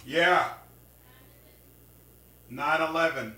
Yeah, 9/11.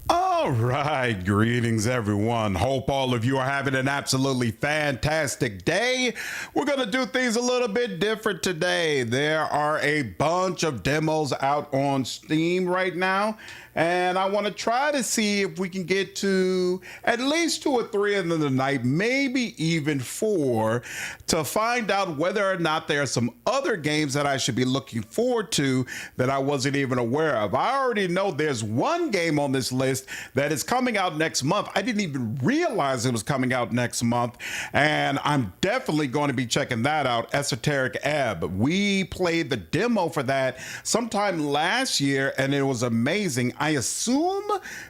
All right, greetings everyone. Hope all of you are having an absolutely fantastic day. We're going to do things a little bit different today. There are a bunch of demos out on Steam right now, and I want to try to see if we can get to at least 2 or 3 of them tonight, maybe even 4, to find out whether or not there are some other games that I should be looking forward to that I wasn't even aware of. I already know there's one game on this list that is coming out next month. I didn't even realize it was coming out next month, and I'm definitely going to be checking that out, Esoteric Ebb. We played the demo for that sometime last year, and it was amazing. I assume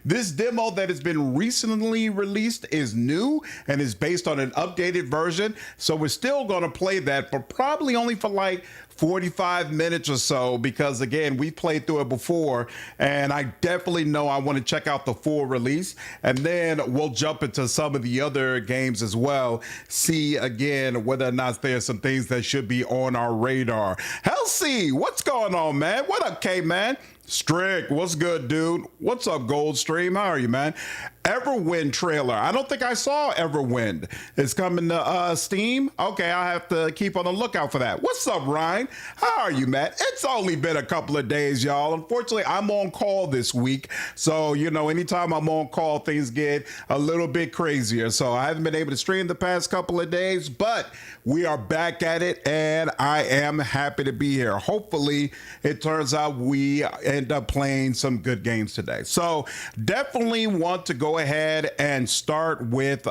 this demo that has been recently released is new and is based on an updated version, so we're still going to play that, but probably only for like 45 minutes or so, because again, we played through it before, and I definitely know I want to check out the full release, and then we'll jump into some of the other games as well, see again whether or not there's some things that should be on our radar. Halsey, what's going on, man? What up, K-Man? Strick, what's good, dude? What's up, Goldstream? How are you, man? Everwind trailer. I don't think I saw Everwind. It's coming to Steam. Okay, I'll have to keep on the lookout for that. What's up, Ryan? How are you, man? It's only been a couple of days, y'all. Unfortunately, I'm on call this week. So, you know, anytime I'm on call, things get a little bit crazier. So I haven't been able to stream the past couple of days, but we are back at it, and I am happy to be here. Hopefully, it turns out we end up playing some good games today. So definitely want to go ahead and start with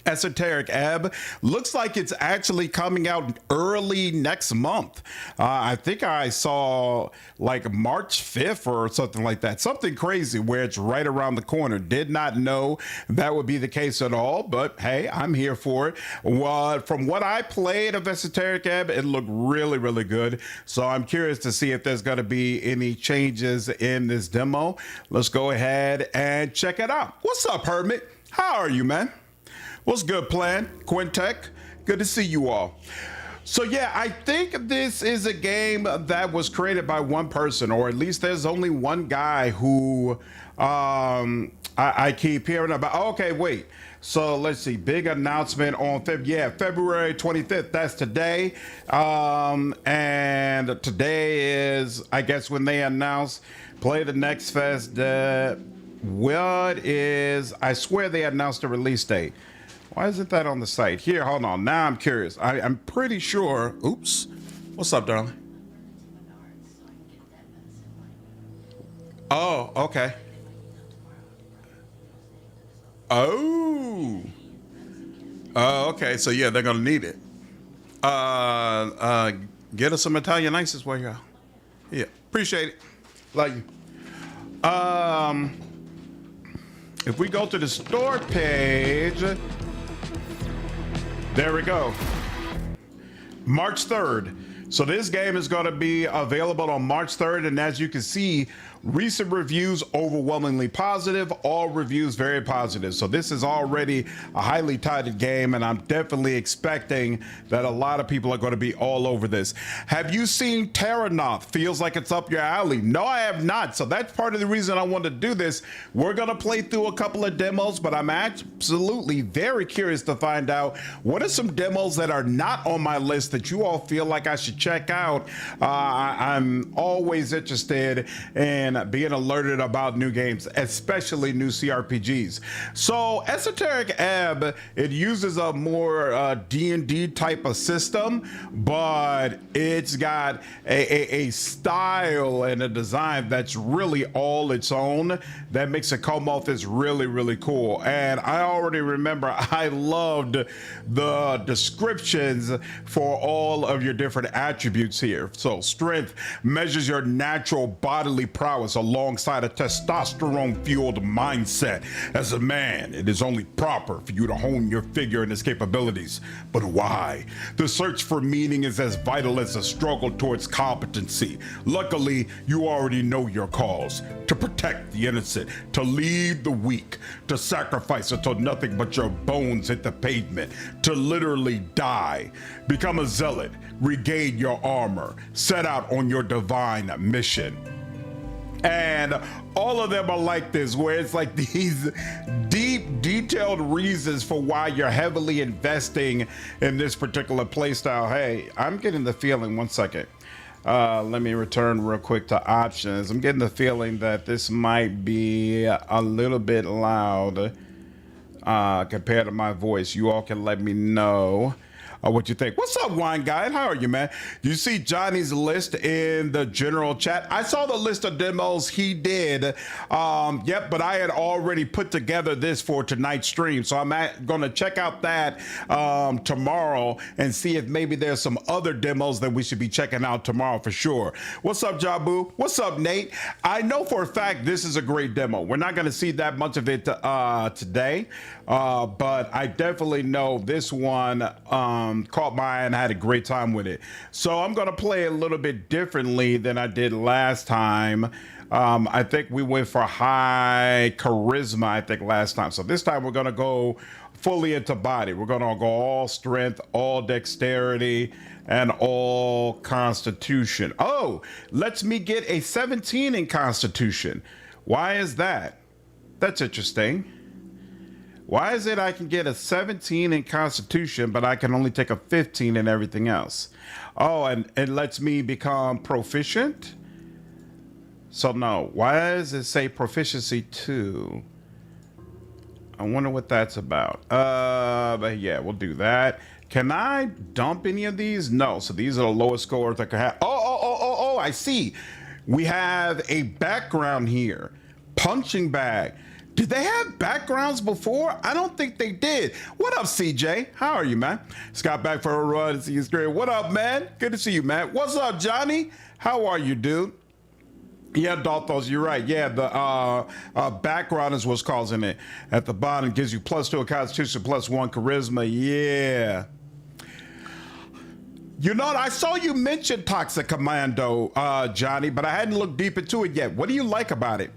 Esoteric Ebb looks like it's actually coming out early next month. I think I saw like March 5th or something like that. Something crazy where it's right around the corner. Did not know that would be the case at all, but hey, I'm here for it. Well, from what I played of Esoteric Ebb, it looked really, really good. So I'm curious to see if there's going to be any changes in this demo. Let's go ahead and check it out. What's up, Hermit? How are you, man? What's good, Plan? Quintech, good to see you all. So yeah, I think this is a game that was created by one person, or at least there's only one guy who I keep hearing about. Okay, wait. So let's see, big announcement on February 25th. That's today. And today is, I guess, when they announce Play the Next Fest. What is, I swear they announced the release date. Why isn't that on the site? Here, hold on. Now I'm curious. I'm pretty sure. Oops. What's up, darling? Oh, okay. Oh. Okay. So yeah, they're gonna need it. Get us some Italian ices while you're out. Yeah, appreciate it. Like you. If we go to the store page. There we go. March 3rd. So this game is going to be available on March 3rd. And as you can see, recent reviews overwhelmingly positive, all reviews very positive. So this is already a highly touted game, and I'm definitely expecting that a lot of people are going to be all over this. Have you seen Terranoth? Feels like it's up your alley. No, I have not. So that's part of the reason I wanted to do this. We're going to play through a couple of demos, but I'm absolutely very curious to find out what are some demos that are not on my list that you all feel like I should check out. I'm always interested in being alerted about new games, especially new CRPGs. So Esoteric Ebb, it uses a more D&D type of system, but it's got a style and a design that's really all its own that makes it come off as really, really cool. And I already remember I loved the descriptions for all of your different attributes here. So strength measures your natural bodily prowess alongside a testosterone-fueled mindset. As a man, it is only proper for you to hone your figure and its capabilities. But why? The search for meaning is as vital as the struggle towards competency. Luckily, you already know your cause: to protect the innocent, to lead the weak, to sacrifice until nothing but your bones hit the pavement, to literally die. Become a zealot, regain your armor, set out on your divine mission. And all of them are like this, where it's like these deep, detailed reasons for why you're heavily investing in this particular playstyle. Hey, I'm getting the feeling, one second. Let me return real quick to options. I'm getting the feeling that this might be a little bit loud compared to my voice. You all can let me know what you think. What's up, Wine Guy? How are you, man? You see Johnny's list in the general chat? I saw the list of demos he did. Yep, but I had already put together this for tonight's stream. So I'm going to check out that tomorrow and see if maybe there's some other demos that we should be checking out tomorrow for sure. What's up, Jabu? What's up, Nate? I know for a fact this is a great demo. We're not going to see that much of it today, but I definitely know this one caught my eye and I had a great time with it. So I'm going to play a little bit differently than I did last time. I think we went for high charisma, I think, last time. So this time we're going to go fully into body. We're going to go all strength, all dexterity, and all constitution. Oh, lets me get a 17 in constitution. Why is that? That's interesting. Why is it I can get a 17 in Constitution, but I can only take a 15 in everything else? Oh, and it lets me become proficient? So no, why does it say proficiency 2? I wonder what that's about. But yeah, we'll do that. Can I dump any of these? No, so these are the lowest scores I could have. Oh, I see. We have a background here. Punching bag. Did they have backgrounds before? I don't think they did. What up, CJ? How are you, man? Scott back for a run. See you screen. What up, man? Good to see you, man. What's up, Johnny? How are you, dude? Yeah, Dalthos, you're right. Yeah, the background is what's causing it. At the bottom, gives you +2 a Constitution, +1 Charisma. Yeah. You know, I saw you mention Toxic Commando, Johnny, but I hadn't looked deep into it yet. What do you like about it?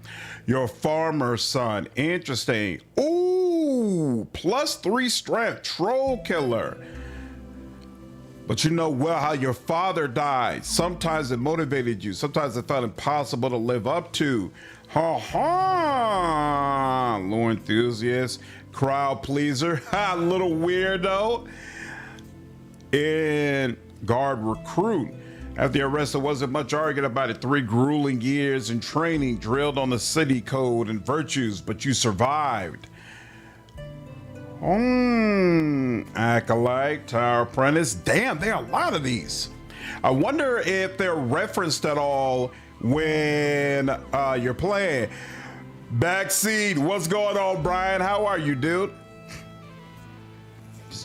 Your farmer son. Interesting. Ooh, +3 strength. Troll killer. But you know well how your father died. Sometimes it motivated you. Sometimes it felt impossible to live up to. Ha ha! Lore enthusiast. Crowd pleaser. Ha! Little weirdo. And guard recruit. After the arrest, there wasn't much arguing about it. 3 grueling years in training, drilled on the city code and virtues, but you survived. Acolyte, Tower Apprentice. Damn, there are a lot of these. I wonder if they're referenced at all when you're playing. Backseat, what's going on, Brian? How are you, dude?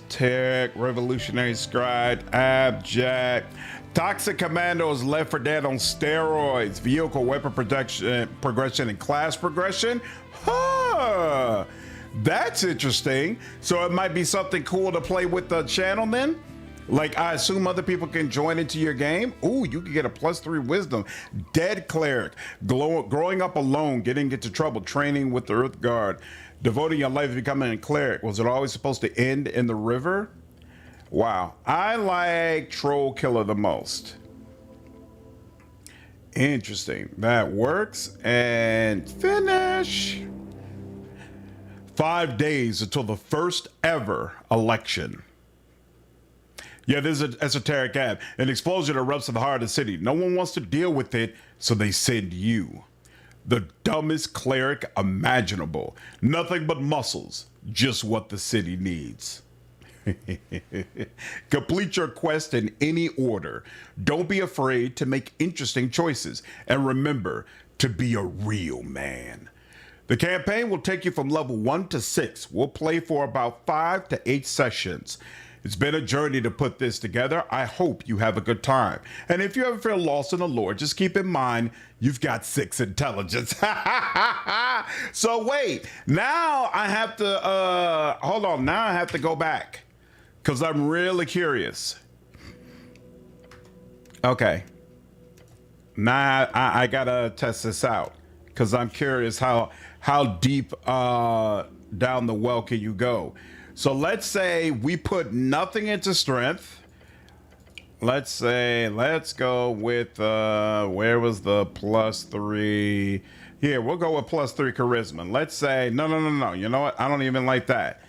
Tech, Revolutionary Scribe, Abject. Toxic Commando is Left 4 Dead on steroids. Vehicle weapon progression and class progression. Huh. That's interesting. So it might be something cool to play with the channel then? Like, I assume other people can join into your game? Ooh, you can get a +3 wisdom. Dead cleric. Growing up alone, getting into trouble, training with the Earth Guard. Devoting your life to becoming a cleric. Was it always supposed to end in the river? Wow. I like Troll Killer the most. Interesting. That works. And finish. 5 days until the first ever election. Yeah, this is an esoteric ad. An explosion erupts in the heart of the city. No one wants to deal with it, so they send you. The dumbest cleric imaginable. Nothing but muscles. Just what the city needs. Complete your quest in any order. Don't be afraid to make interesting choices. And remember to be a real man. The campaign will take you from level 1 to 6. We'll play for about 5 to 8 sessions. It's been a journey to put this together. I hope you have a good time. And if you ever feel lost in the lore, just keep in mind, you've got 6 intelligence. So wait, now I have to, hold on, now I have to go back because I'm really curious. Okay. Now I gotta test this out because I'm curious how deep down the well can you go. So let's say we put nothing into strength. Let's say, let's go with, where was the +3? Here, we'll go with +3 charisma. Let's say, no. You know what? I don't even like that.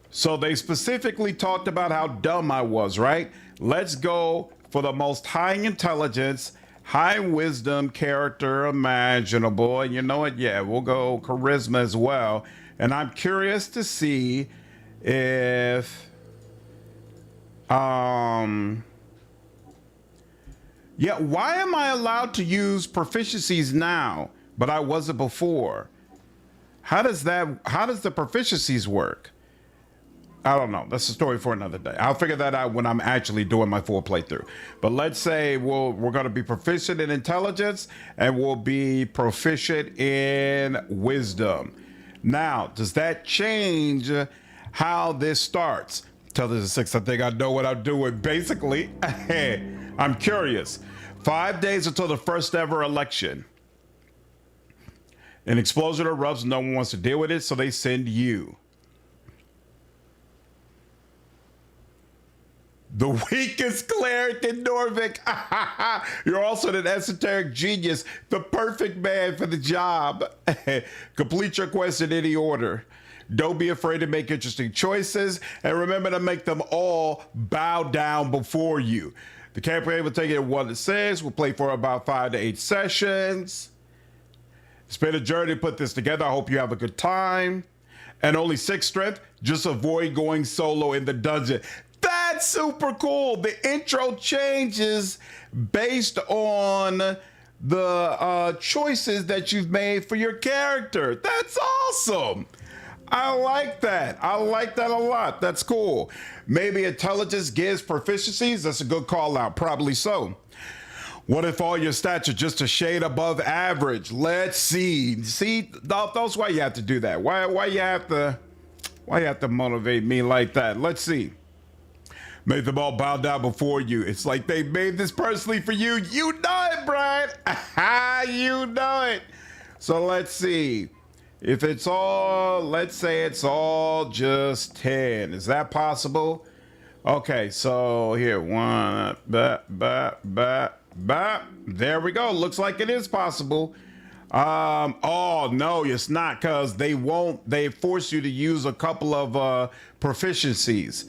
So they specifically talked about how dumb I was, right? Let's go for the most high intelligence, high wisdom character imaginable. And you know what? Yeah, we'll go charisma as well. And I'm curious to see if, yeah, why am I allowed to use proficiencies now, but I wasn't before? How does the proficiencies work? I don't know. That's a story for another day. I'll figure that out when I'm actually doing my full playthrough. But let's say we're going to be proficient in intelligence and we'll be proficient in wisdom. Now, does that change how this starts? Tell this to 6, I think I know what I'm doing. Basically, I'm curious. 5 days until the first ever election. An explosion erupts, no one wants to deal with it, so they send you. The weakest cleric in Norvik. You're also an esoteric genius, the perfect man for the job. Complete your quest in any order. Don't be afraid to make interesting choices, and remember to make them all bow down before you. The campaign will take it 1 to 6. We'll play for about 5 to 8 sessions. It's been a journey to put this together. I hope you have a good time. And only 6 strength. Just avoid going solo in the dungeon. That's super cool. The intro changes based on the choices that you've made for your character. That's awesome. I like that. I like that a lot. That's cool. Maybe intelligence gives proficiencies. That's a good call out. Probably so. What if all your stats are just a shade above average? Let's see. See, that's why you have to do that. Why you have to motivate me like that? Let's see. Made them all bow down before you. It's like they made this personally for you. You know it, Brian. You know it. So let's see. If it's all, let's say it's all just 10. Is that possible? Okay, so here, one, there we go. Looks like it is possible. Oh no, it's not, because they force you to use a couple of proficiencies.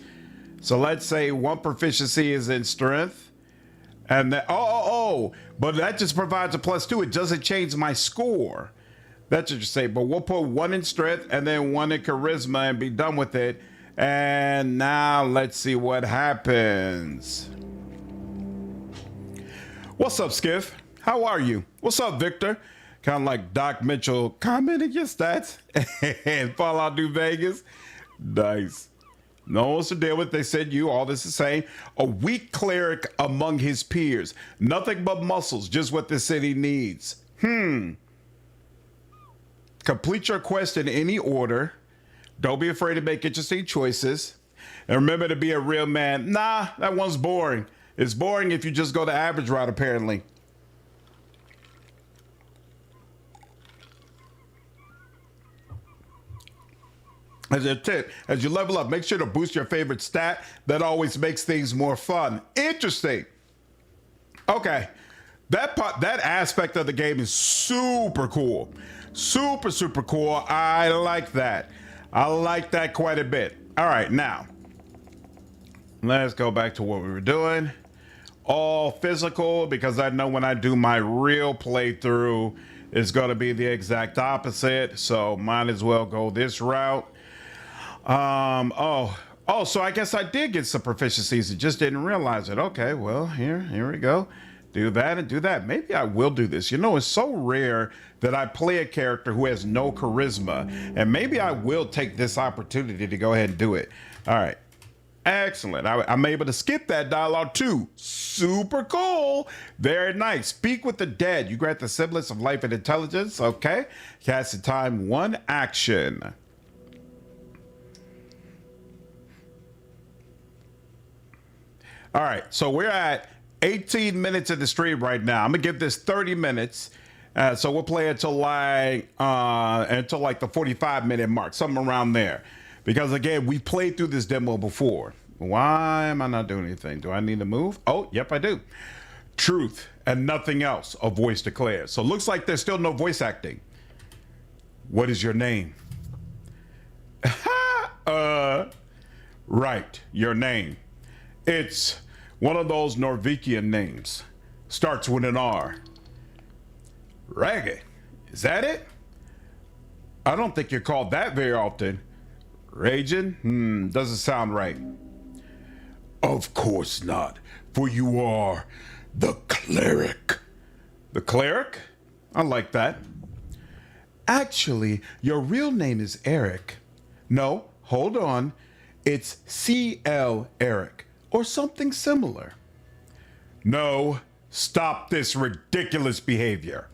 So let's say one proficiency is in strength, and then, but that just provides a +2. It doesn't change my score. That's what you say, but we'll put one in strength and then one in charisma and be done with it. And now let's see what happens. What's up, Skiff? How are you? What's up, Victor? Kind of like Doc Mitchell commenting your stats and Fallout New Vegas. Nice. No one wants to deal with. They said you, all this is saying. A weak cleric among his peers. Nothing but muscles, just what the city needs. Complete your quest in any order. Don't be afraid to make interesting choices. And remember to be a real man. Nah, that one's boring. It's boring if you just go the average route, apparently. As a tip, as you level up, make sure to boost your favorite stat. That always makes things more fun. Interesting. Okay. That aspect of the game is super cool. Super cool. I like that. I like that quite a bit. All right, now let's go back to what we were doing. All physical, because I know when I do my real playthrough, it's going to be the exact opposite. So might as well go this route. So I guess I did get some proficiencies and just didn't realize it. Okay, well, here we go. Do that and do that. Maybe I will do this. You know, it's so rare that I play a character who has no charisma, and maybe I will take this opportunity to go ahead and do it. All right. Excellent. I'm able to skip that dialogue too. Super cool. Very nice. Speak with the dead. You grant the semblance of life and intelligence. Okay. Cast in time 1 action. All right. So we're at 18 minutes of the stream right now. I'm gonna give this 30 minutes. So we'll play until like the 45-minute mark, something around there. Because again, we played through this demo before. Why am I not doing anything? Do I need to move? Oh, yep, I do. Truth and nothing else, a voice declares. So it looks like there's still no voice acting. What is your name? Right, your name. It's one of those Norwegian names. Starts with an R. Raggy. Is that it? I don't think you're called that very often. Raging? Doesn't sound right. Of course not, for you are the cleric. The cleric? I like that. Actually, your real name is Eric. No, hold on. It's C.L. Eric, or something similar. No, stop this ridiculous behavior.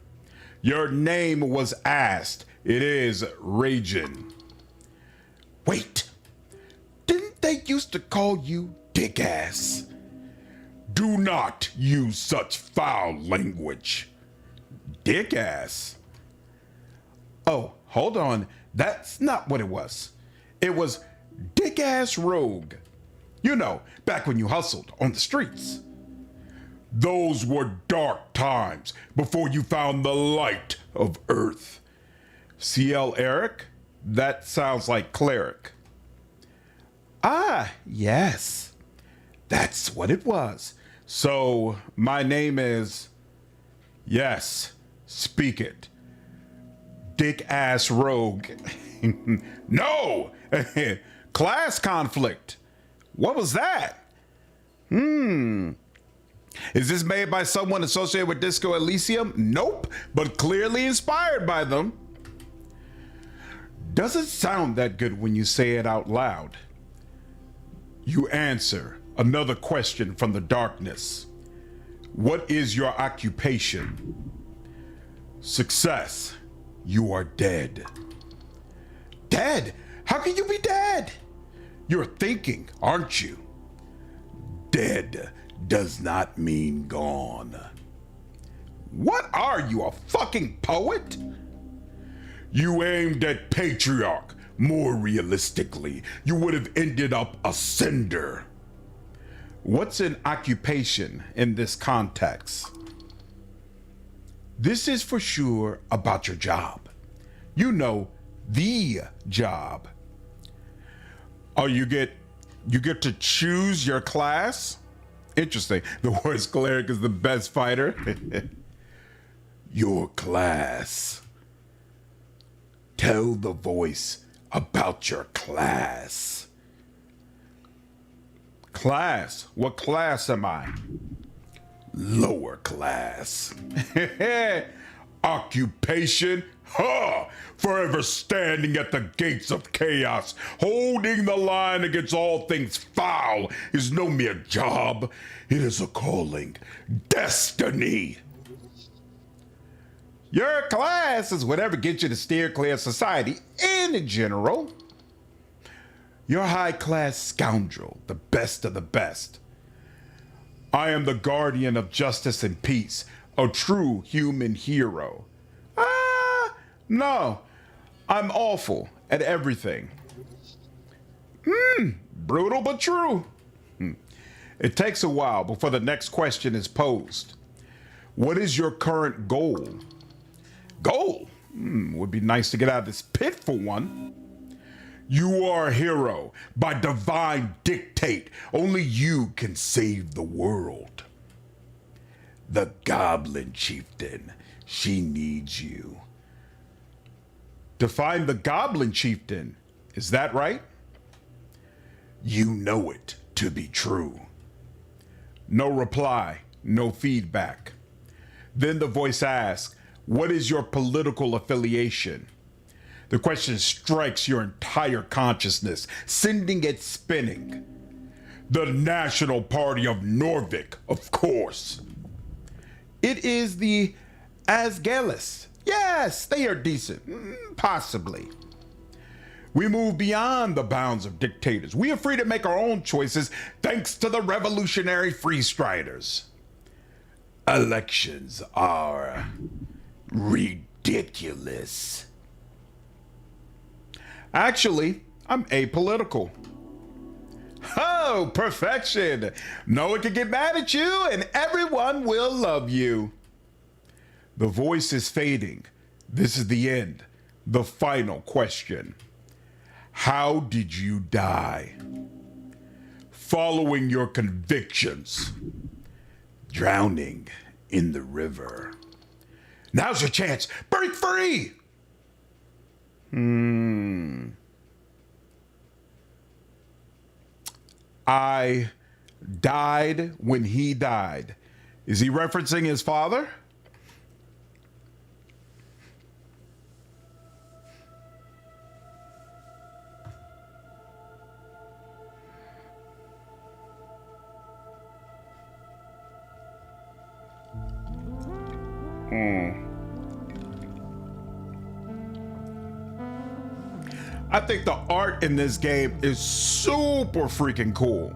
Your name was asked. It is Raging. Wait, didn't they used to call you dick ass? Do not use such foul language. Dick ass? Oh, hold on. That's not what it was. It was dick ass rogue. You know, back when you hustled on the streets. Those were dark times before you found the light of Earth. C.L. Eric? That sounds like cleric. Ah, yes. That's what it was. So, my name is... Yes, speak it. Dick-ass rogue. No! Class conflict. What was that? Is this made by someone associated with Disco Elysium? Nope, but clearly inspired by them. Doesn't sound that good when you say it out loud. You answer another question from the darkness. What is your occupation? Success. You are dead. Dead? How can you be dead? You're thinking, aren't you? Dead does not mean gone. What are you, a fucking poet? You aimed at Patriarch. More realistically, you would have ended up a cinder. What's an occupation in this context? This is for sure about your job. You know, the job. Oh, you get to choose your class? Interesting. The worst cleric is the best fighter. Your class. Tell the voice about your class. Class? What class am I? Lower class. Occupation? Ha! Forever standing at the gates of chaos, holding the line against all things foul is no mere job. It is a calling. Destiny. Your class is whatever gets you to steer clear of society in general. You're a high-class scoundrel, the best of the best. I am the guardian of justice and peace, a true human hero. No, I'm awful at everything. Brutal but true. It takes a while before the next question is posed. What is your current goal? Goal? Would be nice to get out of this pit for one. You are a hero. By divine dictate, only you can save the world. The Goblin Chieftain, she needs you. To find the Goblin Chieftain, is that right? You know it to be true. No reply, no feedback. Then the voice asks, what is your political affiliation? The question strikes your entire consciousness, sending it spinning. The National Party of Norvik, of course. It is the Asgalis. Yes, they are decent. Possibly. We move beyond the bounds of dictators. We are free to make our own choices thanks to the revolutionary freestriders. Elections are ridiculous. Actually, I'm apolitical. Oh, perfection. No one can get mad at you and everyone will love you. The voice is fading. This is the end. The final question. How did you die? Following your convictions. Drowning in the river. Now's your chance. Break free! I died when he died. Is he referencing his father? I think the art in this game is super freaking cool.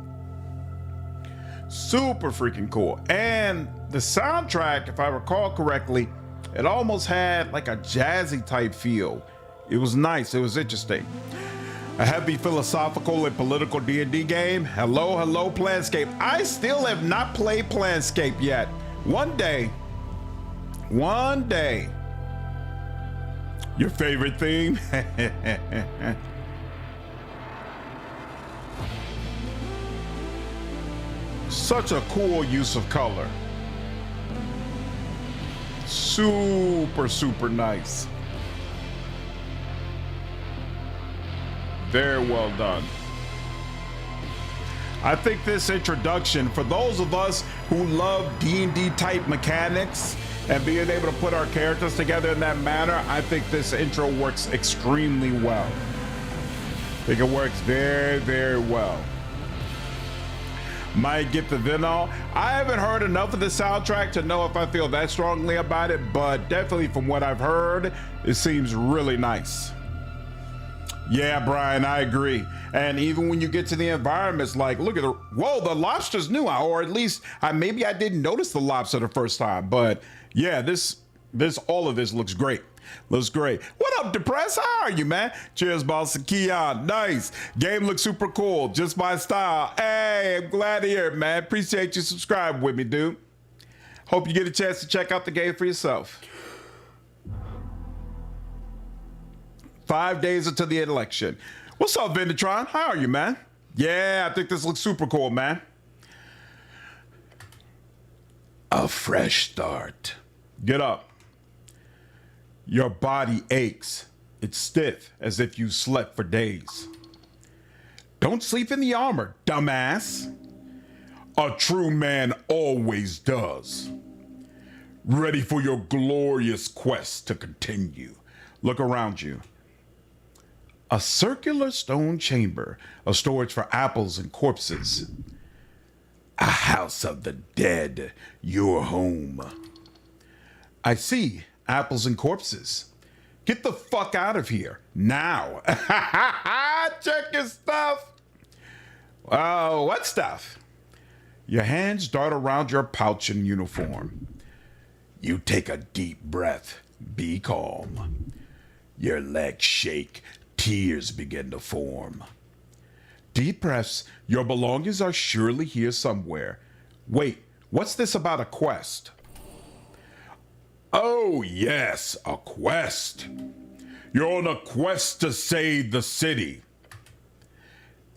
Super freaking cool. And the soundtrack, if I recall correctly, it almost had like a jazzy type feel. It was nice. It was interesting. A heavy philosophical and political D&D game. Hello, hello, Planscape. I still have not played Planscape yet. One day. One day. Your favorite theme? Such a cool use of color. Super, super nice. Very well done. I think this introduction, for those of us who love D&D type mechanics and being able to put our characters together in that manner, I think this intro works extremely well. I think it works very, very well. Might get the Vino. I haven't heard enough of the soundtrack to know if I feel that strongly about it, but definitely from what I've heard, it seems really nice. Yeah, Brian, I agree. And even when you get to the environments, like, look at the, whoa, the lobster's new, or at least maybe I didn't notice the lobster the first time, but yeah, all of this looks great. Looks great. What up, Depressed? How are you, man? Cheers, boss. Keon. Nice. Game looks super cool. Just my style. Hey, I'm glad to hear it, man. Appreciate you subscribing with me, dude. Hope you get a chance to check out the game for yourself. 5 days until the election. What's up, Vendatron? How are you, man? Yeah, I think this looks super cool, man. A fresh start. Get up. Your body aches. It's stiff, as if you slept for days. Don't sleep in the armor, dumbass. A true man always does. Ready for your glorious quest to continue. Look around you. A circular stone chamber, a storage for apples and corpses. A house of the dead, your home. I see. Apples and corpses. Get the fuck out of here now. Check your stuff. Oh, what stuff? Your hands dart around your pouch and uniform. You take a deep breath. Be calm. Your legs shake. Tears begin to form. Deep breaths. Your belongings are surely here somewhere. Wait, what's this about a quest? Oh, yes, a quest. You're on a quest to save the city.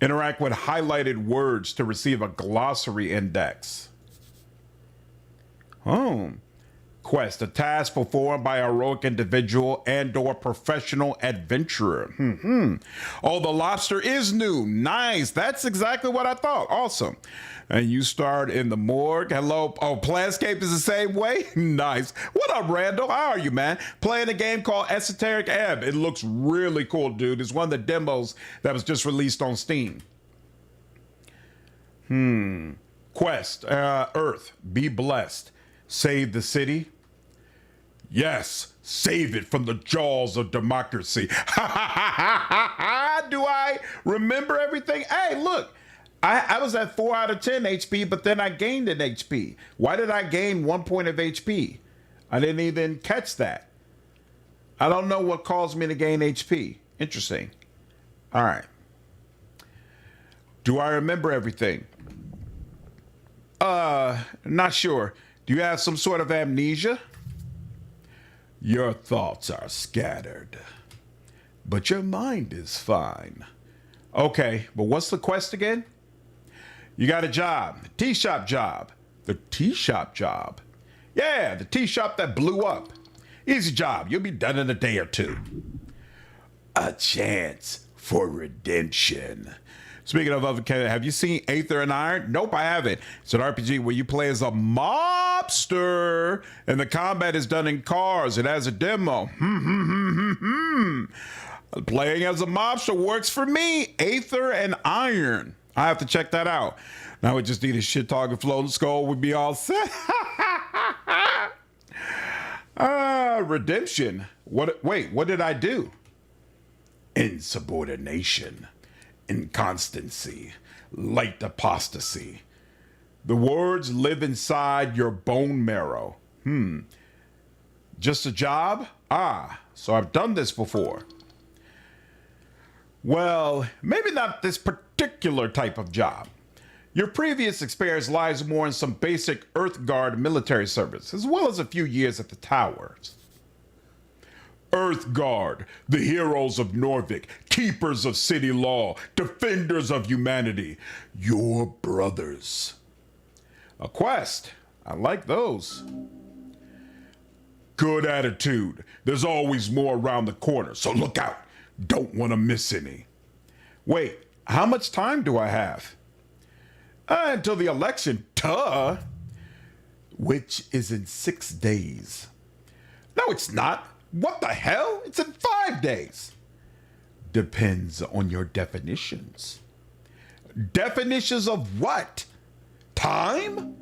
Interact with highlighted words to receive a glossary index. Quest, a task performed by a heroic individual and/or professional adventurer. Oh, the lobster is new. Nice. That's exactly what I thought. Awesome. And you start in the morgue. Hello. Oh, Planscape is the same way? Nice. What up, Randall? How are you, man? Playing a game called Esoteric Ebb. It looks really cool, dude. It's one of the demos that was just released on Steam. Quest, Earth, be blessed. Save the city. Yes, save it from the jaws of democracy. Do I remember everything? Hey, look. I was at 4 out of 10 HP, but then I gained an HP. Why did I gain 1 point of HP? I didn't even catch that. I don't know what caused me to gain HP. Interesting. All right. Do I remember everything? Not sure. Do you have some sort of amnesia? Your thoughts are scattered, but your mind is fine. Okay, but what's the quest again? You got a job, the tea shop job. The tea shop job? Yeah, the tea shop that blew up. Easy job, you'll be done in a day or two. A chance for redemption. Speaking of other characters, have you seen Aether and Iron? Nope, I haven't. It's an RPG where you play as a mobster, and the combat is done in cars. It has a demo. Playing as a mobster works for me. Aether and Iron. I have to check that out. Now we just need a shit talking floating skull. We'd be all set. Redemption. Wait, what did I do? Insubordination. Inconstancy, light apostasy. The words live inside your bone marrow. Just a job? So I've done this before. Well, maybe not this particular type of job. Your previous experience lies more in some basic Earth Guard military service, as well as a few years at the towers. Earth Guard, the heroes of Norvik, keepers of city law, defenders of humanity, your brothers. A quest. I like those. Good attitude. There's always more around the corner, so look out. Don't want to miss any. Wait, how much time do I have? Until the election, duh, which is in 6 days. No, it's not. What the hell? It's in 5 days. Depends on your definitions. Definitions of what? Time?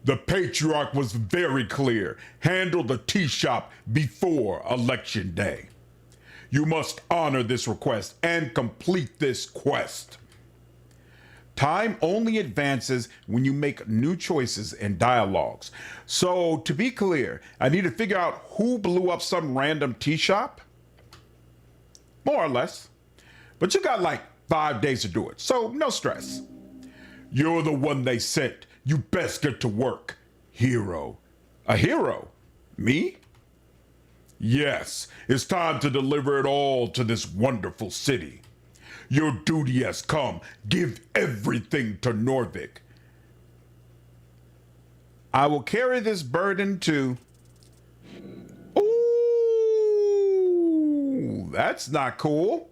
The patriarch was very clear. Handle the tea shop before election day. You must honor this request and complete this quest. Time only advances when you make new choices and dialogues. So, to be clear, I need to figure out who blew up some random tea shop. More or less. But you got like 5 days to do it, so no stress. You're the one they sent. You best get to work. Hero. A hero? Me? Yes, it's time to deliver it all to this wonderful city. Your duty has come. Give everything to Norvik. I will carry this burden to... Ooh, that's not cool.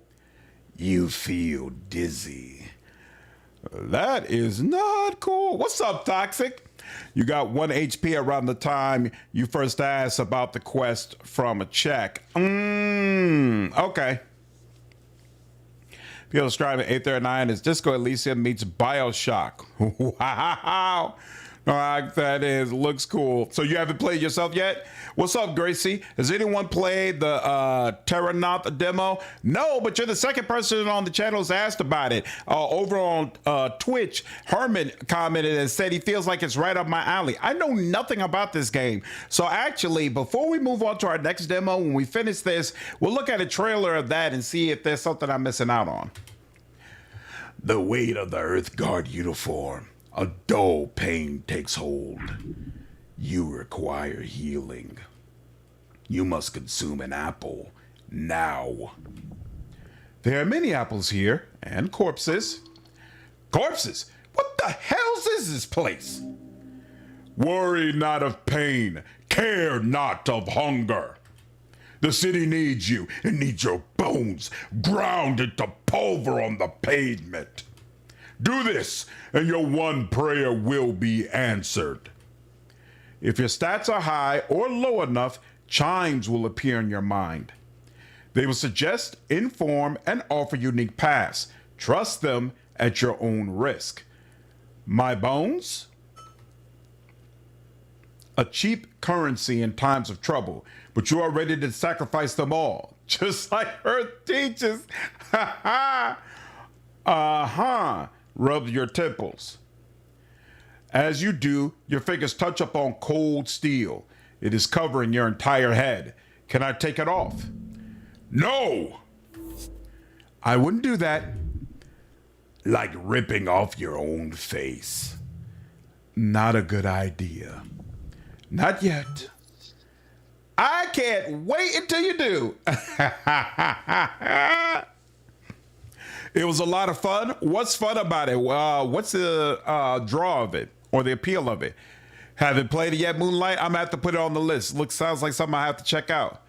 You feel dizzy. That is not cool. What's up, Toxic? You got 1 HP around the time you first asked about the quest from a check. Okay. People describing 839 as Disco Elysium meets Bioshock. Wow. That is, looks cool. So you haven't played yourself yet? What's up, Gracie? Has anyone played the Terranaut demo? No, but you're the second person on the channel who's asked about it. Over on Twitch, Herman commented and said he feels like it's right up my alley. I know nothing about this game. So actually, before we move on to our next demo, when we finish this, we'll look at a trailer of that and see if there's something I'm missing out on. The weight of the Earth Guard uniform. A dull pain takes hold. You require healing. You must consume an apple now. There are many apples here and corpses. Corpses? What the hell is this place? Worry not of pain. Care not of hunger. The city needs you. It needs your bones ground into pulver on the pavement. Do this, and your one prayer will be answered. If your stats are high or low enough, chimes will appear in your mind. They will suggest, inform, and offer unique paths. Trust them at your own risk. My bones? A cheap currency in times of trouble, but you are ready to sacrifice them all, just like Earth teaches. Rub your temples. As you do, your fingers touch upon cold steel. It is covering your entire head. Can I take it off? No! I wouldn't do that. Like ripping off your own face. Not a good idea. Not yet. I can't wait until you do. It was a lot of fun. What's fun about it? What's the draw of it or the appeal of it? Haven't played it yet, Moonlight? I'm gonna have to put it on the list. Sounds like something I have to check out.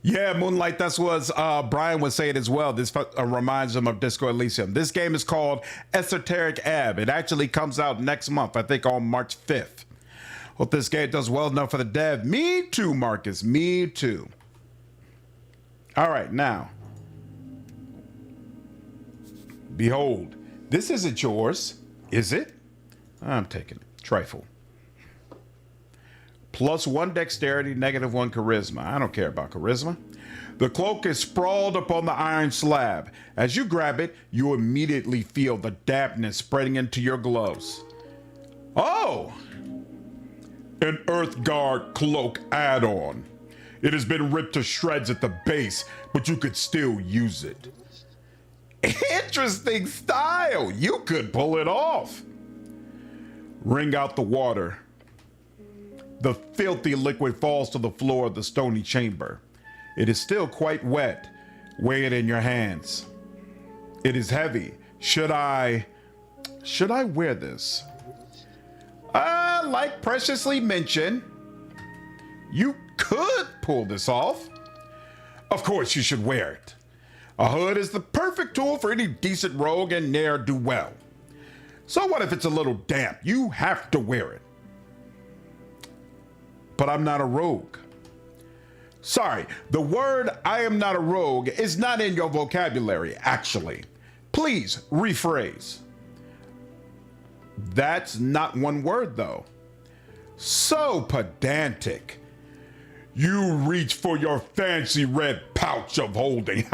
Yeah, Moonlight, that's what Brian was saying as well. This reminds him of Disco Elysium. This game is called Esoteric Ab. It actually comes out next month, I think on March 5th. Hope this game does well enough for the dev. Me too, Marcus. Me too. All right, now. Behold, this isn't yours, is it? I'm taking it. Trifle. +1 dexterity, -1 charisma. I don't care about charisma. The cloak is sprawled upon the iron slab. As you grab it, you immediately feel the dampness spreading into your gloves. Oh! An Earthguard cloak add-on. It has been ripped to shreds at the base, but you could still use it. Interesting style. You could pull it off. Wring out the water. The filthy liquid falls to the floor of the stony chamber. It is still quite wet. Weigh it in your hands. It is heavy. Should I wear this? Like preciously mentioned, you could pull this off. Of course you should wear it. A hood is the perfect tool for any decent rogue and ne'er-do-well. So what if it's a little damp? You have to wear it. But I'm not a rogue. Sorry, the word I am not a rogue is not in your vocabulary, actually. Please rephrase. That's not one word, though. So pedantic. You reach for your fancy red pouch of holding.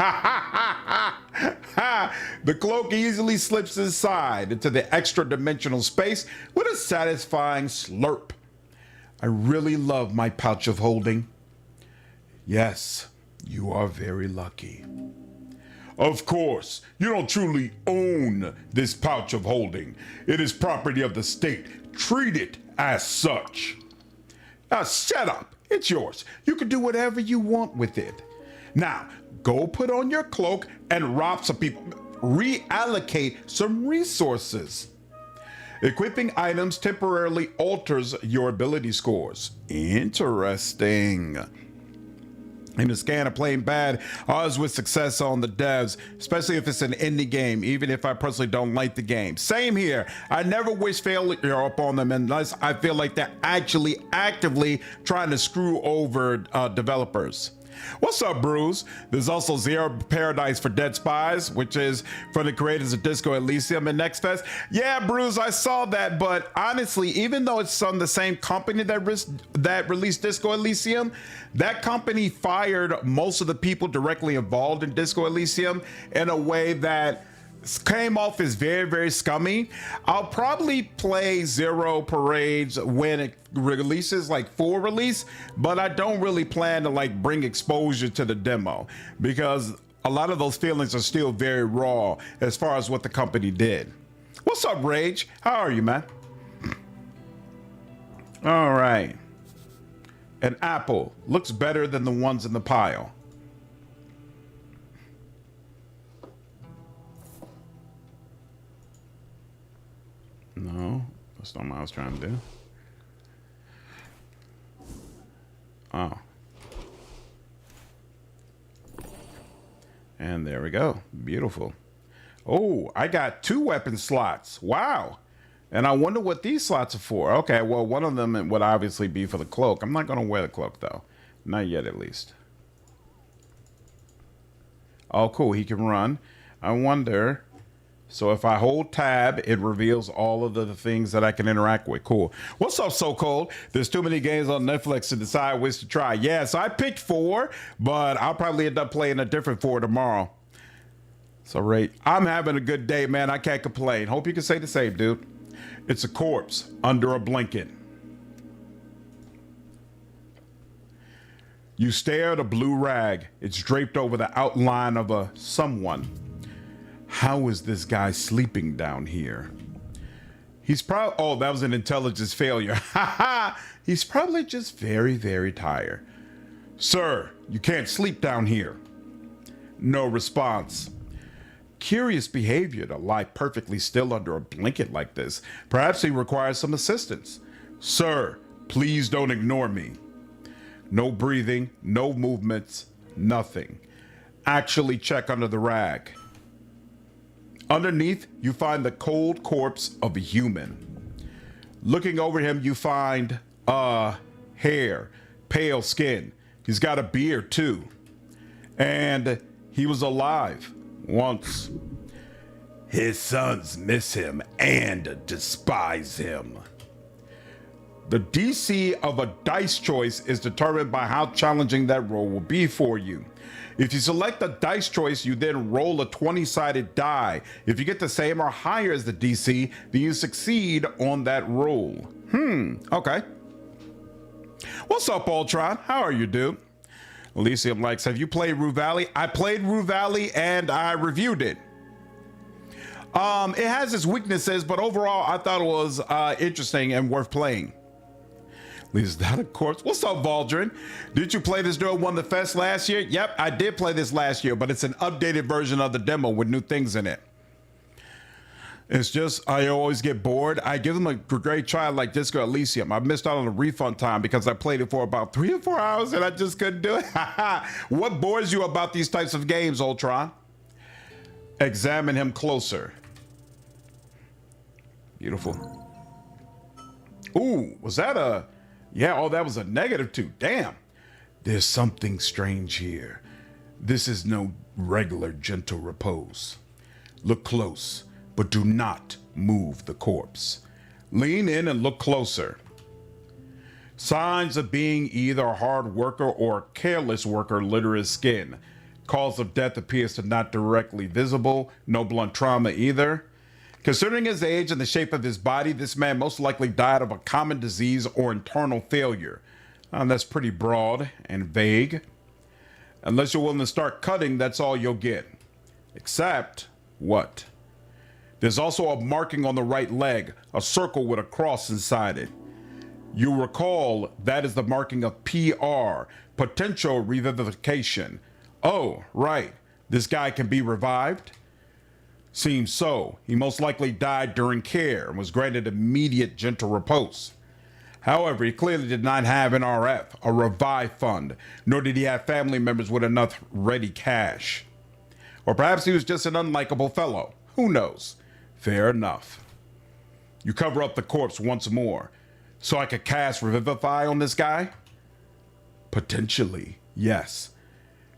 The cloak easily slips inside into the extra dimensional space with a satisfying slurp. I really love my pouch of holding. Yes, you are very lucky. Of course, you don't truly own this pouch of holding. It is property of the state. Treat it as such. Now shut up. It's yours. You can do whatever you want with it. Now, go put on your cloak and rob some people. Reallocate some resources. Equipping items temporarily alters your ability scores. Interesting. In the scan of playing bad, odds with success on the devs, especially if it's an indie game, even if I personally don't like the game. Same here. I never wish failure upon them unless I feel like they're actually actively trying to screw over developers. What's up, Bruce? There's also Zero Paradise for Dead Spies, which is from the creators of Disco Elysium and Next Fest. Yeah, Bruce, I saw that, but honestly, even though it's from the same company that released Disco Elysium, that company fired most of the people directly involved in Disco Elysium in a way that came off as very, very scummy. I'll probably play Zero Parades when it releases, like full release, but I don't really plan to like bring exposure to the demo because a lot of those feelings are still very raw as far as what the company did. What's up, Rage? How are you, man? All right. An apple looks better than the ones in the pile. No, that's not what I was trying to do. Oh. And there we go. Beautiful. Oh, I got 2 weapon slots. Wow. And I wonder what these slots are for. Okay, well, one of them would obviously be for the cloak. I'm not going to wear the cloak, though. Not yet, at least. Oh, cool. He can run. I wonder... So if I hold tab, it reveals all of the things that I can interact with. Cool. What's up, So Cold? There's too many games on Netflix to decide which to try. Yeah, so I picked 4, but I'll probably end up playing a different 4 tomorrow. So, Ray, I'm having a good day, man. I can't complain. Hope you can say the same, dude. It's a corpse under a blanket. You stare at a blue rag. It's draped over the outline of a someone. How is this guy sleeping down here? He's probably, oh, that was an intelligence failure. He's probably just very, very tired. Sir, you can't sleep down here. No response. Curious behavior to lie perfectly still under a blanket like this. Perhaps he requires some assistance. Sir, please don't ignore me. No breathing, no movements, nothing. Actually check under the rag. Underneath, you find the cold corpse of a human. Looking over him, you find hair, pale skin. He's got a beard too. And he was alive once. His sons miss him and despise him. The DC of a dice choice is determined by how challenging that roll will be for you. If you select a dice choice, you then roll a 20-sided die. If you get the same or higher as the DC, then you succeed on that roll. Okay. What's up, Ultron? How are you, dude? Elysium likes, have you played Rue Valley? I played Rue Valley and I reviewed it. It has its weaknesses, but overall, I thought it was interesting and worth playing. Is that a corpse? What's up, Valdrin? Did you play this during one of the fests last year? Yep, I did play this last year, but it's an updated version of the demo with new things in it. It's just, I always get bored. I give them a great try like Disco Elysium. I missed out on the refund time because I played it for about 3 or 4 hours and I just couldn't do it. What bores you about these types of games, Ultron? Examine him closer. Beautiful. Ooh, was that a... Yeah, oh, that was a -2. Damn. There's something strange here. This is no regular gentle repose. Look close, but do not move the corpse. Lean in and look closer. Signs of being either a hard worker or a careless worker litter his skin. Cause of death appears to not directly visible. No blunt trauma either. Considering his age and the shape of his body, this man most likely died of a common disease or internal failure. That's pretty broad and vague. Unless you're willing to start cutting, that's all you'll get. Except, what? There's also a marking on the right leg, a circle with a cross inside it. You recall that is the marking of PR, potential revivification. Oh, right. This guy can be revived? Seems so. He most likely died during care and was granted immediate gentle repose. However, he clearly did not have an RF, a revive fund, nor did he have family members with enough ready cash. Or perhaps he was just an unlikable fellow. Who knows? Fair enough. You cover up the corpse once more. So I could cast Revivify on this guy? Potentially, yes.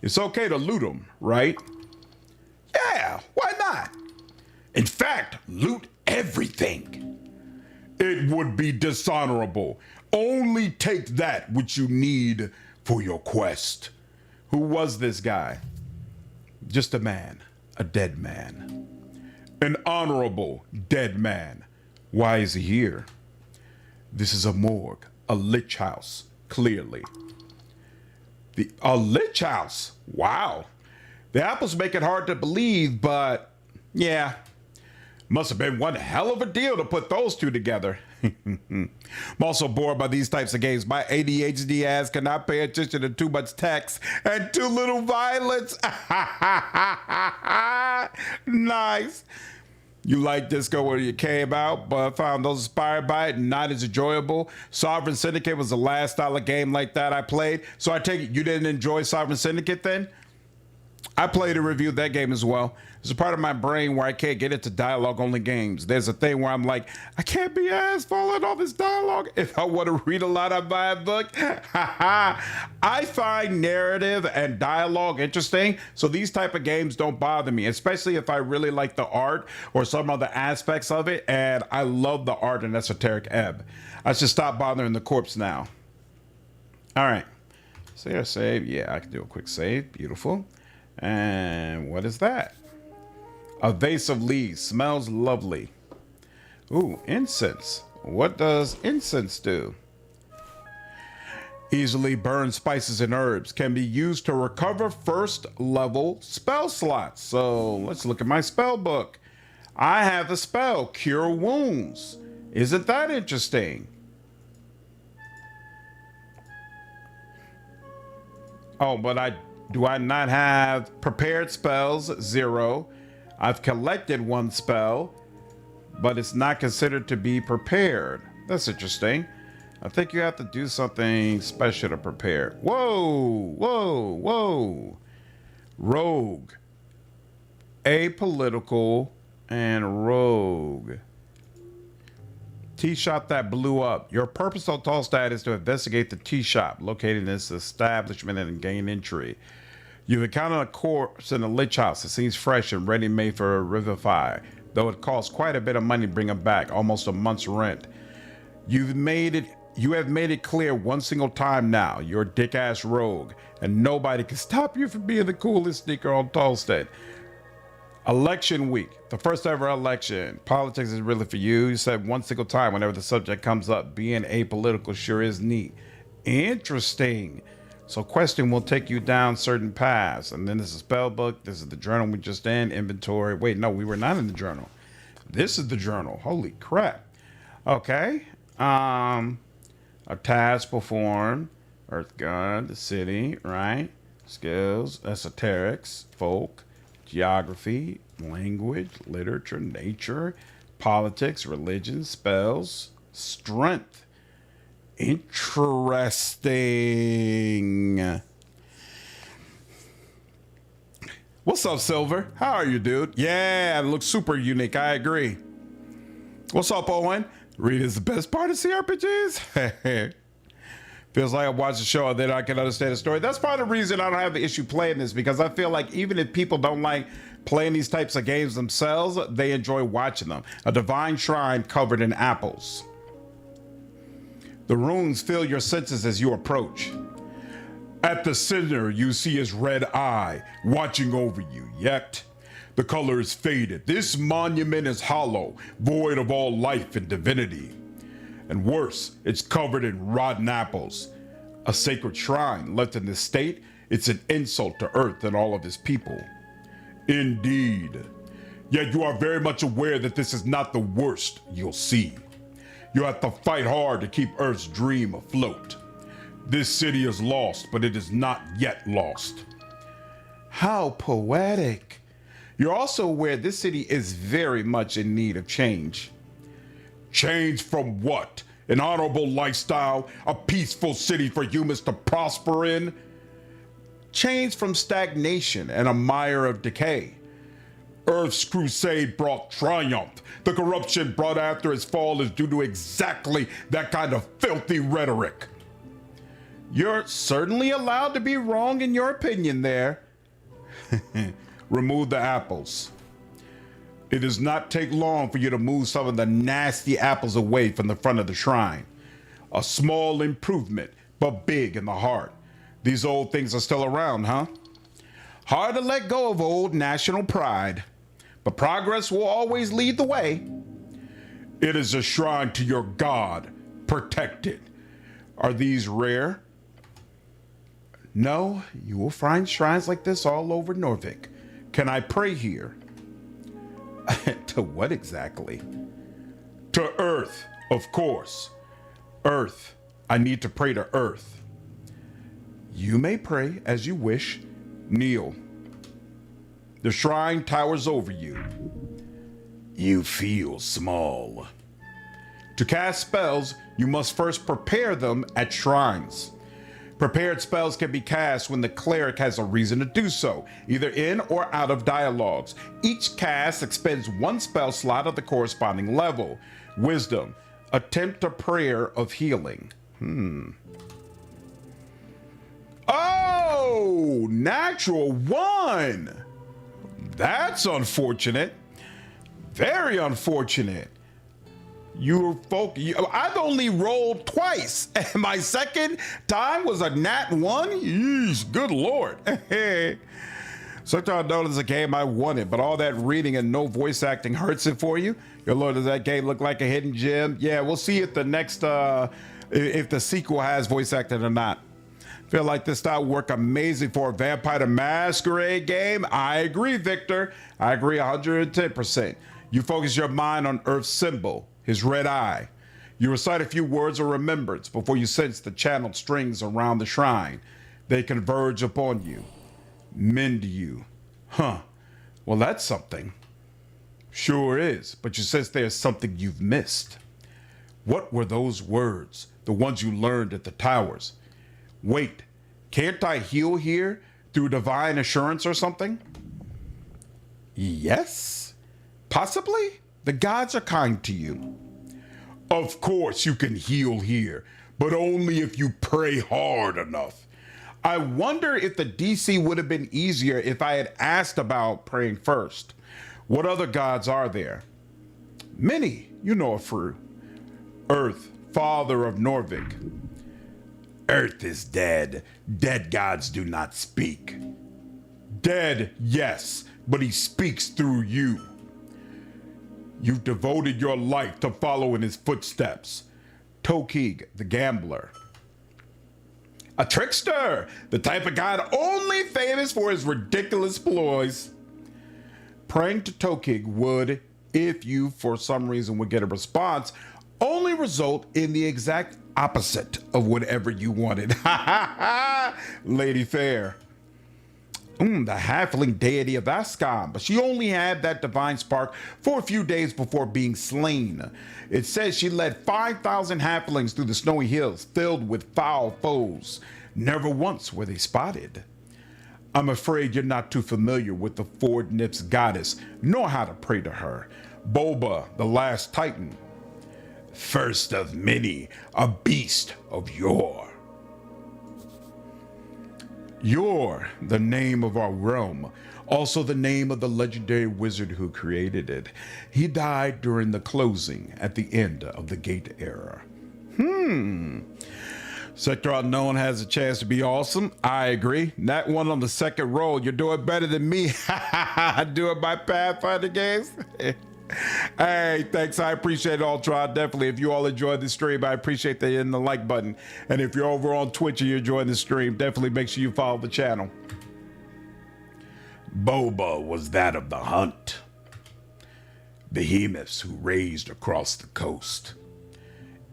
It's okay to loot him, right? Yeah, why not? In fact, loot everything. It would be dishonorable. Only take that which you need for your quest. Who was this guy? Just a man, a dead man. An honorable dead man. Why is he here? This is a morgue, a lich house, clearly. A lich house? Wow. The apples make it hard to believe, but yeah. Must have been one hell of a deal to put those two together. I'm also bored by these types of games. My ADHD ass cannot pay attention to too much text and too little violence. Nice. You like Disco when you came out, but found those inspired by it not as enjoyable. Sovereign Syndicate was the last style of game like that I played. So I take it you didn't enjoy Sovereign Syndicate then? I played and reviewed that game as well. There's a part of my brain where I can't get into dialogue-only games. There's a thing where I'm like, I can't be ass following all this dialogue if I want to read a lot of my book. I find narrative and dialogue interesting, so these type of games don't bother me, especially if I really like the art or some other aspects of it, and I love the art in Esoteric Ebb. I should stop bothering the corpse now. All right. So yeah, save. Yeah, I can do a quick save. Beautiful. And what is that? A vase of leaves. Smells lovely. Ooh, incense. What does incense do? Easily burn spices and herbs. Can be used to recover first level spell slots. So let's look at my spell book. I have a spell, Cure Wounds. Isn't that interesting? Oh, but do I not have prepared spells? 0. I've collected 1 spell, but it's not considered to be prepared. That's interesting. I think you have to do something special to prepare. Whoa, whoa, whoa. Rogue. Apolitical and rogue. Tea shop that blew up. Your purpose on Tallstat is to investigate the tea shop located in this establishment and gain entry. You've encountered a corpse in a lich house. It seems fresh and ready-made for a revivify, though it costs quite a bit of money to bring it back, almost a month's rent. You have made it clear one single time now. You're a dick-ass rogue, and nobody can stop you from being the coolest sneaker on Tallstat. Election week, the first ever election. Politics is really for you. You said one single time whenever the subject comes up. Being apolitical sure is neat. Interesting. So questing will take you down certain paths. And then this is a spell book. This is the journal we just in. Inventory. Wait, no, we were not in the journal. This is the journal. Holy crap. Okay. A task performed. Earth God, the city, right? Skills, esoterics, folk, geography, language, literature, nature, politics, religion, spells, strength. Interesting. What's up, Silver? How are you, dude? Yeah, it looks super unique. I agree. What's up, Owen? Read is the best part of CRPGs. Feels like I watched the show and then I can understand the story. That's part of the reason I don't have the issue playing this, because I feel like even if people don't like playing these types of games themselves, they enjoy watching them. A divine shrine covered in apples. The runes fill your senses as you approach. At the center, you see his red eye watching over you, yet the color is faded. This monument is hollow, void of all life and divinity. And worse, it's covered in rotten apples. A sacred shrine left in this state, it's an insult to Earth and all of his people. Indeed. Yet you are very much aware that this is not the worst you'll see. You have to fight hard to keep Earth's dream afloat. This city is lost, but it is not yet lost. How poetic. You're also aware this city is very much in need of change. Change from what? An honorable lifestyle? A peaceful city for humans to prosper in? Change from stagnation and a mire of decay. Earth's crusade brought triumph. The corruption brought after its fall is due to exactly that kind of filthy rhetoric. You're certainly allowed to be wrong in your opinion there. Remove the apples. It does not take long for you to move some of the nasty apples away from the front of the shrine. A small improvement, but big in the heart. These old things are still around, huh? Hard to let go of old national pride, but progress will always lead the way. It is a shrine to your god. Protect it. Are these rare? No, you will find shrines like this all over Norvik. Can I pray here? To what exactly? To Earth, of course. Earth. I need to pray to Earth. You may pray as you wish. Kneel. The shrine towers over you. You feel small. To cast spells, you must first prepare them at shrines. Prepared spells can be cast when the cleric has a reason to do so, either in or out of dialogues. Each cast expends one spell slot at the corresponding level. Wisdom, attempt a prayer of healing. Oh, natural one. That's unfortunate. Very unfortunate. I've only rolled twice, and my second time was a nat 1? Yeesh, good lord. Sometimes I know this is a game I wanted, but all that reading and no voice acting hurts it for you. Your lord, does that game look like a hidden gem? Yeah, we'll see if the next, if the sequel has voice acting or not. Feel like this style would work amazing for a Vampire the Masquerade game. I agree, Victor. I agree 110%. You focus your mind on Earth's symbol, his red eye. You recite a few words of remembrance before you sense the channeled strings around the shrine. They converge upon you, mend you. Huh, well that's something. Sure is, but you sense there's something you've missed. What were those words, the ones you learned at the towers? Wait, can't I heal here through divine assurance or something? Yes, possibly. The gods are kind to you. Of course you can heal here, but only if you pray hard enough. I wonder if the DC would have been easier if I had asked about praying first. What other gods are there? Many, you know a few. Earth, father of Norvik. Earth is dead. Dead gods do not speak. Dead, yes, but he speaks through you. You've devoted your life to follow in his footsteps. Tokig, the gambler. A trickster, the type of god only famous for his ridiculous ploys. Praying to Tokig would, if you for some reason would get a response, only result in the exact opposite of whatever you wanted. Ha ha ha! Lady Fair. The halfling deity of Ascom, but she only had that divine spark for a few days before being slain. It says she led 5,000 halflings through the snowy hills filled with foul foes. Never once were they spotted. I'm afraid you're not too familiar with the Ford Nips goddess, nor how to pray to her. Boba, the last titan. First of many, a beast of yore. Yore, the name of our realm, also the name of the legendary wizard who created it. He died during the closing at the end of the Gate era. Sector Unknown has a chance to be awesome. I agree. That one on the second roll, you're doing better than me. Doing my Pathfinder games. Hey, thanks. I appreciate it, Ultron. Definitely. If you all enjoyed the stream, I appreciate the hitting the like button. And if you're over on Twitch and you're enjoying the stream, definitely make sure you follow the channel. Boba was that of the hunt. Behemoths who raised across the coast.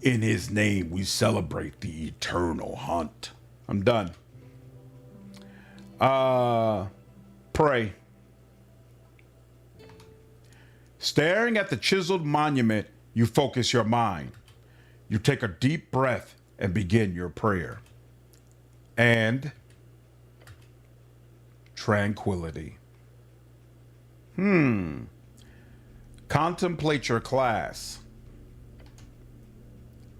In his name, we celebrate the eternal hunt. I'm done. Pray. Staring at the chiseled monument, you focus your mind. You take a deep breath and begin your prayer. And tranquility. Contemplate your class.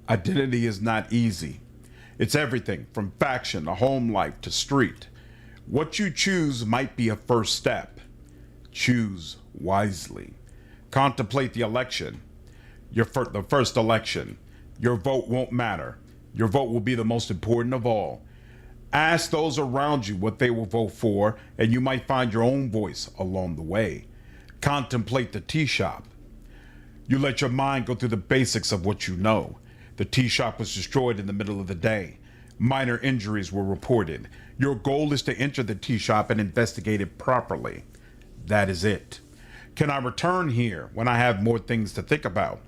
Identity is not easy. It's everything from faction to home life to street. What you choose might be a first step. Choose wisely. Contemplate the election. The first election. Your vote won't matter. Your vote will be the most important of all. Ask those around you what they will vote for, and you might find your own voice along the way. Contemplate the tea shop. You let your mind go through the basics of what you know. The tea shop was destroyed in the middle of the day. Minor injuries were reported. Your goal is to enter the tea shop and investigate it properly. That is it. Can I return here when I have more things to think about?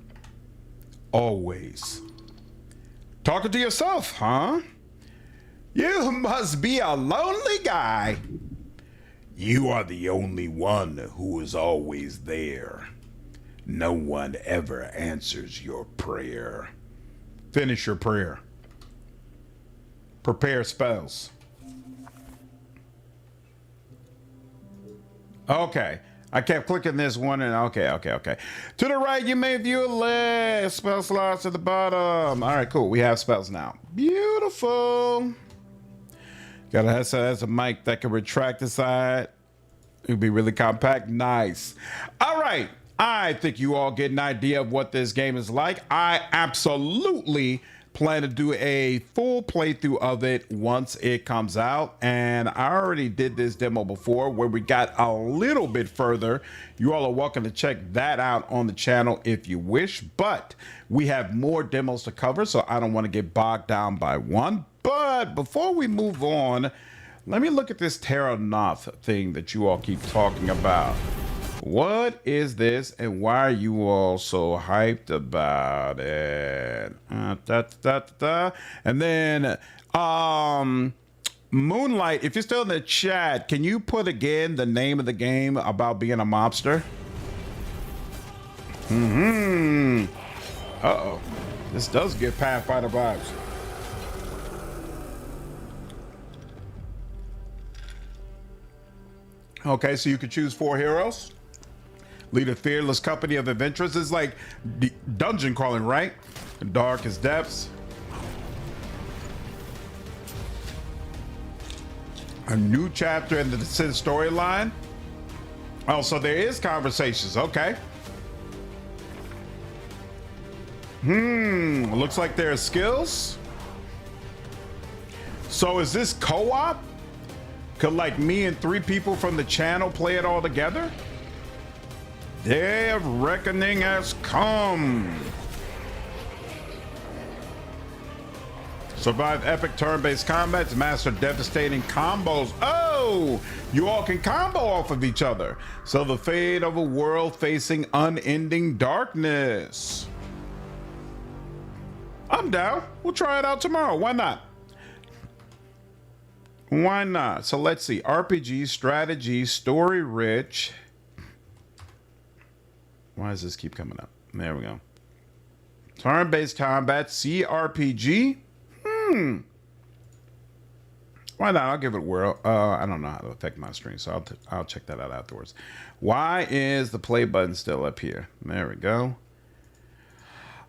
Always. Talking to yourself, huh? You must be a lonely guy. You are the only one who is always there. No one ever answers your prayer. Finish your prayer. Prepare spells. Okay. I kept clicking this one and okay. To the right, you may view a list. Spell slots at the bottom. All right, cool. We have spells now. Beautiful. Got a headset that has a mic that can retract the side. It would be really compact. Nice. All right. I think you all get an idea of what this game is like. I absolutely plan to do a full playthrough of it once it comes out. And I already did this demo before where we got a little bit further. You all are welcome to check that out on the channel if you wish. But we have more demos to cover, so I don't want to get bogged down by one. But before we move on, let me look at this Terra Noth thing that you all keep talking about. What is this and why are you all so hyped about it? And then Moonlight, if you're still in the chat, can you put again the name of the game about being a mobster? Uh-oh. This does give Pathfinder vibes. Okay, so you could choose 4 heroes. Lead a fearless company of adventurers. It's like dungeon crawling, right? Darkest depths. A new chapter in the Descent storyline. Oh, so there is conversations. Okay. Looks like there are skills. So is this co-op? Could like me and 3 people from the channel play it all together? Day of Reckoning has come. Survive epic turn-based combat to master devastating combos. Oh, you all can combo off of each other. So the fate of a world facing unending darkness. I'm down. We'll try it out tomorrow. Why not? Why not? So let's see. RPG, strategy, story rich. Why does this keep coming up? There we go. Turn-based combat, CRPG. Why not? I'll give it a whirl. I don't know how to affect my stream, so I'll check that out afterwards. Why is the play button still up here? There we go.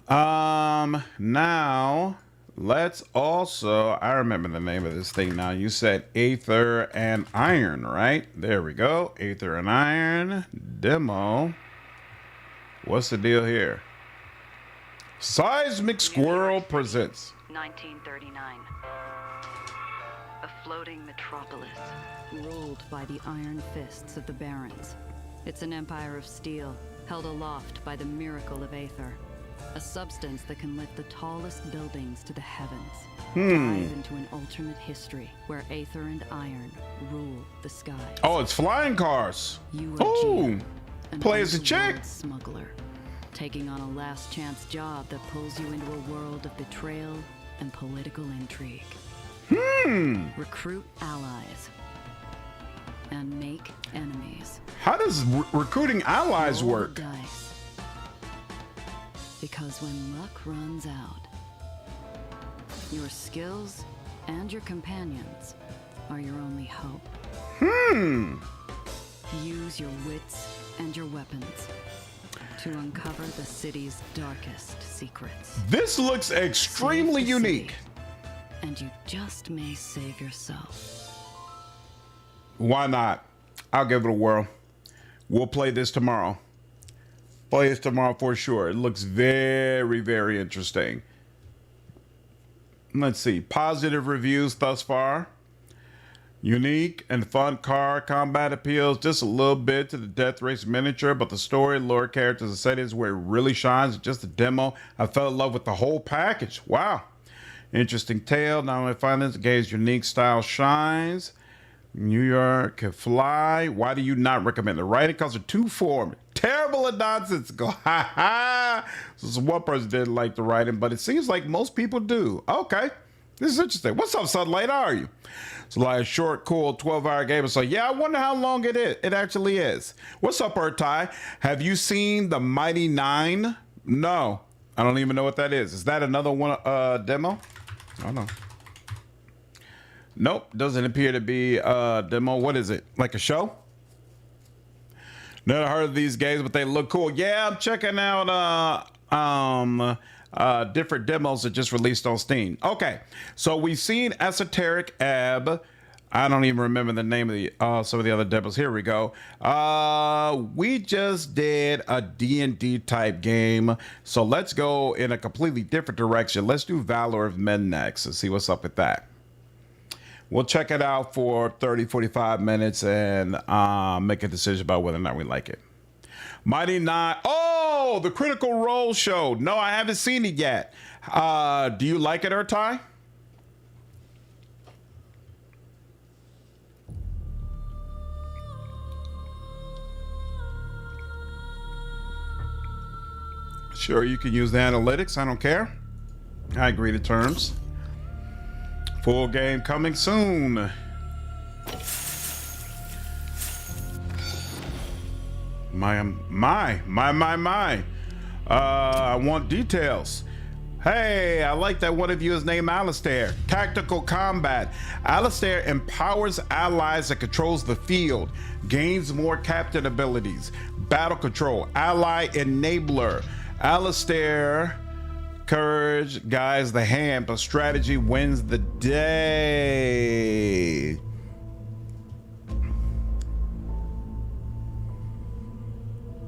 Now let's also, I remember the name of this thing now. You said Aether and Iron, right? There we go. Aether and Iron demo. What's the deal here? Seismic Squirrel presents 1939. A floating metropolis ruled by the iron fists of the barons. It's an empire of steel, held aloft by the miracle of Aether. A substance that can lift the tallest buildings to the heavens. Dive into an alternate history where Aether and Iron rule the skies. Oh, it's flying cars. You are Gina, an play as a chick. underworld smuggler, taking on a last chance job that pulls you into a world of betrayal and political intrigue. Recruit allies and make enemies. How does recruiting allies Roll work? the dice. Because when luck runs out, your skills and your companions are your only hope. Use your wits and your weapons to uncover the city's darkest secrets. This looks extremely Save the unique. city, and you just may save yourself. Why not? I'll give it a whirl. We'll play this tomorrow. Play this tomorrow for sure. It looks very, very interesting. Let's see. Positive reviews thus far. Unique and fun car combat appeals just a little bit to the Death Race miniature, but the story, lore, characters, and settings where it really shines. Just a demo. I fell in love with the whole package. Wow. Interesting tale. Not only find this, the game's unique style shines. New York can fly. Why do you not recommend it? Writing costs are too formed. Terrible and nonsensical. Ha ha. So one person didn't like the writing, but it seems like most people do. Okay. This is interesting. What's up, Sunlight? How are you? It's like a short, cool 12-hour game. So yeah, I wonder how long it is. It actually is. What's up, Ertai? Have you seen the Mighty Nine? No. I don't even know what that is. Is that another one demo? I don't know. Nope, doesn't appear to be a demo. What is it? Like a show? Never heard of these games, but they look cool. Yeah, I'm checking out different demos that just released on Steam. Okay, so we've seen Esoteric Ebb. I don't even remember the name of the some of the other demos. Here we go. We just did a D&D type game, so let's go in a completely different direction. Let's do Valor of Men next and see what's up with that. We'll check it out for 30, 45 minutes and make a decision about whether or not we like it. Mighty Nine. Oh, the Critical Role show. No, I haven't seen it yet. Do you like it, Ertai? Sure, you can use the analytics. I don't care. I agree to terms. Full game coming soon. My. I want details. Hey, I like that one of you is named Alistair. Tactical combat. Alistair empowers allies and controls the field. Gains more captain abilities. Battle control. Ally enabler. Alistair. Courage guides the hand, but strategy wins the day.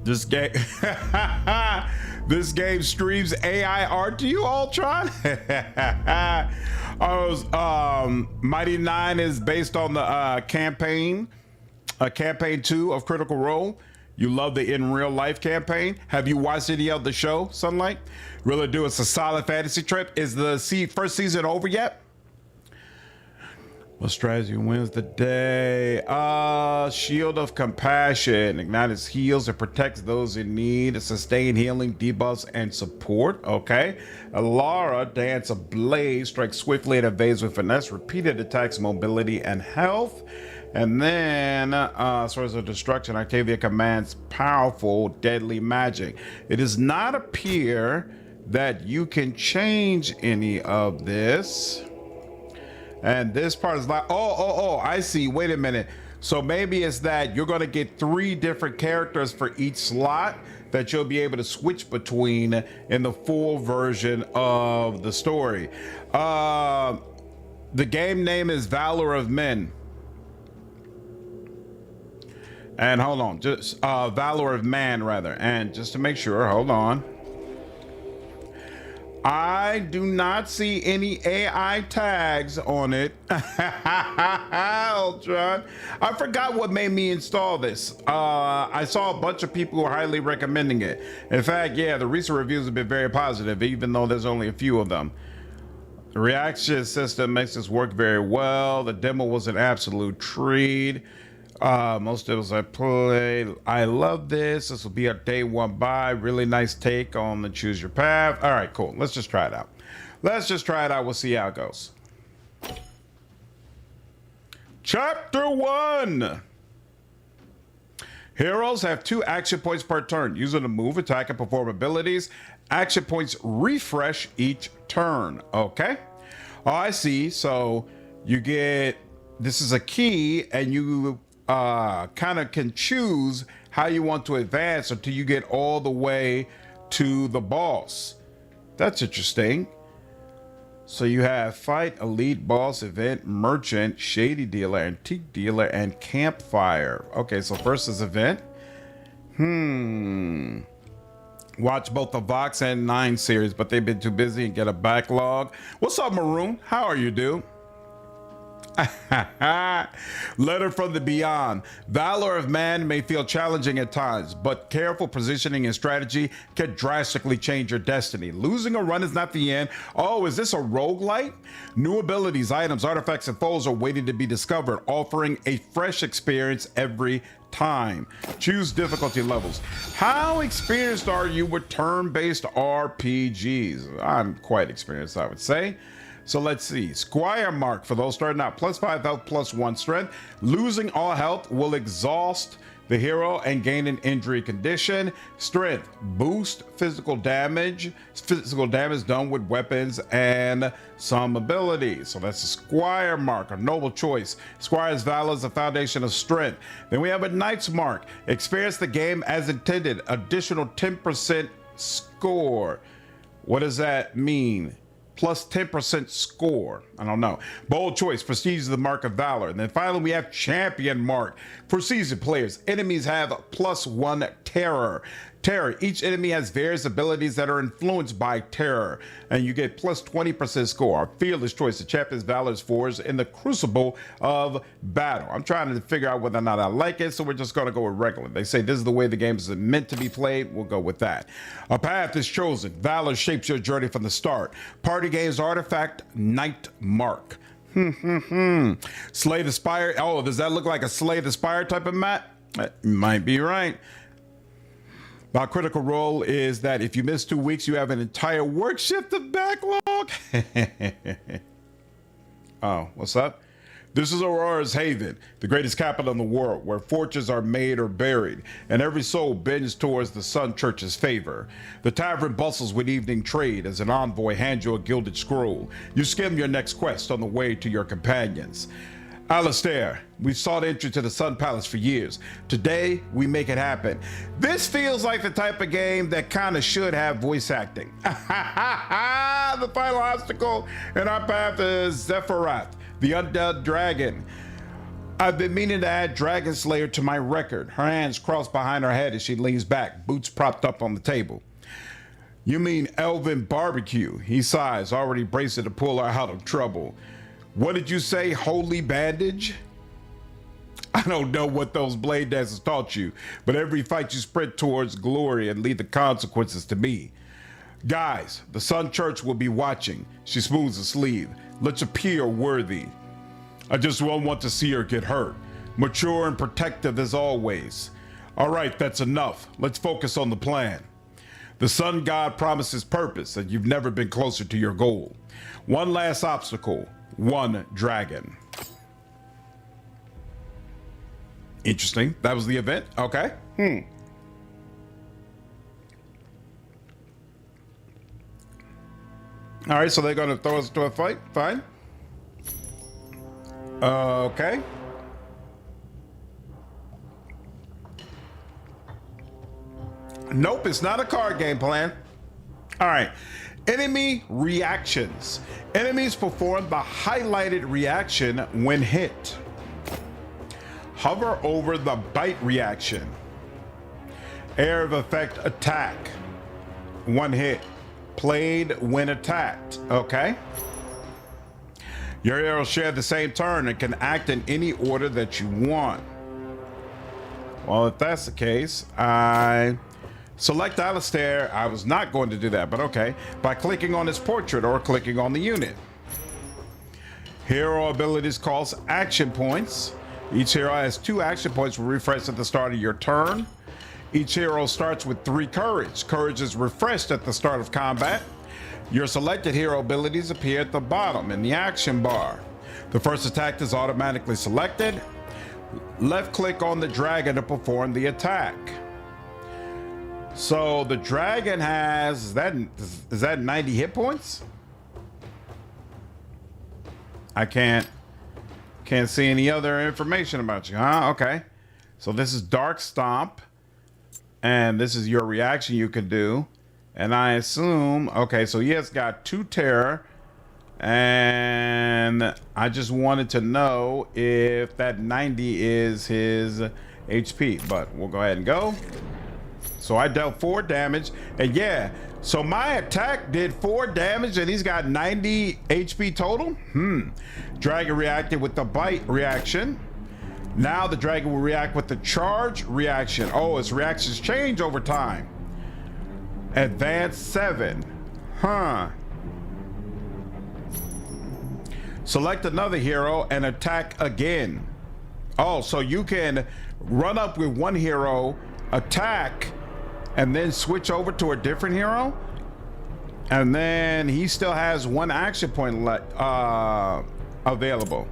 This game, this game streams AI art to you, Ultron. Mighty Nine is based on the campaign 2 of Critical Role. You love the in real life campaign. Have you watched any of the show, Sunlight? Really do. It's a solid fantasy trip. Is the first season over yet? What strategy wins the day? Shield of Compassion. Ignites heals and protects those in need. Sustain healing, debuffs, and support. Okay. Alara, Dance of Blaze. Strikes swiftly and evades with finesse. Repeated attacks, mobility, and health. And then, Swords of Destruction, Octavia commands powerful, deadly magic. It does not appear that you can change any of this. And this part is like, oh, I see. Wait a minute. So maybe it's that you're going to get 3 different characters for each slot that you'll be able to switch between in the full version of the story. The game name is Valor of Men. And hold on, just Valor of Man rather. And just to make sure, hold on. I do not see any AI tags on it. Ultron. I forgot what made me install this. I saw a bunch of people who are highly recommending it. In fact, yeah, the recent reviews have been very positive, even though there's only a few of them. The reaction system makes this work very well. The demo was an absolute treat. Most of us I played. I love this. This will be our day 1 buy. Really nice take on the choose your path. All right, cool. Let's just try it out. We'll see how it goes. Chapter 1. Heroes have 2 action points per turn. Use them to move, attack, and perform abilities. Action points refresh each turn. Okay. Oh, I see. So you get, this is a key, and you kind of can choose how you want to advance until you get all the way to the boss. That's interesting. So you have fight, elite, boss, event, merchant, shady dealer, antique dealer, and campfire. Okay, so first is event. Watch both the Vox and 9 series, but they've been too busy and get a backlog. What's up, Maroon? How are you, dude? Letter from the Beyond. Valor of Man may feel challenging at times, but careful positioning and strategy can drastically change your destiny. Losing a run is not the end. Oh, is this a roguelite? New abilities, items, artifacts, and foes are waiting to be discovered, offering a fresh experience every time. Choose difficulty levels. How experienced are you with turn-based RPGs? I'm quite experienced, I would say. So let's see. Squire Mark for those starting out. +5 health, +1 strength. Losing all health will exhaust the hero and gain an injury condition. Strength, boost physical damage. Physical damage done with weapons and some abilities. So that's a Squire Mark, a noble choice. Squire's valor is the foundation of strength. Then we have a Knight's Mark. Experience the game as intended. Additional 10% score. What does that mean? Plus 10% score. I don't know. Bold choice. Prestige is the mark of valor. And then finally, we have champion mark. For seasoned players, enemies have +1 terror. Terror. Each enemy has various abilities that are influenced by terror, and you get plus 20% score. Fearless choice. The champion's valor is forged in the crucible of battle. I'm trying to figure out whether or not I like it, so we're just going to go with regular. They say this is the way the game is meant to be played. We'll go with that. A path is chosen. Valor shapes your journey from the start. Party games artifact Knight Mark. Slay the Spire. Oh, does that look like a Slay the Spire type of map? That might be right. My critical role is that if you miss 2 weeks, you have an entire work shift of backlog. Oh, what's up? This is Aurora's Haven, the greatest capital in the world, where fortunes are made or buried, and every soul bends towards the Sun Church's favor. The tavern bustles with evening trade as an envoy hands you a gilded scroll. You skim your next quest on the way to your companions. Alistair, we've sought entry to the Sun Palace for years. Today, we make it happen. This feels like the type of game that kind of should have voice acting. The final obstacle in our path is Zephyrath, the undead dragon. I've been meaning to add Dragon Slayer to my record. Her hands crossed behind her head as she leans back, boots propped up on the table. You mean Elven Barbecue? He sighs, already bracing to pull her out of trouble. What did you say, holy bandage? I don't know what those blade dances taught you, but every fight you sprint towards glory and leave the consequences to me. Guys, the Sun Church will be watching. She smooths the sleeve. Let's appear worthy. I just don't want to see her get hurt. Mature and protective as always. All right, that's enough. Let's focus on the plan. The Sun God promises purpose, and you've never been closer to your goal. One last obstacle. One dragon. Interesting. That was the event. Okay. All right, so they're going to throw us into a fight. Fine. Okay. Nope, it's not a card game plan. All right. Enemy reactions. Enemies perform the highlighted reaction when hit. Hover over the bite reaction. Area of effect attack. One hit. Played when attacked. Okay. Your heroes share the same turn and can act in any order that you want. Well, if that's the case, I select Alistair. I was not going to do that, but okay. By clicking on his portrait or clicking on the unit. Hero abilities cost action points. Each hero has 2 action points refreshed at the start of your turn. Each hero starts with 3 courage. Courage is refreshed at the start of combat. Your selected hero abilities appear at the bottom in the action bar. The first attack is automatically selected. Left click on the dragon to perform the attack. So the dragon has, is that 90 hit points? I can't see any other information about you, huh? Okay. So this is Dark Stomp. And this is your reaction you can do. And I assume, okay, so he has got 2 terror. And I just wanted to know if that 90 is his HP. But we'll go ahead and go. So I dealt 4 damage. And yeah, so my attack did 4 damage and he's got 90 HP total. Dragon reacted with the bite reaction. Now the dragon will react with the charge reaction. Oh, its reactions change over time. Advance 7. Huh. Select another hero and attack again. Oh, so you can run up with one hero, attack, and then switch over to a different hero. And then he still has 1 action point available.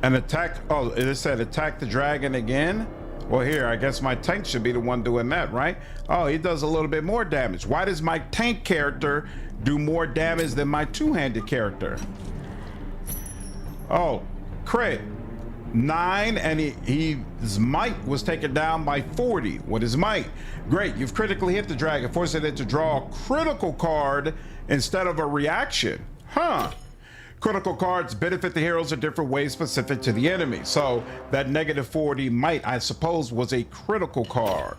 And attack, oh, it said attack the dragon again. Well, here, I guess my tank should be the one doing that, right? Oh, he does a little bit more damage. Why does my tank character do more damage than my 2-handed character? Oh, crit. 9, and his might was taken down by 40. What is might? Great, you've critically hit the dragon, forcing it to draw a critical card instead of a reaction. Huh. Critical cards benefit the heroes in different ways specific to the enemy. So that negative 40 might, I suppose, was a critical card.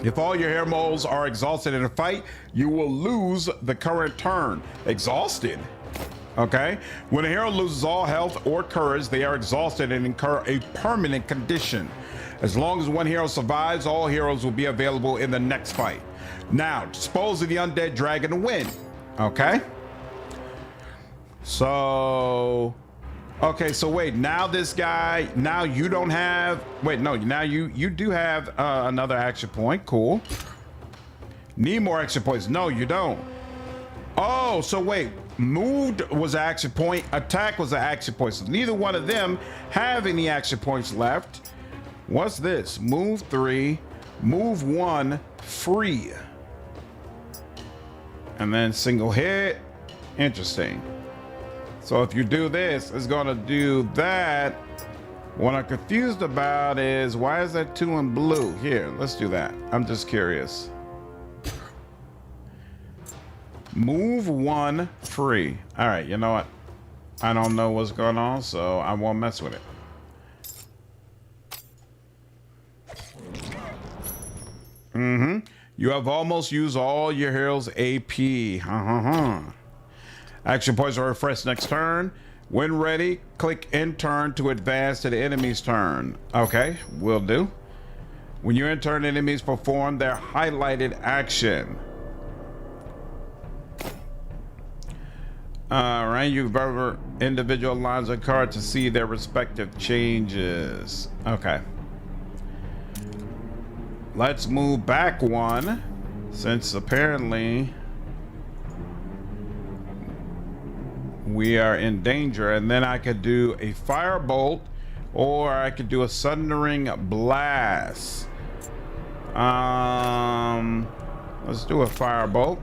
If all your hero moles are exhausted in a fight, you will lose the current turn. Exhausted? Okay. When a hero loses all health or courage, they are exhausted and incur a permanent condition. As long as one hero survives, all heroes will be available in the next fight. Now, dispose of the undead dragon to win. Okay. So, okay, so wait, now this guy, now you don't have, wait, no, now you do have another action point. Cool. Need more action points. No, you don't. Oh, so wait, moved was an action point, attack was an action point. So neither one of them have any action points left. What's this? Move 3, move 1, free. And then single hit. Interesting. So if you do this, it's gonna do that. What I'm confused about is, why is that 2 in blue? Here, let's do that. I'm just curious. Move 1, free. All right, you know what? I don't know what's going on, so I won't mess with it. You have almost used all your hero's AP. Action points are refreshed next turn. When ready, click end turn to advance to the enemy's turn. Okay, will do. When you end turn, enemies perform their highlighted action. All right, you cover individual lines of card to see their respective changes. Okay. Let's move back 1, since apparently we are in danger. And then I could do a firebolt, or I could do a sundering blast. Let's do a firebolt.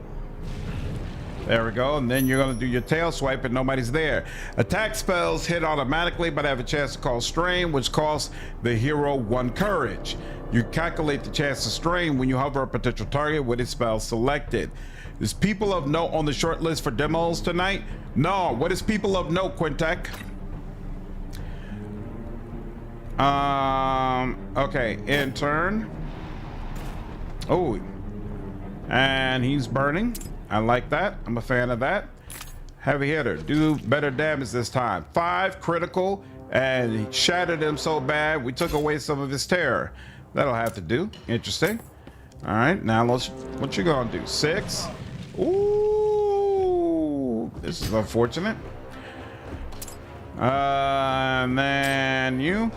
There we go. And then you're going to do your tail swipe and nobody's there. Attack spells hit automatically, but have a chance to cause strain, which costs the hero 1 courage. You calculate the chance to strain when you hover a potential target with its spell selected. Is people of note on the short list for demos tonight? No. What is people of note, Quintek? Okay, intern. Oh, and he's burning. I like that. I'm a fan of that. Heavy hitter, do better damage this time. 5 critical, and he shattered him so bad we took away some of his terror. That'll have to do. Interesting. All right, now what you gonna do? 6. Ooh, this is unfortunate. And then you.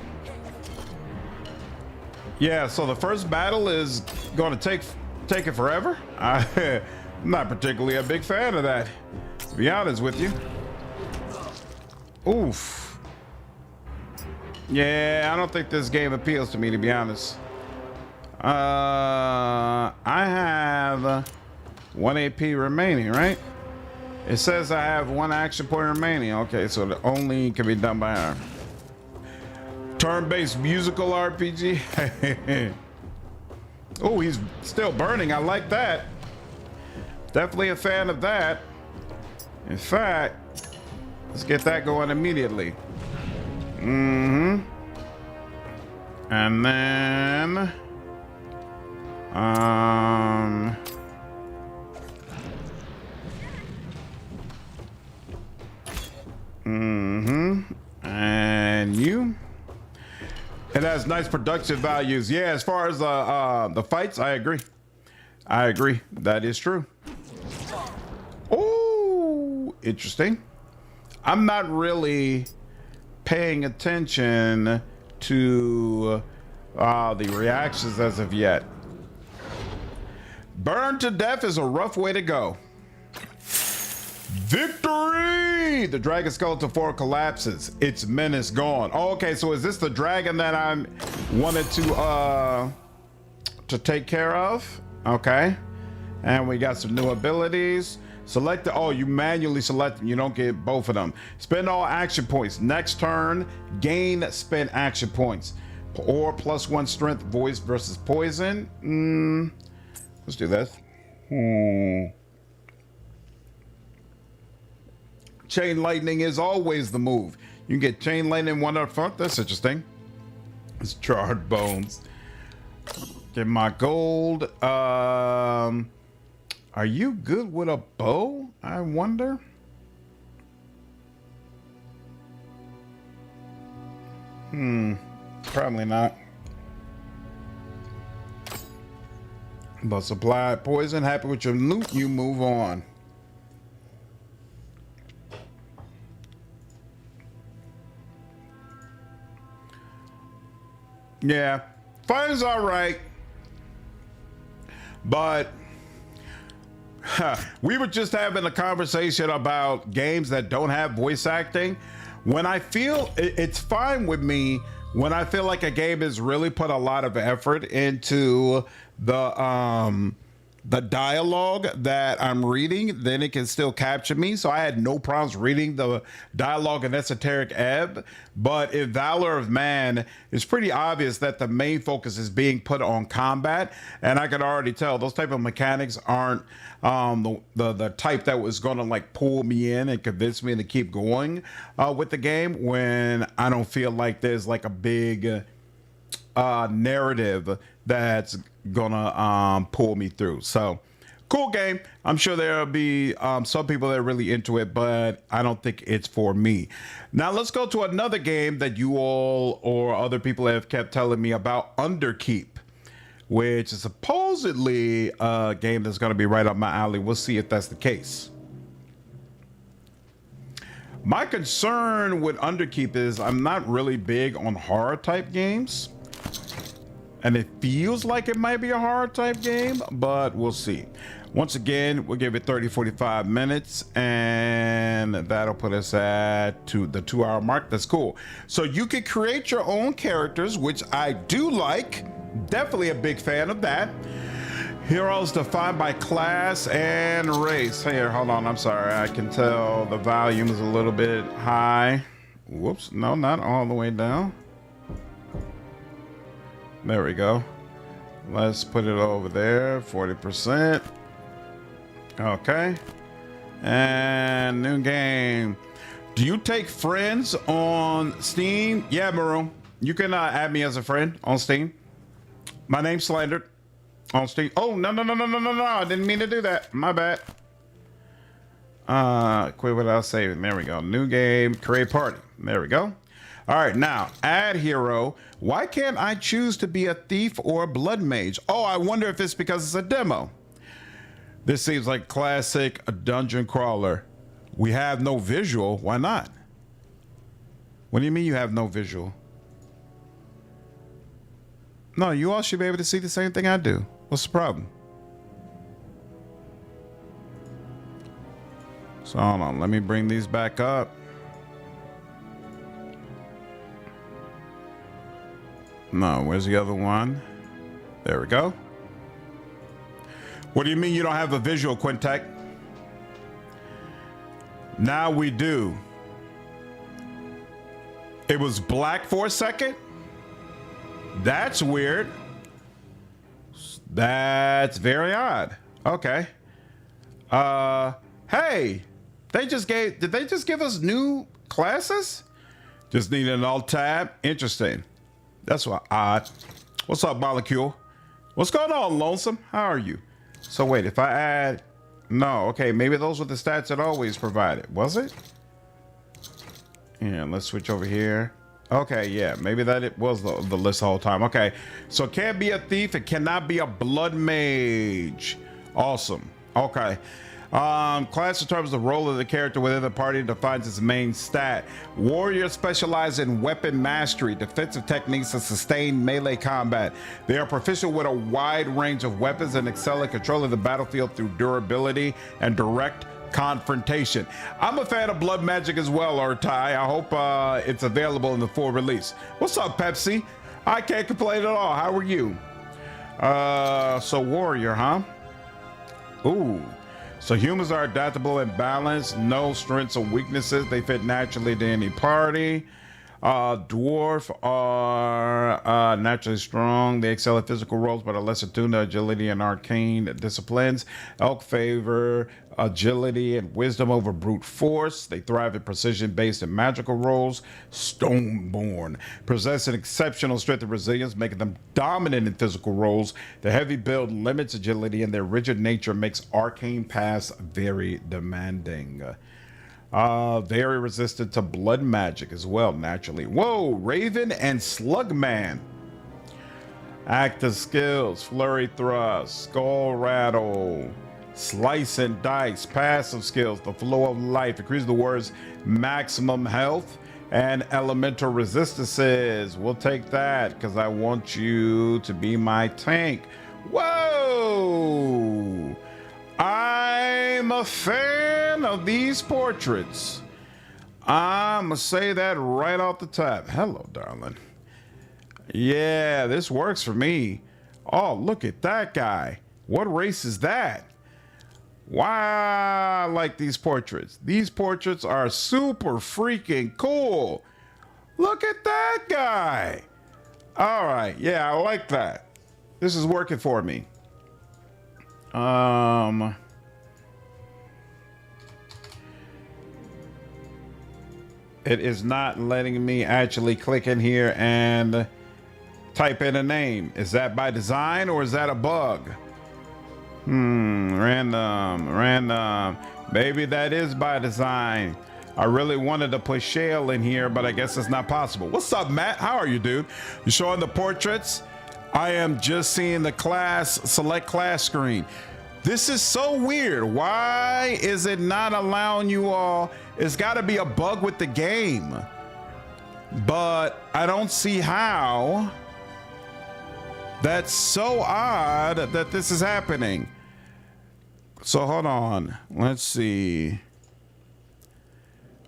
Yeah, so the first battle is going to take it forever. I'm not particularly a big fan of that, to be honest with you. Oof. Yeah, I don't think this game appeals to me, to be honest. I have 1 AP remaining, right? It says I have 1 action point remaining. Okay, so the only can be done by arm. Turn-based musical RPG. Oh, he's still burning. I like that. Definitely a fan of that. In fact, let's get that going immediately. And then and you. It has nice production values. Yeah, as far as the fights, I agree. I agree. That is true. Oh, interesting. I'm not really paying attention to the reactions as of yet. Burned to death is a rough way to go. Victory! The dragon skeleton form collapses. Its menace gone. Oh, okay, so is this the dragon that I wanted to take care of? Okay. And we got some new abilities. Select the, oh, you manually select them. You don't get both of them. Spend all action points. Next turn, gain spend action points. Or +1 strength, voice versus poison. Let's do this. Chain lightning is always the move. You can get chain lightning 1 up front. That's interesting. It's charred bones. Get my gold. Are you good with a bow? I wonder. Probably not. But supply poison. Happy with your loot. You move on. Yeah, fighting's all right, but we were just having a conversation about games that don't have voice acting. When I feel it's fine with me when I feel like a game has really put a lot of effort into the dialogue that I'm reading, then it can still capture me. So I had no problems reading the dialogue in Esoteric Ebb. But in Valor of Man, it's pretty obvious that the main focus is being put on combat. And I could already tell those type of mechanics aren't the type that was going to like pull me in and convince me to keep going with the game when I don't feel like there's like a big narrative that's gonna pull me through. So cool game. I'm sure there'll be some people that are really into it, but I don't think it's for me. Now let's go to another game that you all or other people have kept telling me about, Underkeep, which is supposedly a game that's going to be right up my alley. We'll see if that's the case. My concern with Underkeep is I'm not really big on horror type games. And it feels like it might be a horror type game, but we'll see. Once again, we'll give it 30-45 minutes, and that'll put us at the 2-hour mark. That's cool. So you can create your own characters, which I do like. Definitely a big fan of that. Heroes defined by class and race. Here, hold on. I'm sorry. I can tell the volume is a little bit high. Whoops. No, not all the way down. There we go. Let's put it over there. 40%. Okay. And new game. Do you take friends on Steam? Yeah, Maroon. You can add me as a friend on Steam. My name's Slandered on Steam. Oh, no. I didn't mean to do that. My bad. Quit without saving. There we go. New game. Create party. There we go. All right. Now, add hero. Why can't I choose to be a thief or a blood mage? Oh, I wonder if it's because it's a demo. This seems like classic a dungeon crawler. We have no visual. Why not? What do you mean you have no visual? No, you all should be able to see the same thing I do. What's the problem? So hold on, let me bring these back up. No, where's the other one? There we go. What do you mean you don't have a visual, Quintech? Now we do. It was black for a second? That's weird. That's very odd. Okay. Hey, did they just give us new classes? Just need an alt tab. Interesting. That's what odd. What's up, Molecule? What's going on, Lonesome? How are you? So wait, if I add, no, okay, maybe those were the stats that always provided. Was it? Yeah, let's switch over here. Okay, yeah, maybe that it was the list the whole time. Okay, so it can't be a thief. It cannot be a blood mage. Awesome. Okay. Class determines the role of the character within the party and defines its main stat. Warriors specialize in weapon mastery, defensive techniques, and sustained melee combat. They are proficient with a wide range of weapons and excel at controlling the battlefield through durability and direct confrontation. I'm a fan of blood magic as well, Urtai. I hope it's available in the full release. What's up, Pepsi? I can't complain at all. How are you? So warrior, huh? Ooh. So humans are adaptable and balanced, no strengths or weaknesses. They fit naturally to any party. Dwarf are naturally strong. They excel at physical roles, but are less attuned to agility and arcane disciplines. Elk favor agility and wisdom over brute force. They thrive at precision-based and magical roles. Stoneborn possess an exceptional strength and resilience, making them dominant in physical roles. Their heavy build limits agility, and their rigid nature makes arcane paths very demanding. Very resistant to blood magic as well, naturally. Whoa, Raven and Slugman. Active skills, Flurry Thrust, Skull Rattle, Slice and Dice. Passive skills, the Flow of Life, increase the word's maximum health and elemental resistances. We'll take that because I want you to be my tank. Whoa! I'm a fan of these portraits. I'm gonna say that right off the top. Hello, darling. Yeah, this works for me. Oh, look at that guy. What race is that? Wow, I like these portraits. These portraits are super freaking cool. Look at that guy. All right, yeah, I like that. This is working for me. It is not letting me actually click in here and type in a name. Is that by design or is that a bug? Random. Maybe that is by design. I really wanted to put Shale in here, but I guess it's not possible. What's up, Matt? How are you, dude? You showing the portraits? I am just seeing the class, select class screen. This is so weird. Why is it not allowing you all? It's got to be a bug with the game. But I don't see how. That's so odd that this is happening. So hold on. Let's see.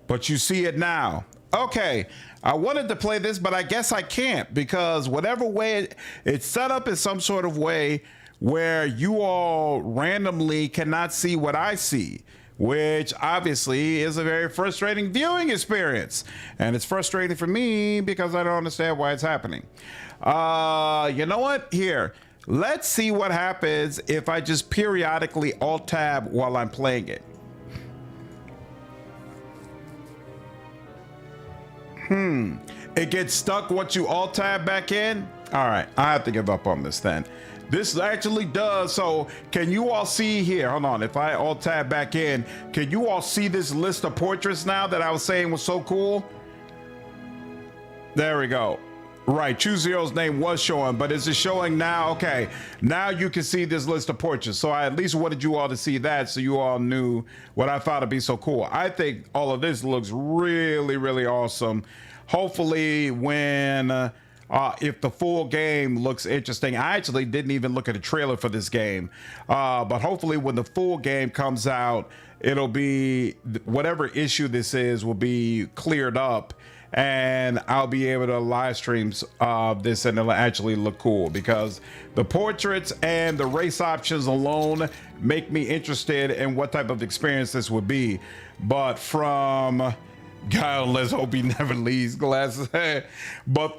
But you see it now. Okay. I wanted to play this, but I guess I can't because whatever way it's set up in some sort of way where you all randomly cannot see what I see, which obviously is a very frustrating viewing experience. And it's frustrating for me because I don't understand why it's happening. You know what? Here, let's see what happens if I just periodically alt-tab while I'm playing it. It gets stuck once you alt-tab back in? All right, I have to give up on this then. This actually does. So can you all see here? Hold on. If I alt-tab back in, can you all see this list of portraits now that I was saying was so cool? There we go. Right, Choose Zero's name was showing, but is it showing now? Okay, now you can see this list of portraits. So I at least wanted you all to see that so you all knew what I thought would be so cool. I think all of this looks really, really awesome. Hopefully when, if the full game looks interesting, I actually didn't even look at a trailer for this game, but hopefully when the full game comes out, it'll be, whatever issue this is will be cleared up, and I'll be able to live stream this and it'll actually look cool, because the portraits and the race options alone make me interested in what type of experience this would be. But from God, let's hope he never leaves glasses. But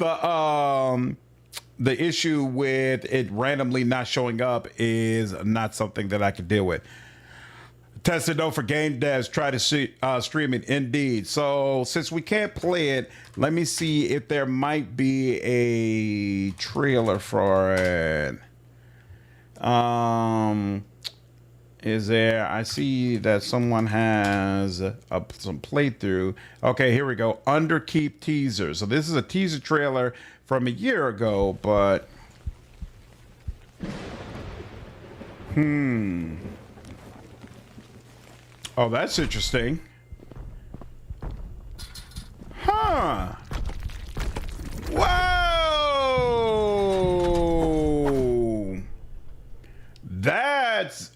the issue with it randomly not showing up is not something that I can deal with. Tested though for game devs, try to stream it indeed. So since we can't play it, let me see if there might be a trailer for it. Is there? I see that someone has some playthrough. Okay, here we go. Underkeep teaser. So this is a teaser trailer from a year ago, but oh, that's interesting. Huh. Whoa. That's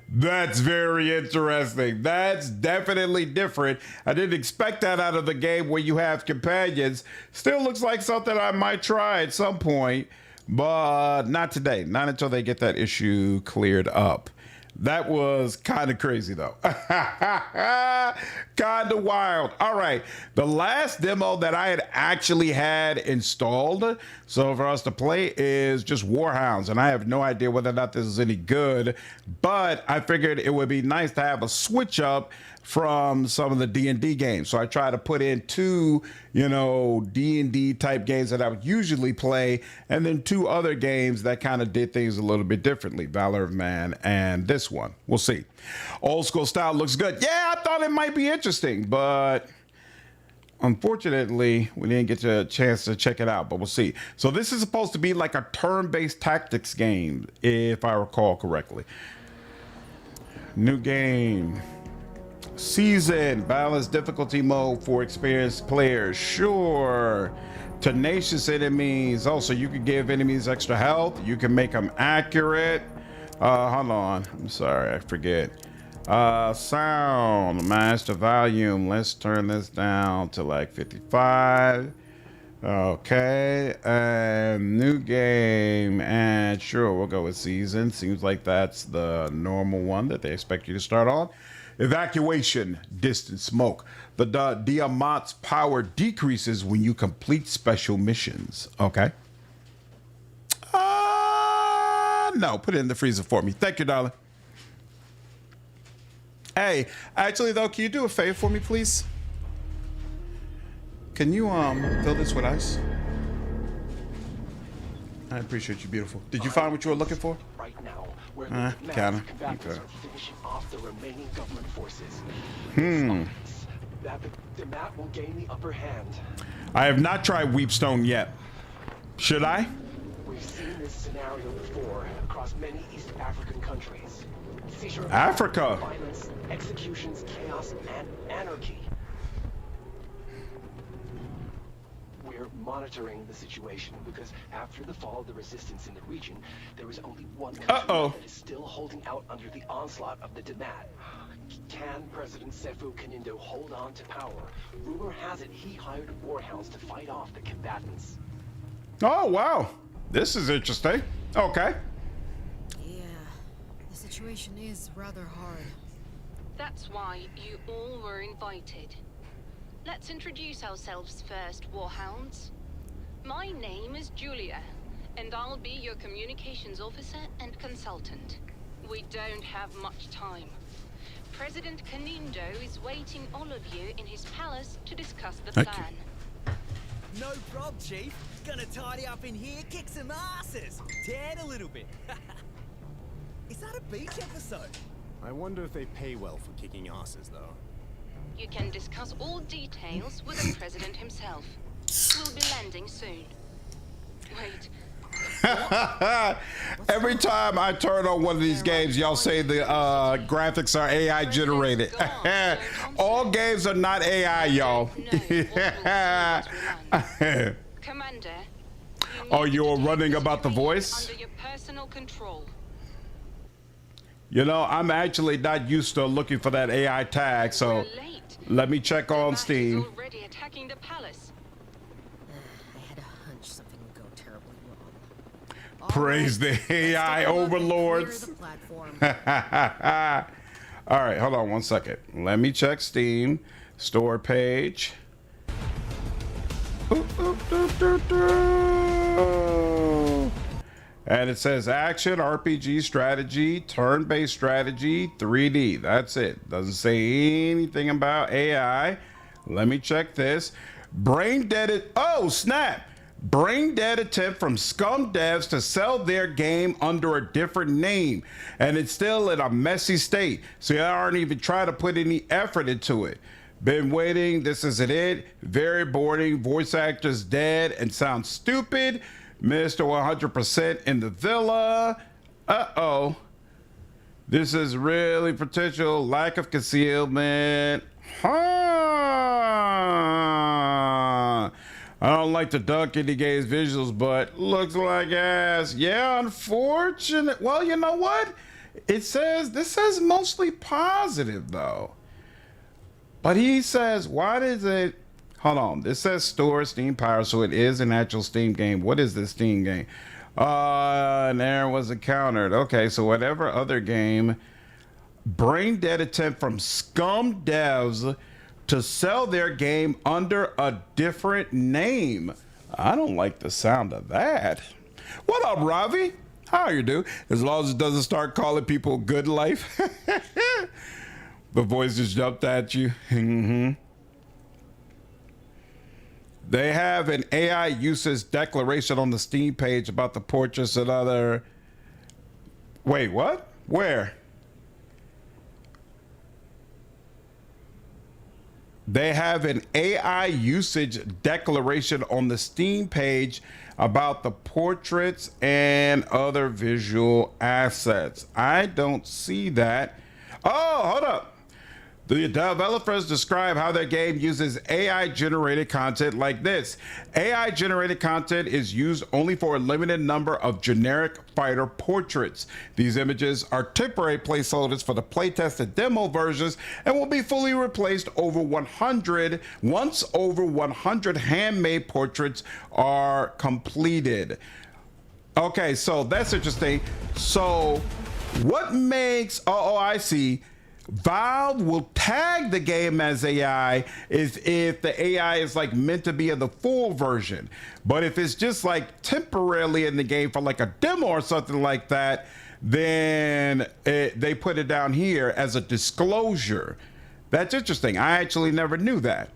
that's very interesting. That's definitely different. I didn't expect that out of the game where you have companions. Still looks like something I might try at some point, but not today. Not until they get that issue cleared up. That was kind of crazy though. Kind of wild. All right. The last demo that I had actually had installed, so for us to play, is just Warhounds. And I have no idea whether or not this is any good, but I figured it would be nice to have a switch up from some of the D&D games. So I try to put in two, D&D type games that I would usually play, and then two other games that kind of did things a little bit differently, Valor of Man and this one. We'll see. Old school style looks good. Yeah, I thought it might be interesting, but unfortunately, we didn't get a chance to check it out, but we'll see. So this is supposed to be like a turn-based tactics game, if I recall correctly. New game. Season, balanced difficulty mode for experienced players. Sure. Tenacious enemies. Oh, so you can give enemies extra health. You can make them accurate. Hold on. I'm sorry, I forget. Sound, master volume. Let's turn this down to like 55. Okay, and new game, and sure, we'll go with season. Seems like that's the normal one that they expect you to start on. Evacuation, distant smoke. The Diamant's power decreases when you complete special missions. Okay. No, put it in the freezer for me. Thank you, darling. Hey, actually though, can you do a favor for me, please? Can you fill this with ice? I appreciate you, beautiful. Did you find what you were looking for? Right now, where kinda. Okay. are finishing off the remaining government forces. That the map will gain the upper hand. I have not tried Weepstone yet. Should I? We've seen this scenario before across many East African countries. Seizure of Africa. violence, executions, chaos, and anarchy. We're monitoring the situation because after the fall of the resistance in the region, there is only one country that is still holding out under the onslaught of the Damat. Can President Sefu Kanindo hold on to power? Rumor has it he hired Warhounds to fight off the combatants. Oh, wow. This is interesting. Okay. Yeah, the situation is rather hard. That's why you all were invited. Let's introduce ourselves first, Warhounds. My name is Julia, and I'll be your communications officer and consultant. We don't have much time. President Canindo is waiting all of you in his palace to discuss the plan. No prob, Chief. Gonna tidy up in here, kick some asses, tan a little bit. Is that a beach episode? I wonder if they pay well for kicking asses, though. You can discuss all details with the President himself. We'll be landing soon. Wait. Every time I turn on one of these games, y'all say the graphics are AI generated. All games are not AI, y'all. Commander, Oh, you're running about the voice? under your personal control. You know, I'm actually not used to looking for that AI tag, so We're late. let me check on The Bat is Steam. already attacking the palace. I had a hunch something would go terribly wrong. Praise the AI overlords. Clear the platform. All right, hold on one second. Let me check Steam store page. And it says action, RPG, strategy, turn-based strategy, 3D. That's it. Doesn't say anything about AI. Let me check this. Brain dead. Oh, snap. Brain dead attempt from Scum Devs to sell their game under a different name. And it's still in a messy state. So they aren't even trying to put any effort into it. Been waiting. This isn't it. Very boring. Voice actors dead and sound stupid. Mr. 100% in the villa. Uh-oh. This is really potential. Lack of concealment. Huh. I don't like the dunk in the game's visuals, but looks like ass. Yeah, unfortunate. Well, you know what? This says mostly positive, though. But he says, why does it... Hold on. This says store Steam Power, so it is an actual Steam game. What is this Steam game? And there was encountered. Okay, so whatever other game. Brain dead attempt from Scum Devs to sell their game under a different name. I don't like the sound of that. What up, Ravi? How you do? As long as it doesn't start calling people good life. The voice just jumped at you. They have an AI usage declaration on the Steam page about the portraits and other... Wait, what? Where? They have an AI usage declaration on the Steam page about the portraits and other visual assets. I don't see that. Oh, hold up. The developers describe how their game uses AI-generated content like this. AI-generated content is used only for a limited number of generic fighter portraits. These images are temporary placeholders for the playtested demo versions and will be fully replaced once over 100 handmade portraits are completed. Okay, so that's interesting. So what makes... Oh, I see. Valve will tag the game as AI is if the AI is like meant to be in the full version. But if it's just like temporarily in the game for like a demo or something like that, then they put it down here as a disclosure. That's interesting. I actually never knew that.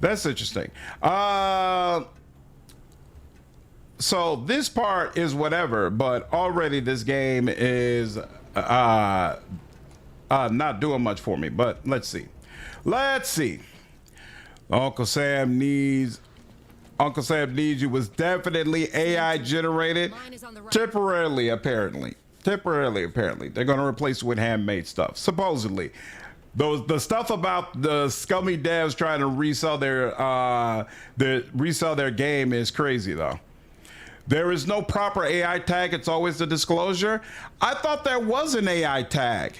That's interesting. So this part is whatever, but already this game is not doing much for me, but let's see. Uncle Sam Needs You was definitely AI generated temporarily, apparently. They're going to replace it with handmade stuff, supposedly. The stuff about the scummy devs trying to resell their game is crazy, though. There is no proper AI tag. It's always the disclosure. I thought there was an AI tag.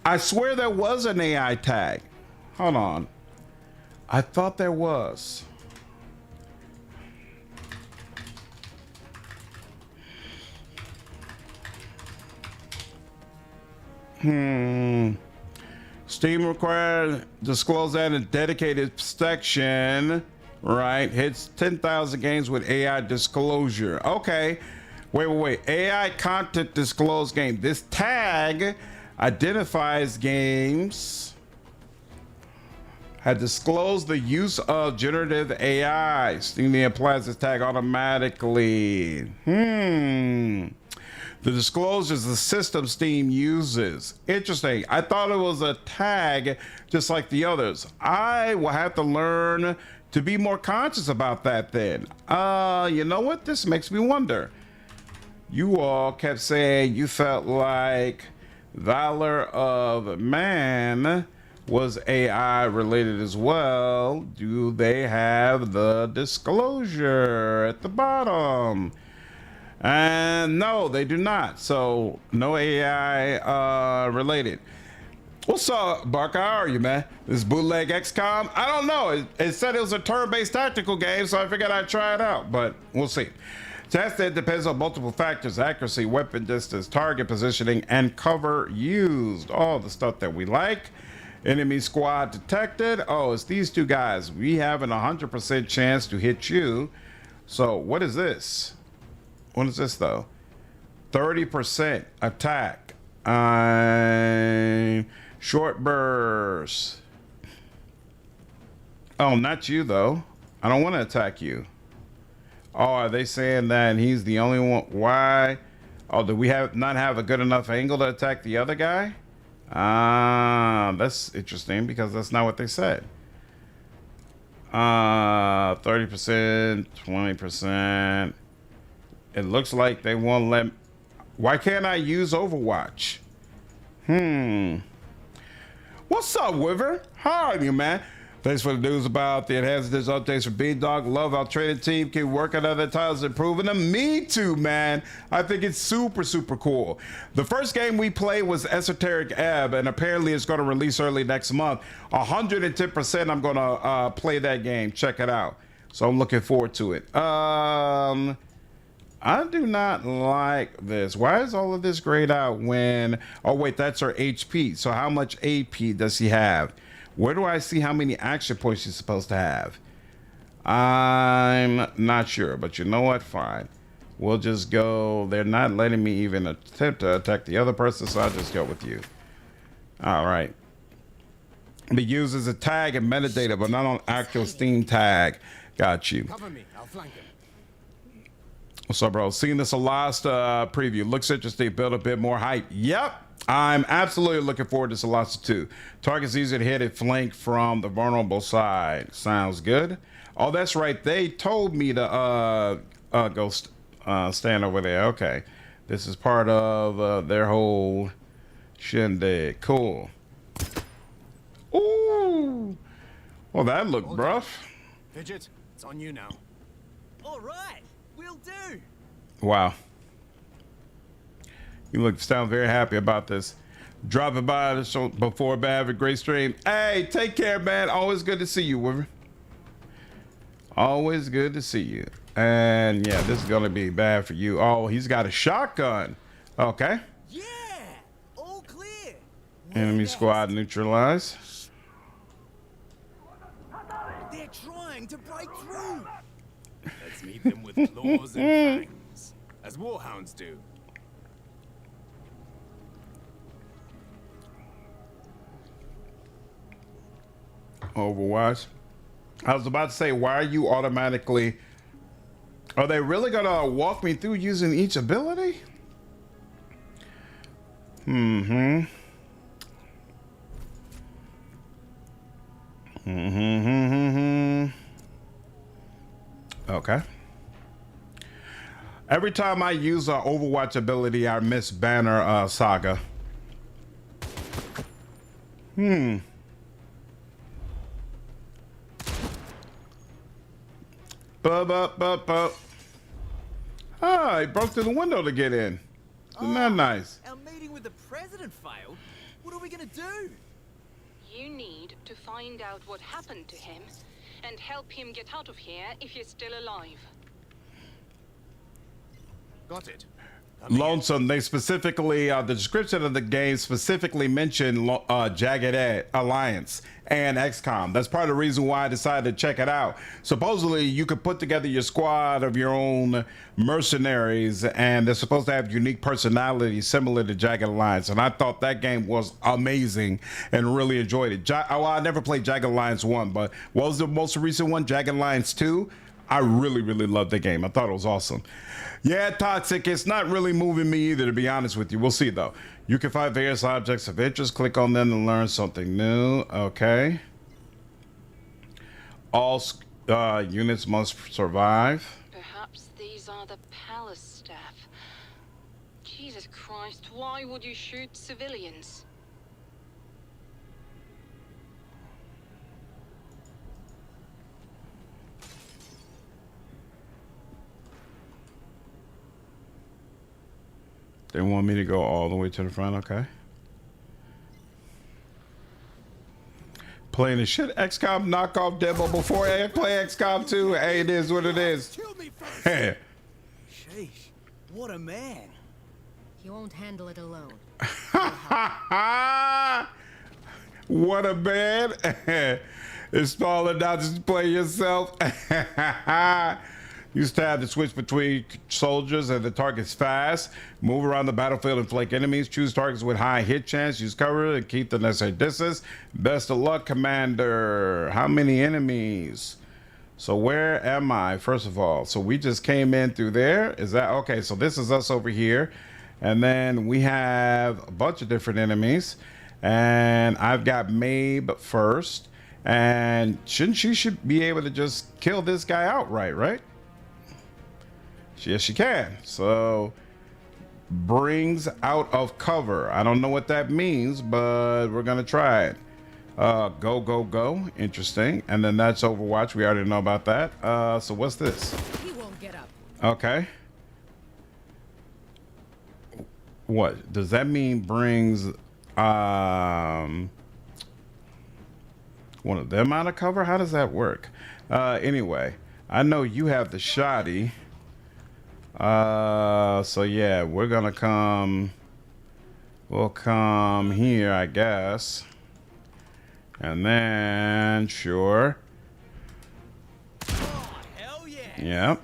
I swear there was an AI tag. Hold on. I thought there was. Steam required disclose that in dedicated section, right? Hits 10,000 games with AI disclosure. Okay. Wait. AI content disclosed game. This tag identifies games had disclosed the use of generative AI. Steam applies this tag automatically. The disclosure is the system Steam uses. Interesting. I thought it was a tag just like the others. I will have to learn to be more conscious about that then. You know what? This makes me wonder. You all kept saying you felt like Valor of Man was AI related as well. Do they have the disclosure at the bottom? And no, they do not. So no AI related. What's up, Barker? How are you, man? This bootleg XCOM? I don't know. It said it was a turn-based tactical game, so I figured I'd try it out, but we'll see. Tested depends on multiple factors: accuracy, weapon distance, target positioning, and cover used. All the stuff that we like. Enemy squad detected. Oh, it's these two guys. We have an 100% chance to hit you. So what is this? What is this though? 30% attack. Short burst. Oh, not you though. I don't want to attack you. Oh, are they saying that he's the only one? Why? Oh, do we not have a good enough angle to attack the other guy? That's interesting because that's not what they said. 30%, 20%. It looks like they won't let. Why can't I use Overwatch? What's up, Wyvern? How are you, man? Thanks for the news about the enhancements, updates for Beandog. Love our trading team. Keep working on the titles, improving them. Me too, man. I think it's super, super cool. The first game we played was Esoteric Ebb, and apparently it's going to release early next month. 110% I'm going to play that game. Check it out. So I'm looking forward to it. I do not like this. Why is all of this grayed out when... Oh, wait, that's our HP. So how much AP does he have? Where do I see how many action points he's supposed to have? I'm not sure, but you know what? Fine. We'll just go. They're not letting me even attempt to attack the other person, so I'll just go with you. All right. It uses a tag and metadata, but not on actual Steam tag. Got you. Cover me. I'll flank him. What's up, bro? Seeing this last preview. Looks interesting. Build a bit more hype. Yep. I'm absolutely looking forward to Celeste 2. Target's easy to hit and flank from the vulnerable side. Sounds good. Oh, that's right. They told me to go stand over there. Okay. This is part of their whole shindig. Cool. Ooh. Well, that looked rough. Fidget, it's on you now. All right, will do. Wow. You sound very happy about this. Dropping by the show before bad. Have a great stream. Hey, take care, man. Always good to see you, Wyvern. Always good to see you. And yeah, this is gonna be bad for you. Oh, he's got a shotgun. Okay. Yeah, all clear. Enemy squad neutralized. They're trying to break through. Let's meet them with claws and fangs, as Warhounds do. Overwatch. I was about to say, why are you automatically... Are they really gonna walk me through using each ability? Okay. Every time I use an Overwatch ability, I miss Banner Saga. Ah, he broke through the window to get in. Isn't that nice? Our meeting with the president failed. What are we gonna do? You need to find out what happened to him and help him get out of here if he's still alive. Got it. Lonesome, they specifically, the description of the game specifically mentioned Jagged Alliance and XCOM. That's part of the reason why I decided to check it out. Supposedly, you could put together your squad of your own mercenaries, and they're supposed to have unique personalities similar to Jagged Alliance. And I thought that game was amazing and really enjoyed it. Well, I never played Jagged Alliance 1, but what was the most recent one? Jagged Alliance 2? I really, really loved the game. I thought it was awesome. Yeah, Toxic, it's not really moving me either, to be honest with you. We'll see, though. You can find various objects of interest. Click on them to learn something new. Okay. All units must survive. Perhaps these are the palace staff. Jesus Christ, why would you shoot civilians? They want me to go all the way to the front, okay. Playing the shit XCOM knockoff demo before I play XCOM 2. Hey, it is what it is. Hey. Sheesh, what a man. He won't handle it alone. What a man. It's smaller now, just play yourself. Use tab to switch between soldiers and the targets fast. Move around the battlefield and flank enemies. Choose targets with high hit chance. Use cover and keep the necessary distance. Best of luck, Commander. How many enemies? So where am I, first of all? So we just came in through there. Is that okay? So this is us over here. And then we have a bunch of different enemies. And I've got Mabe first. And she should be able to just kill this guy outright, right? Yes, she can. So, brings out of cover. I don't know what that means, but we're going to try it. Go, go, go. Interesting. And then that's Overwatch. We already know about that. So, what's this? He won't get up. Okay. What? Does that mean brings one of them out of cover? How does that work? Anyway, I know you have the shoddy. So yeah, we'll come here, I guess. And then, sure. Oh, hell yeah. Yep.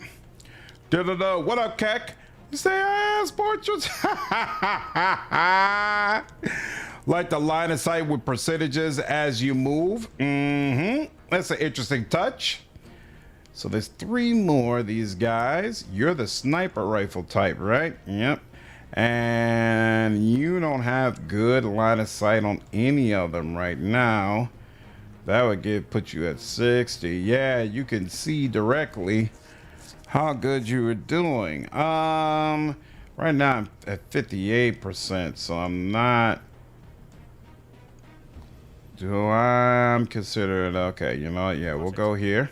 Da-da-da. What up, Keck? You say ass portraits? Like the line of sight with percentages as you move. That's an interesting touch. So there's 3 more of these guys. You're the sniper rifle type, right? Yep. And you don't have good line of sight on any of them right now. That would put you at 60. Yeah, you can see directly how good you were doing. Right now I'm at 58%, so I'm not. I'm considered okay. You know what? Yeah, we'll go here.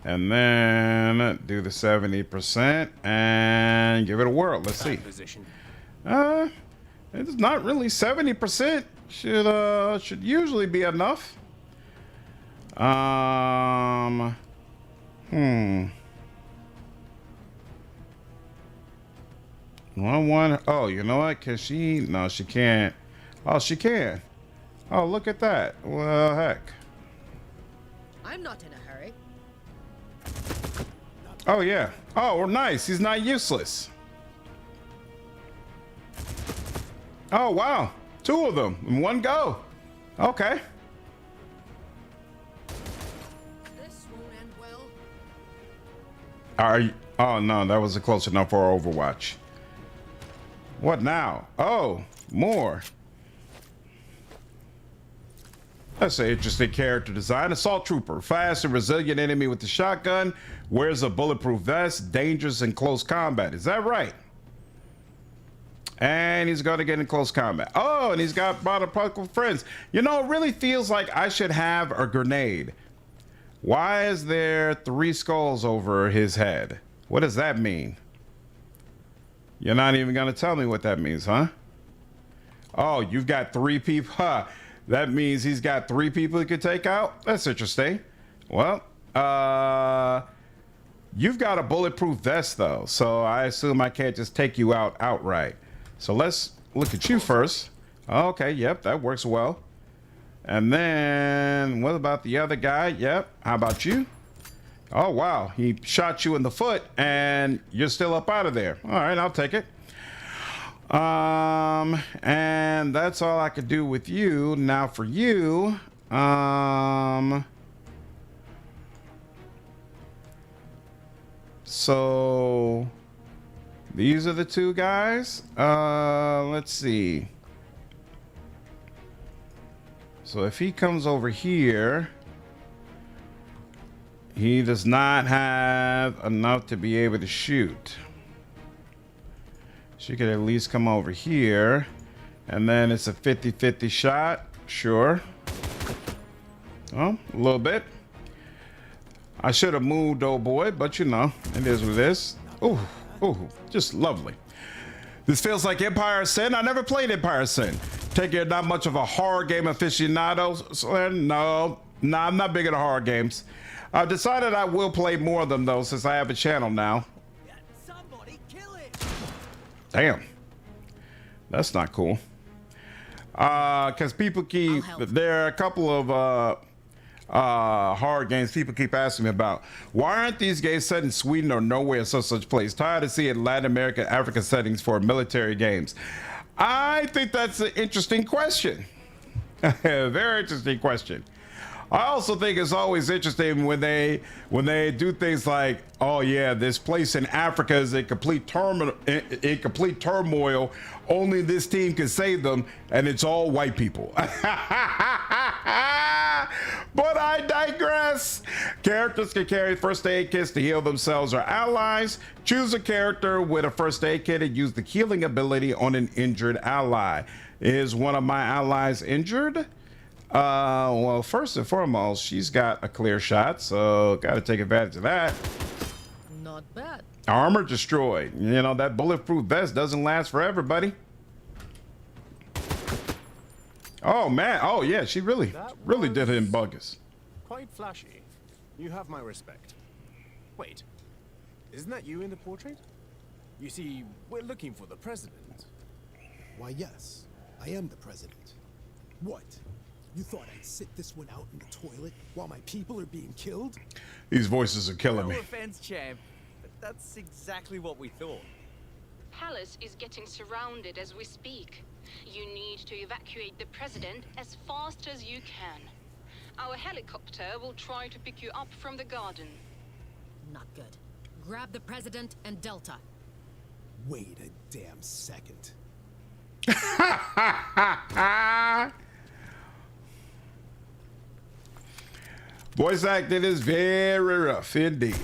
And then do the 70% and give it a whirl. Let's see. It's not really 70%. Should usually be enough. Oh, you know what? Can she? No, she can't. Oh, she can. Oh, look at that. Well, heck. I'm not in a hurry. Oh, yeah. Oh, well, nice. He's not useless. Oh, wow. 2 of them in one go. Okay. This won't end well. Are you? Oh, no, that was close enough for Overwatch. What now? Oh, more. That's an interesting character design. Assault Trooper, fast and resilient enemy with the shotgun, wears a bulletproof vest, dangerous in close combat. Is that right? And he's going to get in close combat. Oh, and he's brought a couple of friends. You know, it really feels like I should have a grenade. Why is there 3 skulls over his head? What does that mean? You're not even going to tell me what that means, huh? Oh, you've got 3 people. Huh. That means he's got 3 people he could take out? That's interesting. Well, You've got a bulletproof vest, though, so I assume I can't just take you out outright. So let's look at you first. Okay, yep, that works well. And then, what about the other guy? Yep, how about you? Oh, wow, he shot you in the foot, and you're still up out of there. All right, I'll take it. And that's all I could do with you. Now for you, so these are the two guys. Let's see. So if he comes over here, he does not have enough to be able to shoot. She could at least come over here, and then it's a 50-50 shot. Sure. Oh, a little bit. I should have moved, old boy, but you know, it is what it is. Ooh, ooh, just lovely. This feels like Empire Sin. I never played Empire Sin. Take it, not much of a horror game aficionado. So, no, I'm not big into horror games. I've decided I will play more of them, though, since I have a channel now. Somebody kill it. Damn. That's not cool. Because people keep, there are a couple of horror games people keep asking me about. Why aren't these games set in Sweden or Norway or such place? Tired of seeing Latin American, African settings for military games. I think that's an interesting question. Very interesting question. I also think it's always interesting when they do things like, oh yeah, this place in Africa is in complete turmoil. Only this team can save them, and it's all white people. But I digress. Characters can carry first aid kits to heal themselves or allies. Choose a character with a first aid kit and use the healing ability on an injured ally. Is one of my allies injured? Well, first and foremost, she's got a clear shot, so gotta take advantage of that. Not bad. Armor destroyed. You know, that bulletproof vest doesn't last forever, buddy. Oh, man. Oh, yeah, she really did it in buggers. Quite flashy. You have my respect. Wait, isn't that you in the portrait? You see, we're looking for the president. Why, yes, I am the president. What? You thought I'd sit this one out in the toilet while my people are being killed? These voices are killing No me. offense, champ, but that's exactly what we thought. Palace is getting surrounded as we speak. You need to evacuate the president as fast as you can. Our helicopter will try to pick you up from the garden. Not good. Grab the president and Delta. Wait a damn second. Voice acting is very rough indeed.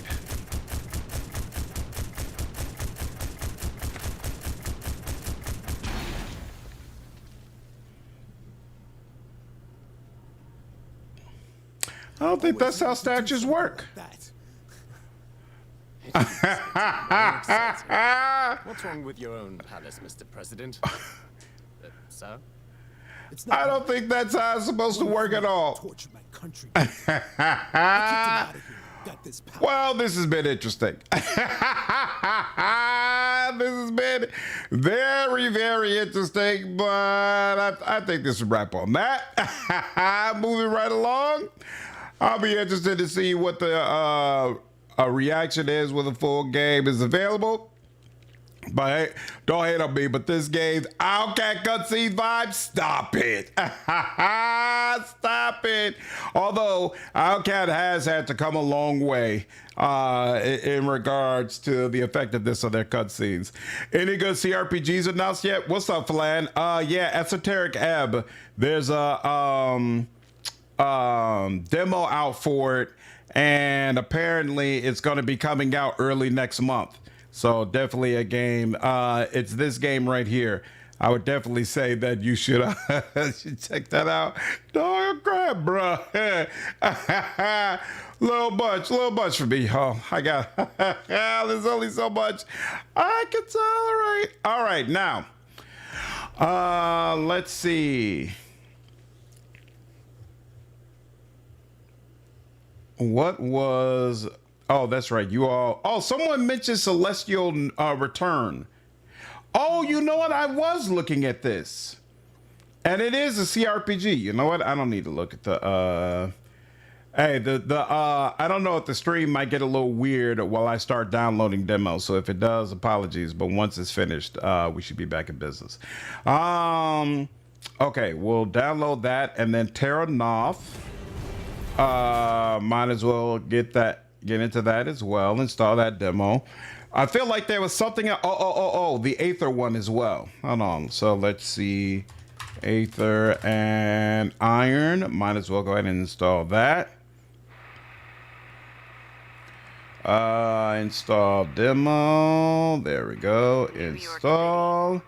I don't think that's how statues work. What's wrong with your own palace, Mr. President? Sir? I don't think that's how it's supposed to work at all. Tortured my country. I kicked him out of here. Got this power. Well, this has been interesting. This has been very, very interesting, but I think this will wrap on that. Moving right along. I'll be interested to see what the reaction is when the full game is available. But hey, don't hate on me, but this game, Outcat cutscene vibe, stop it. Stop it. Although Outcat has had to come a long way in regards to the effectiveness of their cutscenes. Any good CRPGs announced yet? What's up, Flan? Yeah, Esoteric Ebb. There's a demo out for it, and apparently it's going to be coming out early next month. So definitely a game. It's this game right here. I would definitely say that you should check that out. Dog crap, bro. little much for me. Oh, I got. There's only so much I can tolerate. All right, now. Let's see. What was Oh, that's right. You all. Oh, someone mentioned Celestial Return. Oh, you know what? I was looking at this. And it is a CRPG. You know what? I don't need to look at the hey, I don't know if the stream might get a little weird while I start downloading demos. So if it does, apologies. But once it's finished, we should be back in business. Okay, we'll download that and then Terra Noth. Might as well get into that as well. Install that demo. I feel like there was something. Oh, the Aether one as well. Hold on. So let's see. Aether and Iron. Might as well go ahead and install that. Install demo. There we go. Install.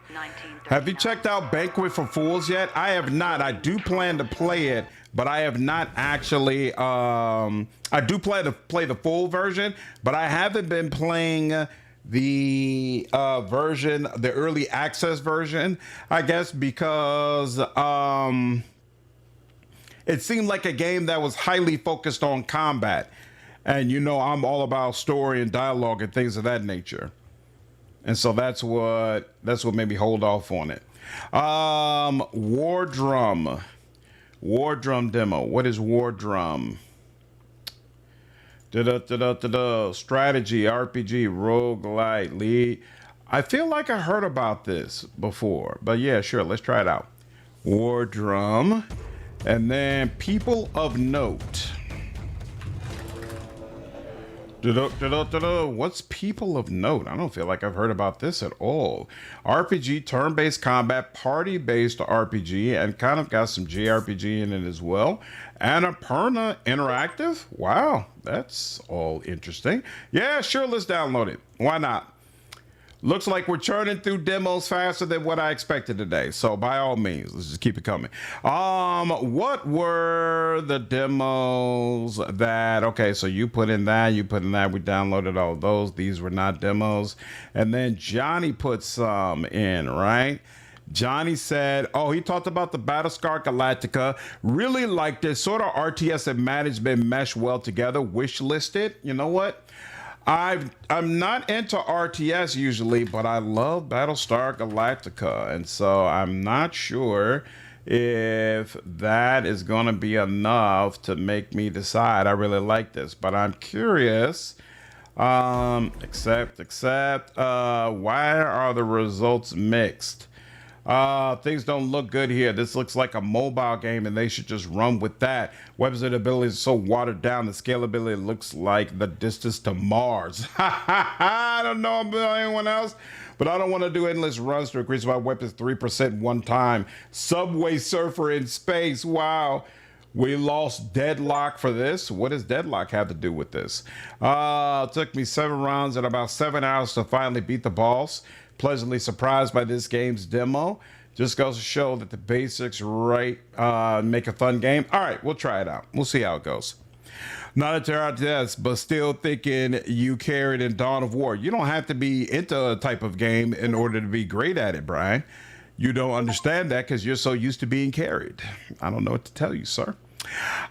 Have you checked out Banquet for Fools yet? I have not. I do plan to play it, but I have not actually. I do plan to play the full version, but I haven't been playing the version, the early access version, I guess, because it seemed like a game that was highly focused on combat. And you know, I'm all about story and dialogue and things of that nature. And so that's what made me hold off on it. War Drum demo. What is War Drum? Strategy, RPG, roguelite, lead. I feel like I heard about this before, but yeah, sure, let's try it out. War Drum, and then People of Note. What's People of Note? I don't feel like I've heard about this at all. RPG, turn-based combat, party-based RPG, and kind of got some JRPG in it as well. Annapurna Interactive? Wow, that's all interesting. Yeah, sure, let's download it. Why not? Looks like we're churning through demos faster than what I expected today. So by all means, let's just keep it coming. What were the demos that, okay, so you put in that, we downloaded all of those. These were not demos. And then Johnny put some in, right? Johnny said, oh, he talked about the Battlestar Galactica. Really liked it. Sort of RTS and management mesh well together. Wish listed. You know what? I'm not into RTS usually, but I love Battlestar Galactica. And so I'm not sure if that is going to be enough to make me decide I really like this. But I'm curious. Why are the results mixed? Things don't look good here. This looks like a mobile game and they should just run with that. Weapons and abilities are so watered down. The scalability looks like the distance to Mars. I don't know about anyone else, but I don't want to do endless runs to increase my weapons 3% one time. Subway Surfer in space. Wow. We lost Deadlock for this. What does Deadlock have to do with this? It took me 7 rounds and about 7 hours to finally beat the boss. Pleasantly surprised by this game's demo. Just goes to show that the basics right make a fun game. All right, we'll try it out. We'll see how it goes. Not a terror test, but still thinking you carried in Dawn of War. You don't have to be into a type of game in order to be great at it, Brian. You don't understand that because you're so used to being carried. I don't know what to tell you, sir.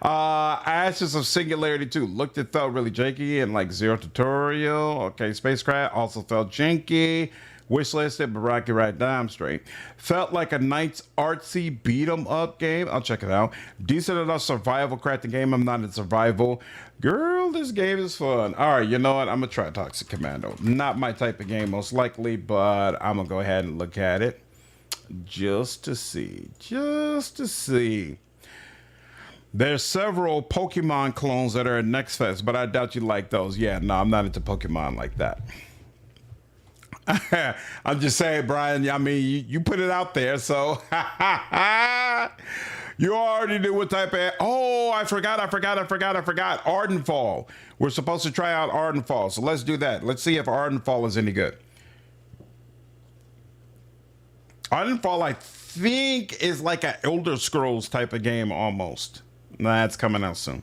Ashes of Singularity 2 looked and felt really janky and like Zero Tutorial. Okay, Spacecraft also felt janky. Wishlisted, but rocky right down straight. Felt like a nice artsy beat 'em up game. I'll check it out. Decent enough survival crafting game. I'm not in survival. Girl, this game is fun. All right, you know what? I'm gonna try Toxic Commando. Not my type of game, most likely, but I'm gonna go ahead and look at it just to see. There's several Pokemon clones that are at Next Fest, but I doubt you like those. Yeah, no, I'm not into Pokemon like that. I'm just saying, Brian, I mean, you put it out there, so you already knew what type of, oh, I forgot. Ardenfall. We're supposed to try out Ardenfall, so let's do that. Let's see if Ardenfall is any good. Ardenfall, I think, is like an Elder Scrolls type of game almost. Nah, it's coming out soon.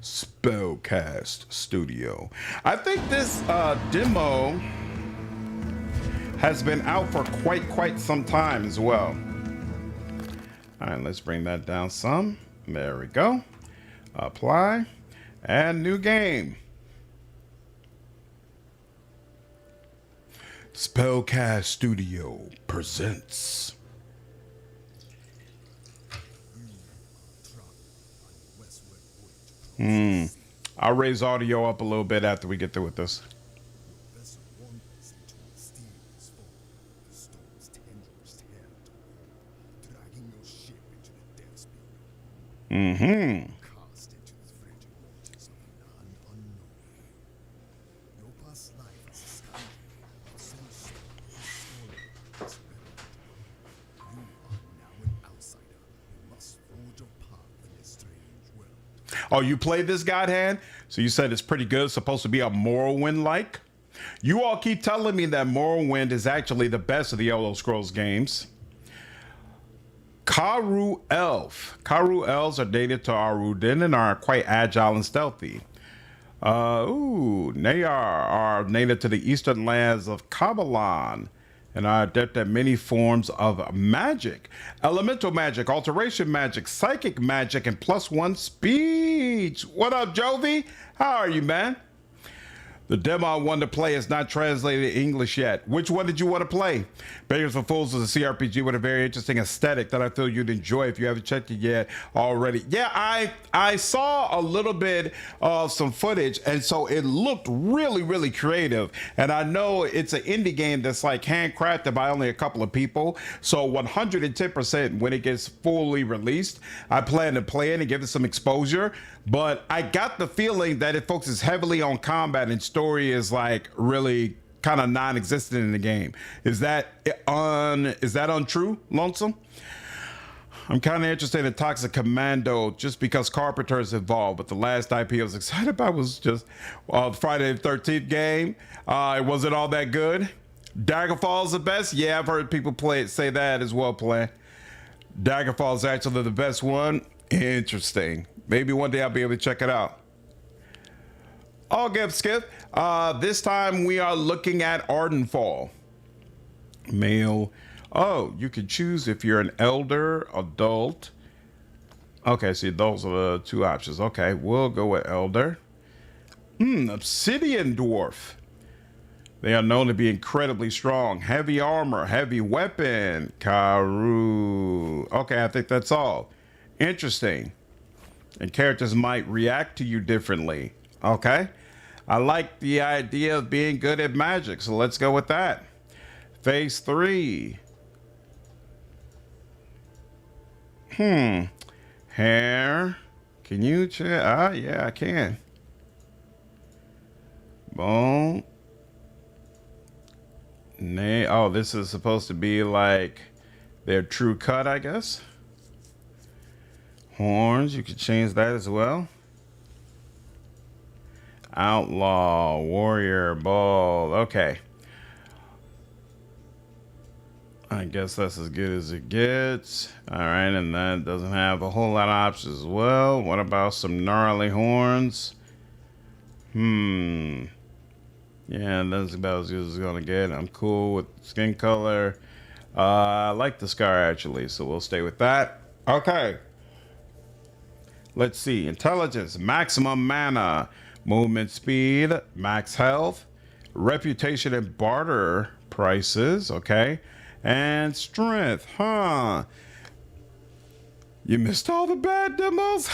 Spellcast Studio. I think this demo has been out for quite some time as well. All right, let's bring that down some. There we go. Apply. And new game. Spellcast Studio presents. I'll raise audio up a little bit after we get through with this. Mm-hmm. Oh, you played this, Godhand? So you said it's pretty good. It's supposed to be a Morrowind-like? You all keep telling me that Morrowind is actually the best of the Elder Scrolls games. Karu Elf. Karu Elves are native to Aruden and are quite agile and stealthy. Nayar are native to the eastern lands of Kabbalan and are adept at many forms of magic. Elemental magic, alteration magic, psychic magic, and +1 speech. What up, Jovi? How are you, man? The demo I wanted to play is not translated in English yet. Which one did you want to play? Beggars for Fools is a CRPG with a very interesting aesthetic that I feel you'd enjoy if you haven't checked it yet already. Yeah, I saw a little bit of some footage, and so it looked really, really creative. And I know it's an indie game that's like handcrafted by only a couple of people. So 110% when it gets fully released, I plan to play it and give it some exposure. But I got the feeling that it focuses heavily on combat and story is like really kind of non-existent in the game. Is that untrue, Lonesome? I'm kind of interested in Toxic Commando just because Carpenter is involved, but the last IP I was excited about was just Friday the 13th game. It wasn't all that good. Daggerfall is the best. Yeah, I've heard people say that as well. Daggerfall is actually the best one. Interesting. Maybe one day I'll be able to check it out. All good, Skip. This time we are looking at Ardenfall. Male. Oh, you can choose if you're an elder, adult. Okay, see, those are the two options. Okay, we'll go with elder. Obsidian dwarf. They are known to be incredibly strong. Heavy armor, heavy weapon. Karu. Okay, I think that's all. Interesting. And characters might react to you differently. Okay. I like the idea of being good at magic, so let's go with that. Phase 3. Hair. Can you check? Yeah, I can. Bone. Oh, this is supposed to be like their true cut, I guess. Horns, you could change that as well. Outlaw, warrior, bald. Okay. I guess that's as good as it gets. All right, and that doesn't have a whole lot of options as well. What about some gnarly horns? Yeah, that's about as good as it's gonna get. I'm cool with skin color. I like the scar actually, so we'll stay with that. Okay. Let's see. Intelligence, maximum mana, movement speed, max health, reputation and barter prices, okay, and strength. You missed all the bad demos.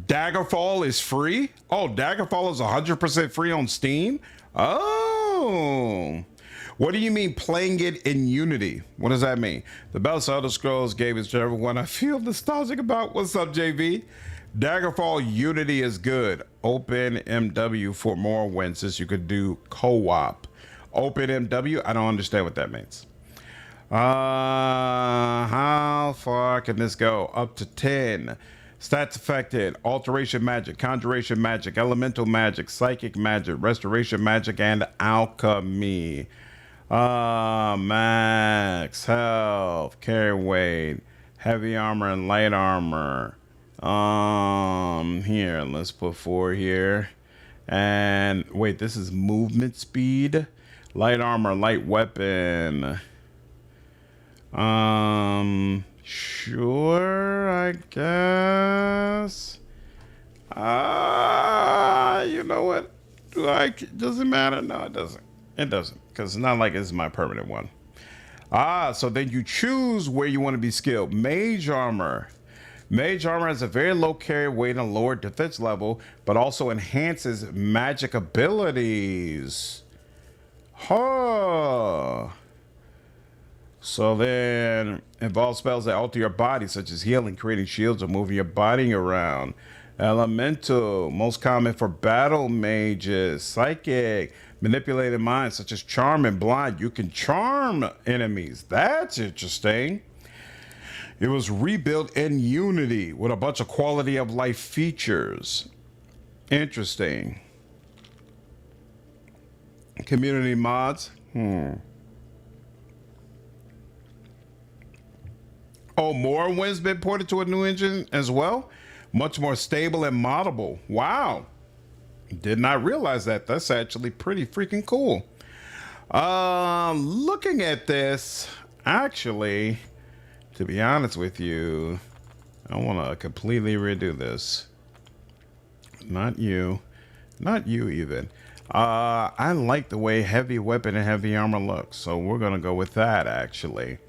Daggerfall is free. Oh, Daggerfall is 100% free on Steam. Oh. What do you mean playing it in Unity? What does that mean? The best Elder Scrolls game is everyone I feel nostalgic about. What's up, JV? Daggerfall Unity is good. Open MW for more wins since you could do co-op. Open MW? I don't understand what that means. How far can this go? Up to 10. Stats affected, alteration magic, conjuration magic, elemental magic, psychic magic, restoration magic, and alchemy. Max health, carry weight, heavy armor and light armor. Here, let's put 4 here. And wait, this is movement speed, Light armor, light weapon. Sure, I guess. You know what? Does it matter? No, it doesn't. It doesn't, because it's not like it's my permanent one. So then you choose where you want to be skilled. Mage armor. Mage armor has a very low carry weight and lower defense level, but also enhances magic abilities. Huh. So then involves spells that alter your body, such as healing, creating shields, or moving your body around. Elemental, most common for battle mages. Psychic, manipulated minds, such as charm and blind. You can charm enemies. That's interesting. It was rebuilt in Unity with a bunch of quality of life features. Interesting. Community mods. Oh, Morrowind's been ported to a new engine as well. Much more stable and moddable. Wow. Did not realize that. That's actually pretty freaking cool. Looking at this, actually, to be honest with you, I want to completely redo this. Not you. Not you even. I like the way heavy weapon and heavy armor looks, so we're going to go with that, actually.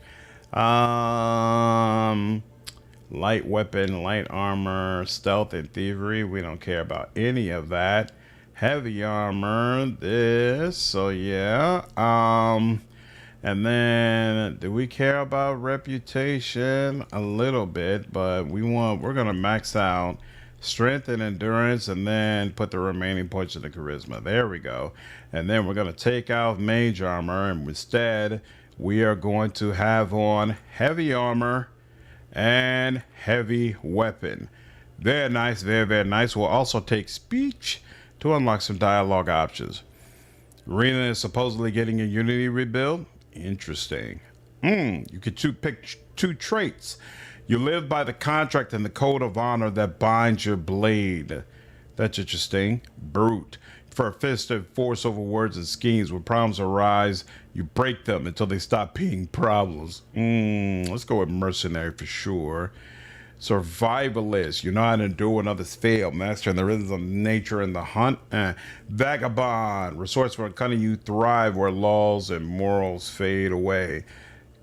Light weapon, light armor, stealth, and thievery. We don't care about any of that. Heavy armor, this. So yeah. And then do we care about reputation? A little bit, but we're gonna max out strength and endurance, and then put the remaining points in the charisma. There we go. And then we're gonna take out mage armor, and instead we are going to have on heavy armor and heavy weapon. Very nice, very, very nice. We'll also take speech to unlock some dialogue options. Arena is supposedly getting a Unity rebuild. Interesting. You could pick two traits. You live by the contract and the code of honor that binds your blade. That's interesting. Brute. For a fist of force over words and schemes. When problems arise, you break them until they stop being problems. Let's go with mercenary for sure. Survivalist. You know how to endure when others fail. Mastering the rhythms of nature and the hunt. Vagabond. Resourceful and cunning, you thrive where laws and morals fade away.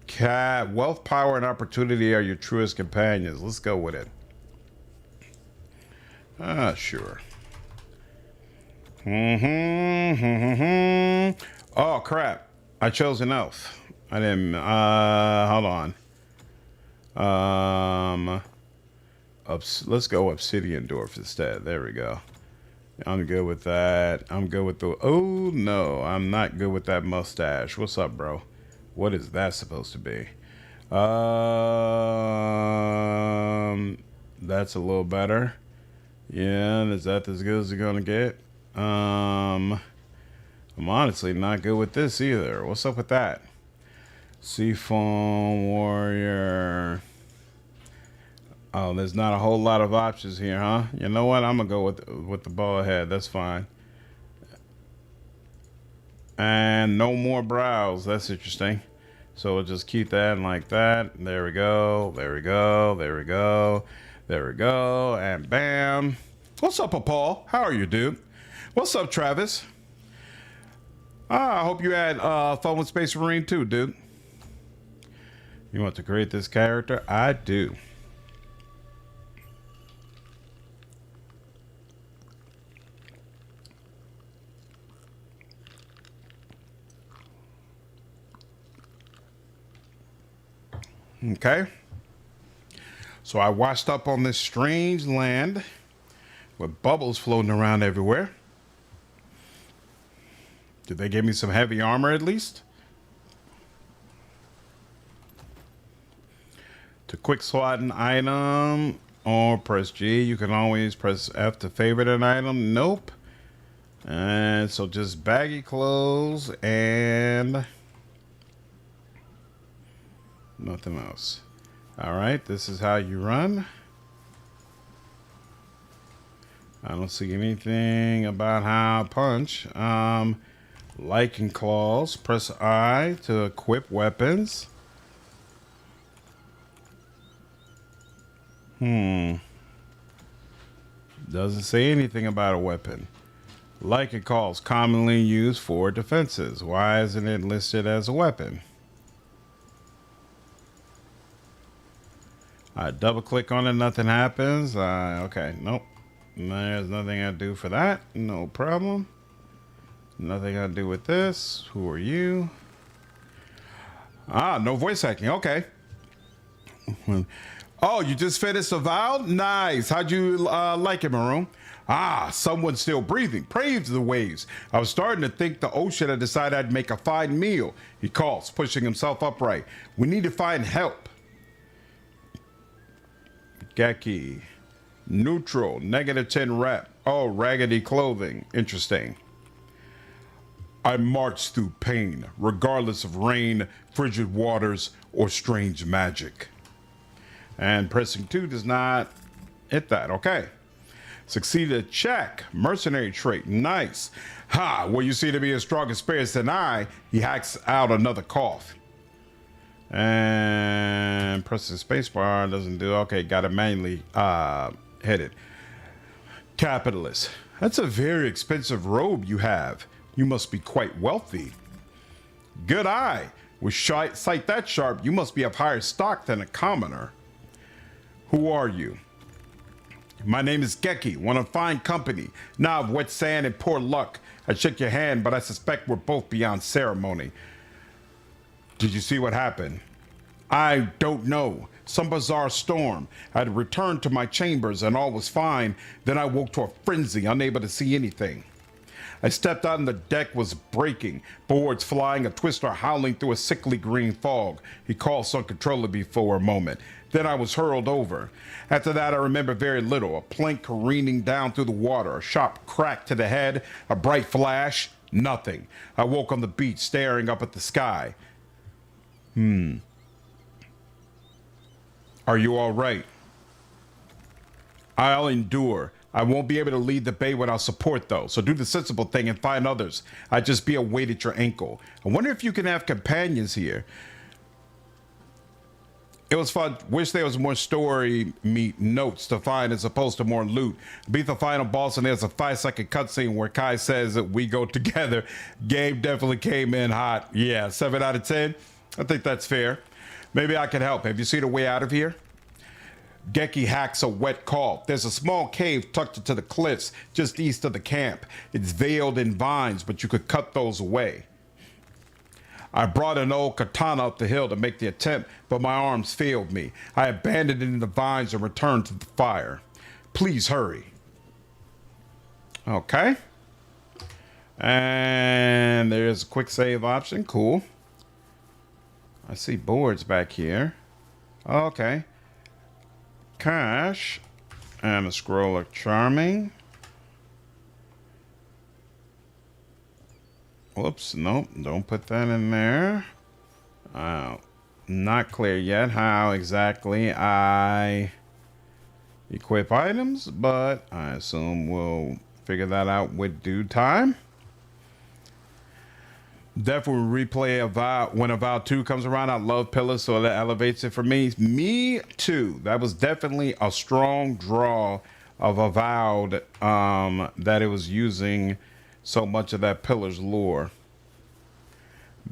Cat. Wealth, power, and opportunity are your truest companions. Let's go with it. Sure. Oh crap, I chose an elf. I didn't hold on. Let's go Obsidian Dwarf instead. There we go. I'm good with that. I'm good with the oh no, I'm not good with that mustache. What's up, bro? What is that supposed to be? That's a little better. Yeah, is that as good as you're gonna get? I'm honestly not good with this either. What's up with that? Seafoam Warrior. Oh, there's not a whole lot of options here, huh? You know what? I'm gonna go with the bow head. That's fine. And no more brows. That's interesting. So we'll just keep that like that. There we go. There we go. There we go. There we go. And bam. What's up, Paul? How are you, dude? What's up, Travis? I hope you had fun with Space Marine too, dude. You want to create this character? I do. Okay. So I washed up on this strange land with bubbles floating around everywhere. Did they give me some heavy armor at least? To quick slot an item or press G. You can always press F to favorite an item. Nope. And so just baggy clothes and nothing else. All right, this is how you run. I don't see anything about how I punch. Lichen claws. Press I to equip weapons. Doesn't say anything about a weapon. Lichen claws commonly used for defenses. Why isn't it listed as a weapon? I double click on it, nothing happens. Okay, nope. There's nothing I do for that. No problem. Nothing I do with this. Who are you? No voice hacking. Okay. Oh, you just finished Avowed? Nice. How'd you like it, Maroon? Someone's still breathing. Praise the waves. I was starting to think the ocean had decided I'd make a fine meal. He calls, pushing himself upright. We need to find help. Geki. Neutral. -10 rep. Oh, raggedy clothing. Interesting. I march through pain, regardless of rain, frigid waters, or strange magic. And pressing 2 does not hit that. Okay. Succeeded. Check. Mercenary trait. Nice. Well, you seem to be a stronger spirit than I. He hacks out another cough. And pressing spacebar doesn't do. Okay, got to manually hit it. Capitalist. That's a very expensive robe you have. You must be quite wealthy. Good eye. With sight that sharp, you must be of higher stock than a commoner. Who are you? My name is Geki, one of fine company. Now of wet sand and poor luck. I shook your hand, but I suspect we're both beyond ceremony. Did you see what happened? I don't know. Some bizarre storm. I had returned to my chambers and all was fine. Then I woke to a frenzy, unable to see anything. I stepped out and the deck was breaking, boards flying, a twister howling through a sickly green fog. He called uncontrollably for a moment. Then I was hurled over. After that, I remember very little. A plank careening down through the water, a sharp crack to the head, a bright flash, nothing. I woke on the beach, staring up at the sky. Are you all right? I'll endure. I won't be able to lead the bay without support, though, so do the sensible thing and find others. I'd just be a weight at your ankle. I wonder if you can have companions here. It was fun. Wish there was more story meat notes to find as opposed to more loot. Beat the final boss and there's a 5-second cutscene where Kai says that we go together. Game definitely came in hot. Yeah, 7 out of 10. I think that's fair. Maybe I can help. Have you seen a way out of here? Geki hacks a wet cough. There's a small cave tucked into the cliffs just east of the camp. It's veiled in vines, but you could cut those away. I brought an old katana up the hill to make the attempt, but my arms failed me. I abandoned it in the vines and returned to the fire. Please hurry. Okay. And there's a quick save option. Cool. I see boards back here. Okay. Cash. And a scroll of charming. Whoops, nope, don't put that in there. Not clear yet how exactly I equip items, but I assume we'll figure that out with due time. Definitely replay Avowed when Avowed 2 comes around. I love pillars, so that elevates it for me. Me too. That was definitely a strong draw of Avowed, that it was using so much of that Pillars lore.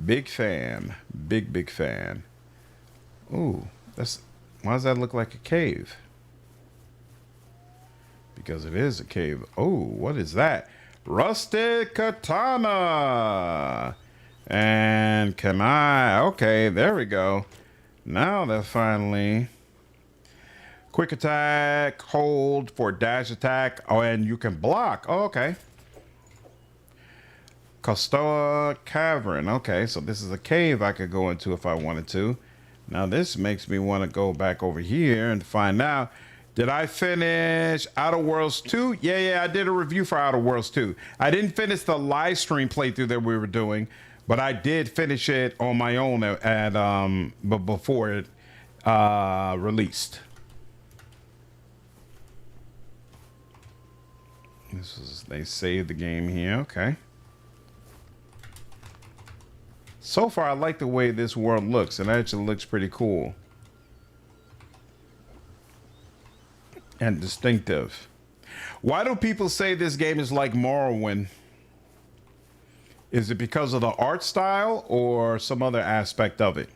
Big fan. Big fan. Ooh, why does that look like a cave? Because it is a cave. Oh, what is that? Rusted katana. And can I? Okay, there we go. Now they're finally. Quick attack, hold for dash attack. Oh, and you can block. Oh, okay. Costoa Cavern. Okay, so this is a cave I could go into if I wanted to. Now this makes me want to go back over here and find out. Did I finish Outer Worlds 2? Yeah, I did a review for Outer Worlds 2. I didn't finish the live stream playthrough that we were doing, but I did finish it on my own but before it released. They saved the game here. Okay. So far, I like the way this world looks. It actually looks pretty cool and distinctive. Why do people say this game is like Morrowind? Is it because of the art style or some other aspect of it?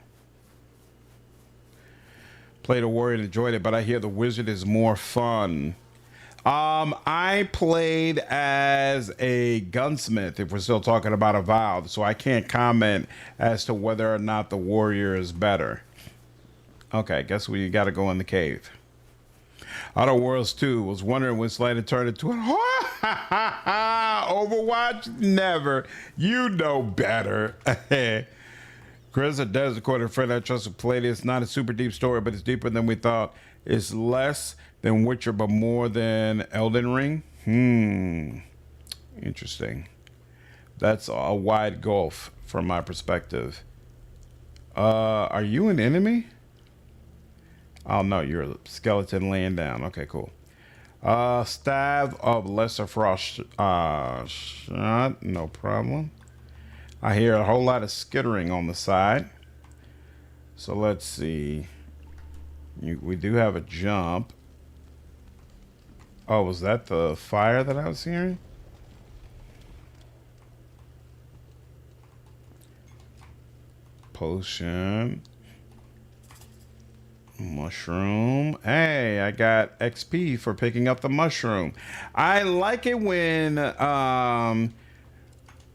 Played a warrior and enjoyed it, but I hear the wizard is more fun. I played as a gunsmith, if we're still talking about Avowed, so I can't comment as to whether or not the warrior is better. Okay, guess we got to go in the cave. Outer Worlds 2 was wondering when Slater turned into an Overwatch? Never. You know better. Chris, a desert quarter friend I trust to play this. Not a super deep story, but it's deeper than we thought. It's less than Witcher, but more than Elden Ring. Interesting. That's a wide gulf from my perspective. Are you an enemy? Oh no, you're a skeleton laying down. Okay, cool. Staff of Lesser Frost shot. No problem. I hear a whole lot of skittering on the side. So let's see. We do have a jump. Oh, was that the fire that I was hearing? Potion. Mushroom. Hey, I got XP for picking up the mushroom. I like it when I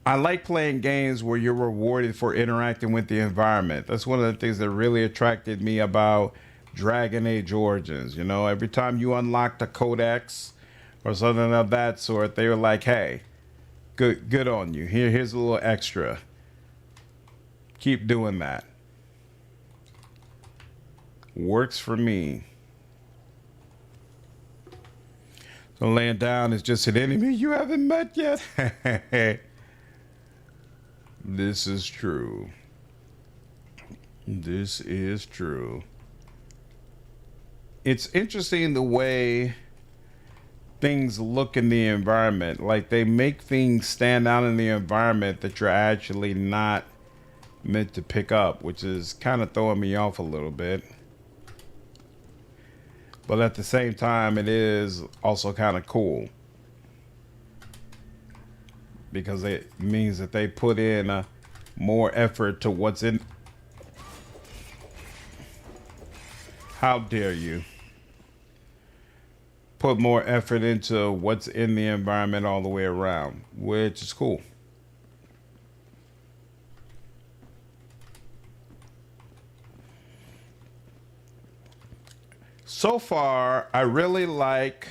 like playing games where you're rewarded for interacting with the environment. That's one of the things that really attracted me about Dragon Age Origins. You know, every time you unlocked a codex or something of that sort, they were like, hey, good on you. Here's a little extra. Keep doing that. Works for me. So laying down is just an enemy you haven't met yet. This is true. This is true. It's interesting the way things look in the environment. Like they make things stand out in the environment that you're actually not meant to pick up, which is kind of throwing me off a little bit. But at the same time, it is also kind of cool. Because it means that they put in more effort to what's in. How dare you? Put more effort into what's in the environment all the way around, which is cool. So far, I really like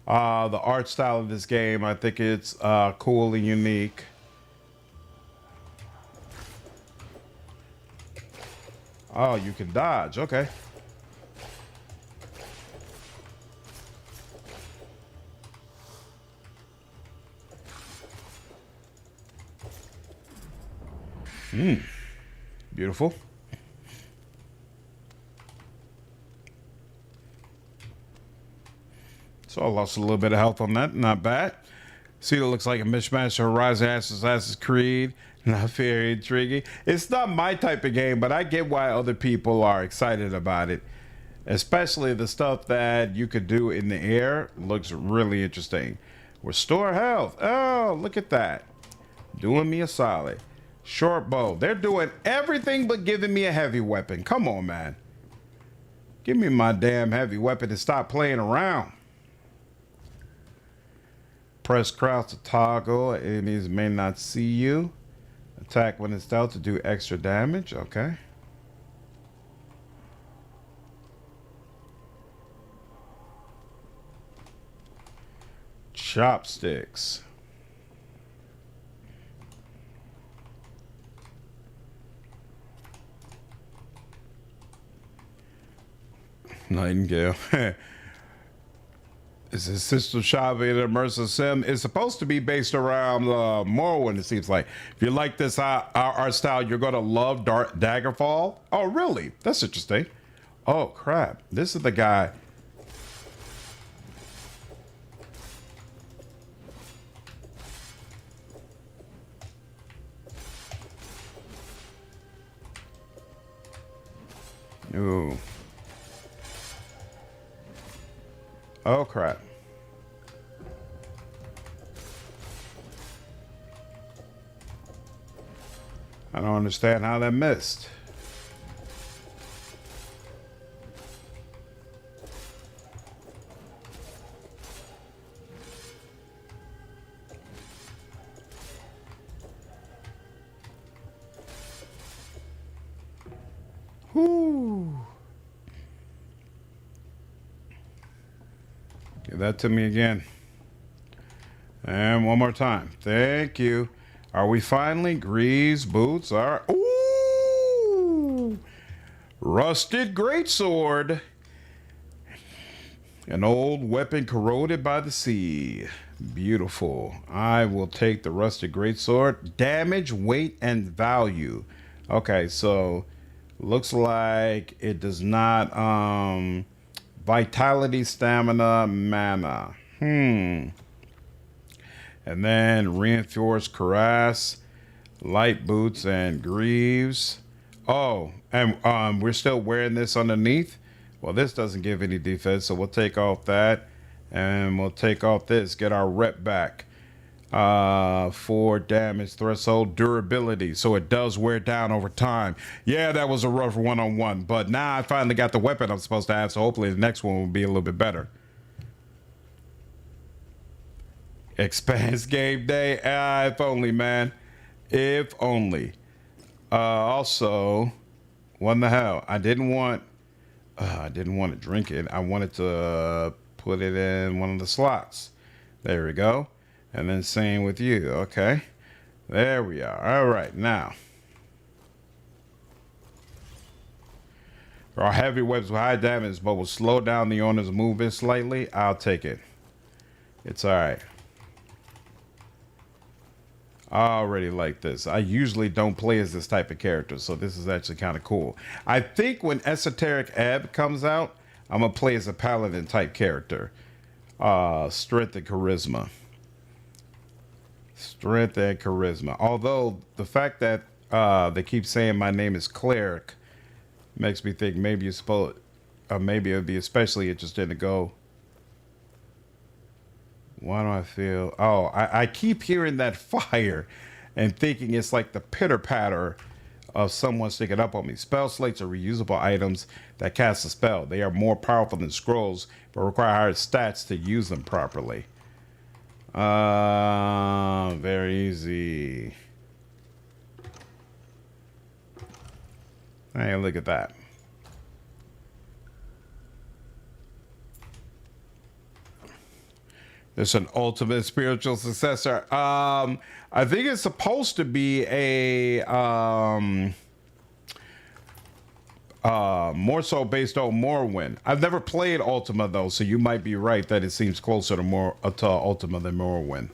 the art style of this game. I think it's cool and unique. Oh, you can dodge. Okay. Beautiful. So I lost a little bit of health on that. Not bad. See, it looks like a mishmash of Horizon, Assassin's Creed. Not very intriguing. It's not my type of game, but I get why other people are excited about it. Especially the stuff that you could do in the air looks really interesting. Restore health. Oh, look at that. Doing me a solid. Short bow. They're doing everything but giving me a heavy weapon. Come on, man. Give me my damn heavy weapon and stop playing around. Press crouch to toggle. Enemies may not see you. Attack when it's dealt to do extra damage. Okay. Chopsticks. Nightingale. It's a system shop in immersive sim. It's supposed to be based around Morrowind, it seems like. If you like this art style, you're going to love Daggerfall. Oh, really? That's interesting. Oh, crap. This is the guy. Ooh. Oh, crap. I don't understand how that missed. Whoo. Give that to me again. And one more time. Thank you. Are we finally? Greaves, boots are. Ooh! Rusted greatsword. An old weapon corroded by the sea. Beautiful. I will take the rusted greatsword. Damage, weight, and value. Okay, so looks like it does not vitality, stamina, mana. And then reinforced cuirass, light boots, and greaves. Oh, and we're still wearing this underneath. Well, this doesn't give any defense, so we'll take off that, and we'll take off this. Get our rep back. 4 damage threshold, durability, so it does wear down over time. Yeah, that was a rough one-on-one, but now I finally got the weapon I'm supposed to have, so hopefully the next one will be a little bit better. Expanse game day. If only, man. If only. Also, what the hell? I didn't want to drink it. I wanted to put it in one of the slots. There we go. And then same with you. Okay. There we are. All right. Now, there are heavy weapons with high damage, but will slow down the owner's movement slightly. I'll take it. It's all right. I already like this. I usually don't play as this type of character, so this is actually kind of cool. I think when Esoteric Ebb comes out, I'm going to play as a paladin type character. Strength and charisma. Strength and charisma. Although the fact that they keep saying my name is Cleric makes me think maybe you're supposed, maybe it would be especially interesting to go. Why do I feel? Oh, I keep hearing that fire and thinking it's like the pitter patter of someone sticking up on me. Spell slates are reusable items that cast a spell. They are more powerful than scrolls, but require higher stats to use them properly. Very easy. Hey, look at that. There's an ultimate spiritual successor. I think it's supposed to be a more so based on Morrowind. I've never played Ultima though, so you might be right that it seems closer to Ultima than Morrowind.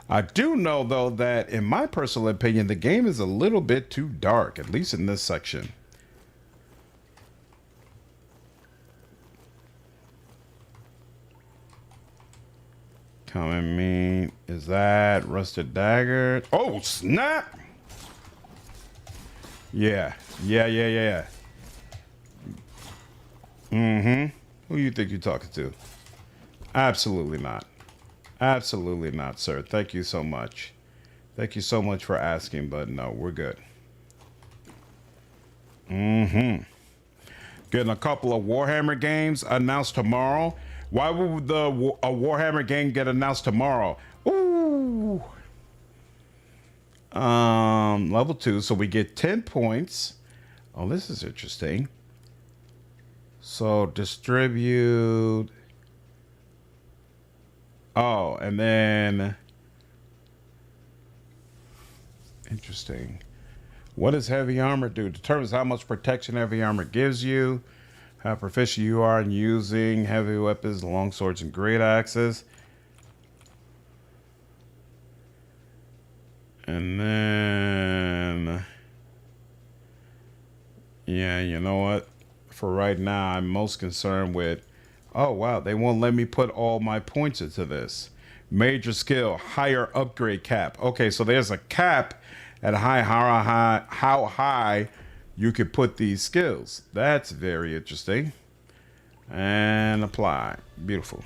I do know though that in my personal opinion, the game is a little bit too dark, at least in this section. Come and meet. Is that rusted dagger? Oh, snap! Yeah. Mm-hmm. Who you think you're talking to? Absolutely not. Absolutely not, sir. Thank you so much. Thank you so much for asking, but no, we're good. Mm-hmm. Getting a couple of Warhammer games announced tomorrow. Why would a Warhammer game get announced tomorrow? Ooh. Level 2, so we get 10 points. Oh, this is interesting. So distribute. Oh, and then interesting. What does heavy armor do? Determines how much protection heavy armor gives you. How proficient you are in using heavy weapons, long swords, and great axes. And then, yeah, you know what? For right now, I'm most concerned with, oh, wow, they won't let me put all my points into this. Major skill, higher upgrade cap. Okay, so there's a cap at how high you could put these skills. That's very interesting. And apply. Beautiful.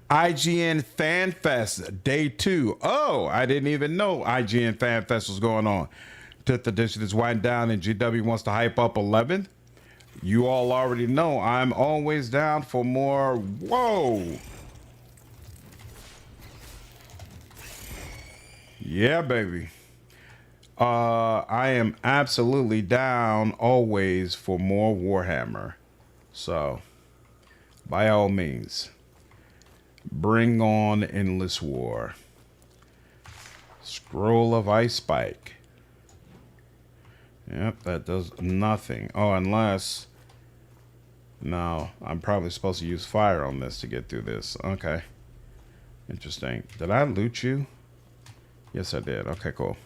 IGN Fan Fest Day 2. Oh, I didn't even know IGN Fan Fest was going on. 10th edition is winding down and GW wants to hype up 11th. You all already know I'm always down for more. Whoa. Yeah, baby. I am absolutely down always for more Warhammer. So, by all means, bring on Endless War. Scroll of Ice Spike. Yep, that does nothing. Oh, unless... No, I'm probably supposed to use fire on this to get through this. Okay. Interesting. Did I loot you? Yes, I did. Okay, cool.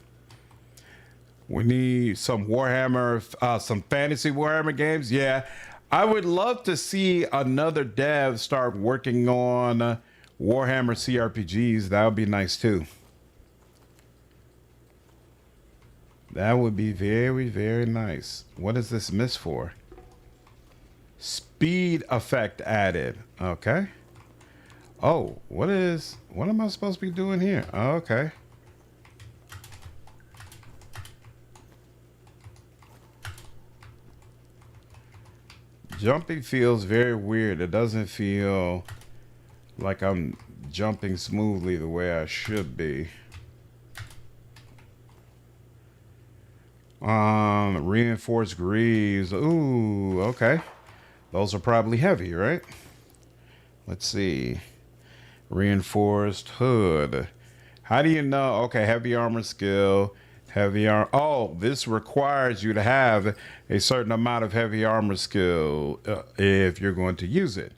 We need some Warhammer, some fantasy Warhammer games. Yeah, I would love to see another dev start working on Warhammer CRPGs. That would be nice too. That would be very, very nice. What is this miss for? Speed effect added. Okay. Oh, what am I supposed to be doing here? Oh, okay. Jumping feels very weird. It doesn't feel like I'm jumping smoothly the way I should be. Reinforced greaves. Ooh, okay. Those are probably heavy, right? Let's see. Reinforced hood. How do you know? Okay, heavy armor skill. Heavy armor. Oh, this requires you to have a certain amount of heavy armor skill if you're going to use it.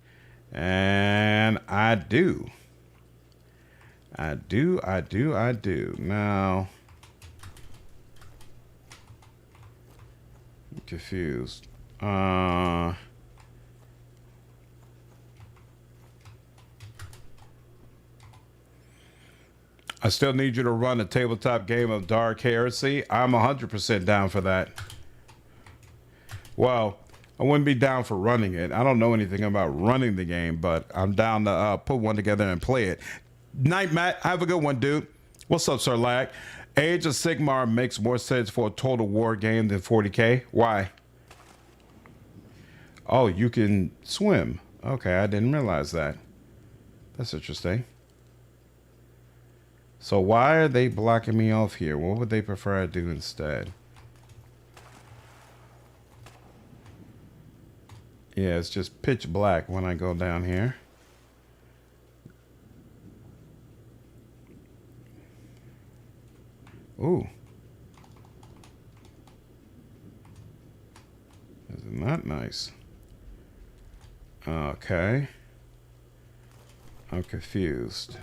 And I do. I do. Now, I'm confused. I still need you to run a tabletop game of Dark Heresy. I'm 100% down for that. Well, I wouldn't be down for running it. I don't know anything about running the game, but I'm down to put one together and play it. Night, Matt. Have a good one, dude. What's up, Sir Lag? Age of Sigmar makes more sense for a Total War game than 40K. Why? Oh, you can swim. Okay, I didn't realize that. That's interesting. So why are they blocking me off here? What would they prefer I do instead? Yeah, it's just pitch black when I go down here. Ooh. Isn't that nice? Okay. I'm confused.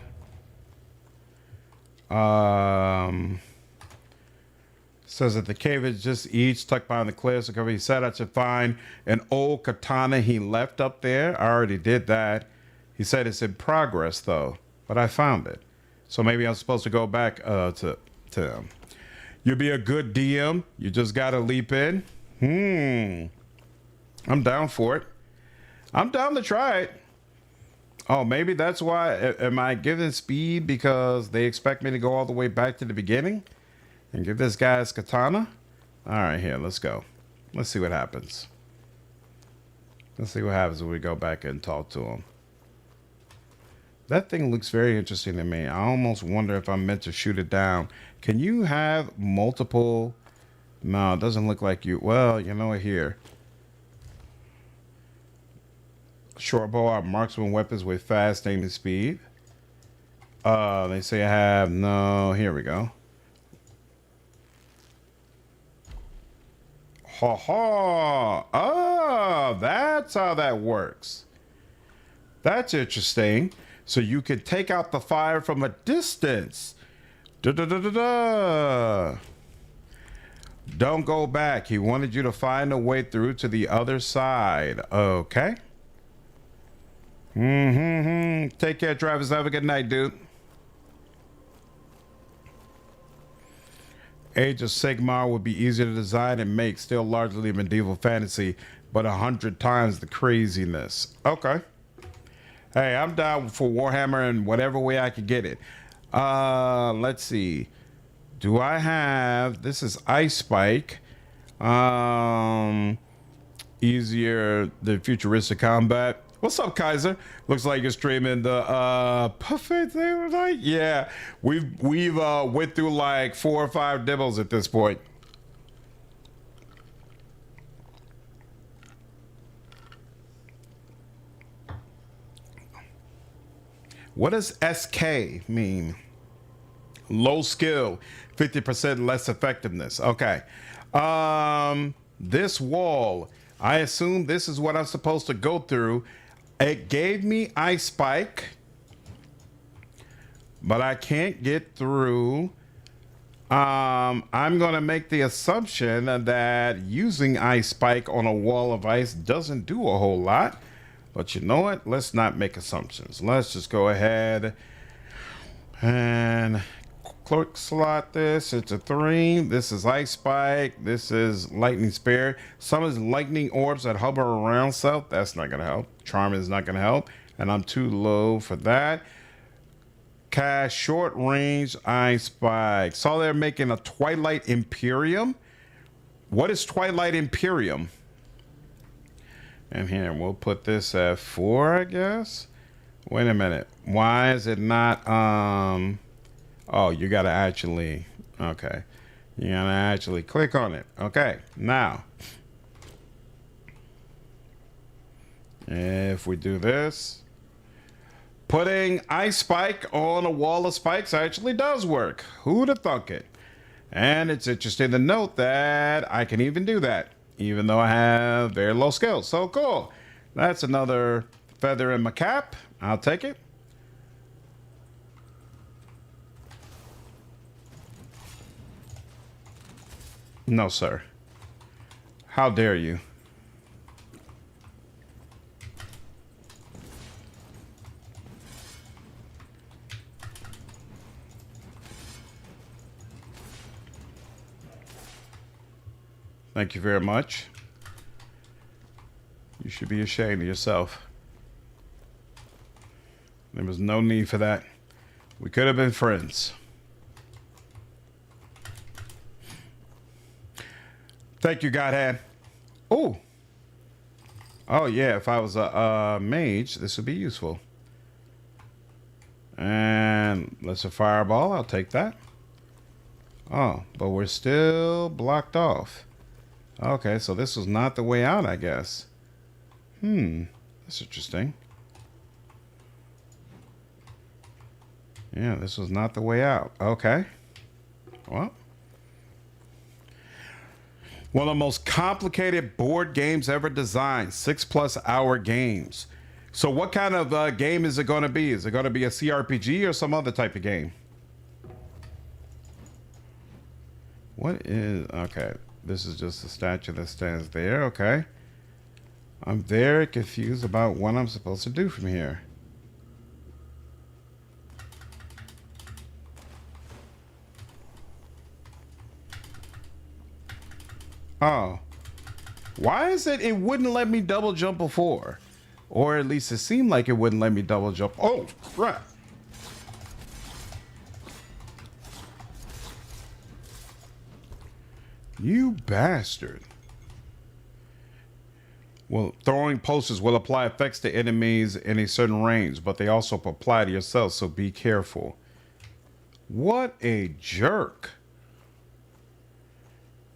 Says that the cave is just each tucked behind the cliffs. He said I should find an old katana he left up there. I already did that. He said it's in progress though, but I found it. So maybe I'm supposed to go back to him. You'll be a good DM. You just gotta leap in. I'm down for it. I'm down to try it. Oh, maybe that's why. Am I giving speed because they expect me to go all the way back to the beginning and give this guy his katana? All right, here, let's go. Let's see what happens. Let's see what happens when we go back and talk to him. That thing looks very interesting to me. I almost wonder if I'm meant to shoot it down. Can you have multiple? No, it doesn't look like you. Well, you know what, here. Short bow are marksman weapons with fast aim and speed. They say I have no. Here we go. Ha ha! Oh, that's how that works. That's interesting. So you can take out the fire from a distance. Da da da da da. Don't go back. He wanted you to find a way through to the other side. Okay. Take care, Travis. Have a good night, dude. Age of Sigmar would be easier to design and make, still largely medieval fantasy, but 100 times the craziness. Okay. Hey, I'm down for Warhammer in whatever way I can get it. Let's see. Do I have, this is Ice Spike. Easier than futuristic combat. What's up, Kaiser? Looks like you're streaming the buffet thing tonight. Yeah, we've went through like 4 or 5 dibbles at this point. What does SK mean? Low skill, 50% less effectiveness. Okay. This wall, I assume this is what I'm supposed to go through. It gave me Ice Spike, but I can't get through. I'm going to make the assumption that using Ice Spike on a wall of ice doesn't do a whole lot. But you know what? Let's not make assumptions. Let's just go ahead and quick slot this. It's a 3. This is Ice Spike. This is Lightning Spear. Some is lightning orbs that hover around self. That's not going to help. Charm is not going to help. And I'm too low for that. Cast short range Ice Spike. Saw they're making a Twilight Imperium. What is Twilight Imperium? And here, we'll put this at 4, I guess. Wait a minute. Why is it not, oh, you gotta actually, okay. You gotta actually click on it. Okay, now. If we do this, putting Ice Spike on a wall of spikes actually does work. Who'd have thunk it? And it's interesting to note that I can even do that, even though I have very low skills. So cool. That's another feather in my cap. I'll take it. No, sir. How dare you? Thank you very much. You should be ashamed of yourself. There was no need for that. We could have been friends. Thank you, Godhead. Oh. Oh, yeah. If I was a mage, this would be useful. And let's a fireball. I'll take that. Oh, but we're still blocked off. Okay, so this was not the way out, I guess. That's interesting. Yeah, this was not the way out. Okay. Well. One of the most complicated board games ever designed. 6+ hour games. So what kind of game is it going to be? Is it going to be a CRPG or some other type of game? What is... Okay. This is just a statue that stands there. Okay. I'm very confused about what I'm supposed to do from here. Oh. Why is it wouldn't let me double jump before? Or at least it seemed like it wouldn't let me double jump. Oh, crap. You bastard. Well, throwing posters will apply effects to enemies in a certain range, but they also apply to yourself, so be careful. What a jerk.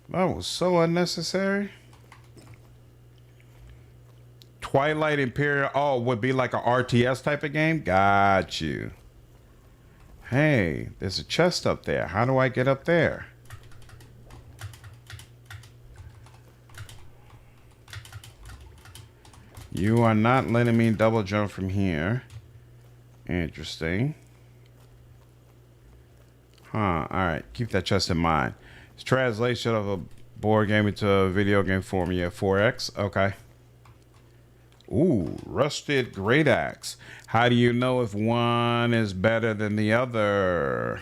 That was so unnecessary. Twilight Imperium, oh, would be like a RTS type of game? Got you. Hey, there's a chest up there. How do I get up there? You are not letting me double jump from here. Interesting. Huh, alright. Keep that chest in mind. It's translation of a board game into a video game form. Yeah, 4X. Okay. Ooh, rusted great axe. How do you know if one is better than the other?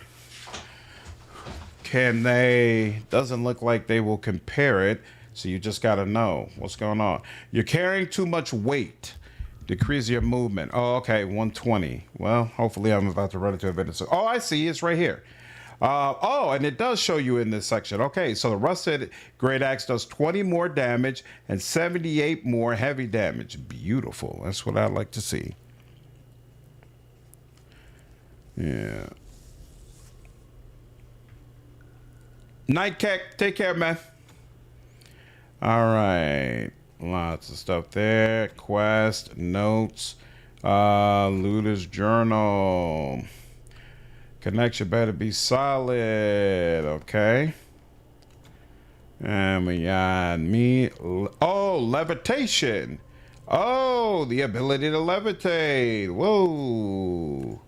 can they, doesn't look like they will compare it. So you just got to know what's going on. You're carrying too much weight. Decrease your movement. Oh, okay, 120. Well, hopefully I'm about to run into a bit. Oh, I see. It's right here. Oh, and it does show you in this section. Okay, so the rusted great axe does 20 more damage and 78 more heavy damage. Beautiful. That's what I like to see. Yeah. Night Keck, take care, man. All right. Lots of stuff there. Quest, notes, looter's journal. Connection better be solid. Okay. And we got me. Oh, levitation. Oh, the ability to levitate. Whoa.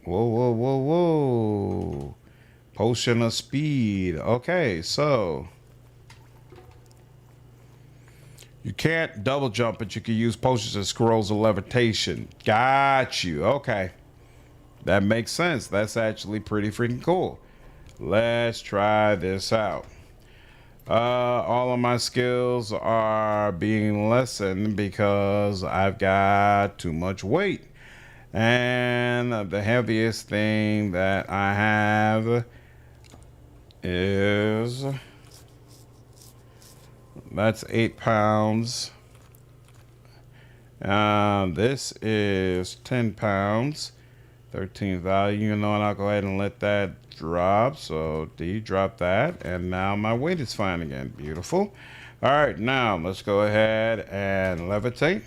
Whoa, whoa, whoa, whoa. Potion of speed. Okay, so you can't double jump, but you can use potions and scrolls of levitation. Got you. Okay. That makes sense. That's actually pretty freaking cool. Let's try this out. All of my skills are being lessened because I've got too much weight. And the heaviest thing that I have is, that's 8 pounds. This is 10 pounds. 13 value, you know, and I'll go ahead and let that drop. So D, drop that, and now my weight is fine again. Beautiful. All right, now let's go ahead and levitate.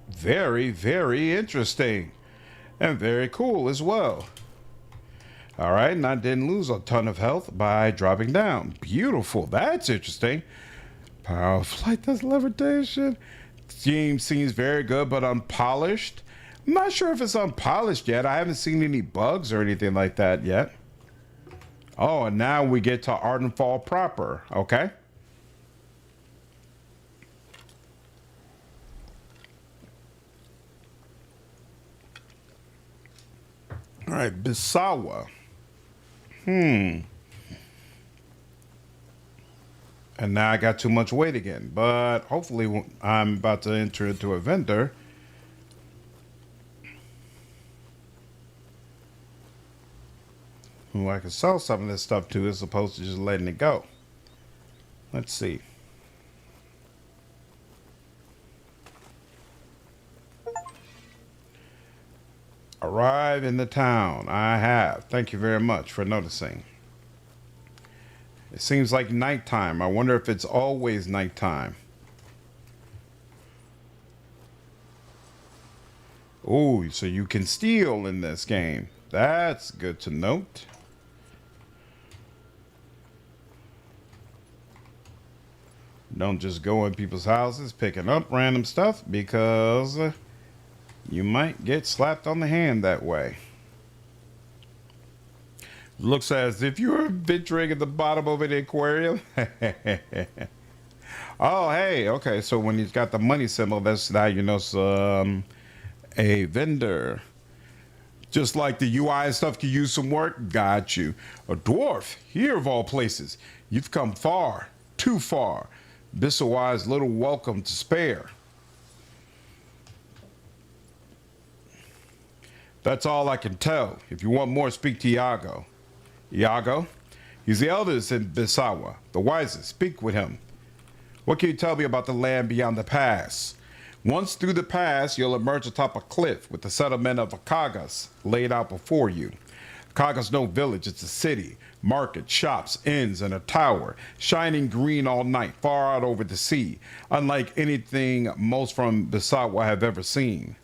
Very, very interesting and very cool as well. All right, and I didn't lose a ton of health by dropping down. Beautiful. That's interesting. Power of flight does levitation. Game seems very good, but unpolished. I'm not sure if it's unpolished yet. I haven't seen any bugs or anything like that yet. Oh, and now we get to Ardenfall proper. Okay. All right, Bisawa. And now I got too much weight again. But hopefully I'm about to enter into a vendor. Who I can sell some of this stuff to as opposed to just letting it go. Let's see. Arrive in the town. I have. Thank you very much for noticing. It seems like nighttime. I wonder if it's always nighttime. Oh, so you can steal in this game. That's good to note. Don't just go in people's houses picking up random stuff because you might get slapped on the hand that way. Looks as if you're venturing at the bottom of an aquarium. Oh, hey, okay. So when he's got the money symbol, that's how you know it's a vendor. Just like the UI and stuff can use some work. Got you. A dwarf, here of all places. You've come far, too far. Bisawa's little welcome to spare. That's all I can tell. If you want more, speak to Iago. Iago? He's the eldest in Bisawa, the wisest. Speak with him. What can you tell me about the land beyond the pass? Once through the pass, you'll emerge atop a cliff with the settlement of Akagas laid out before you. Akagas no village, it's a city, market, shops, inns, and a tower, shining green all night, far out over the sea, unlike anything most from Bisawa have ever seen.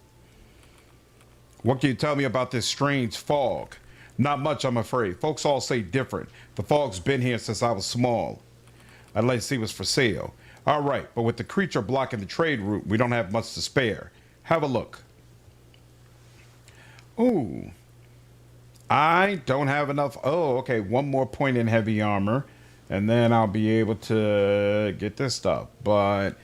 What can you tell me about this strange fog? Not much, I'm afraid. Folks all say different. The fog's been here since I was small. I'd like to see what's for sale. All right, but with the creature blocking the trade route, we don't have much to spare. Have a look. Ooh. I don't have enough. Oh, okay. One more point in heavy armor. and then I'll be able to get this stuff. But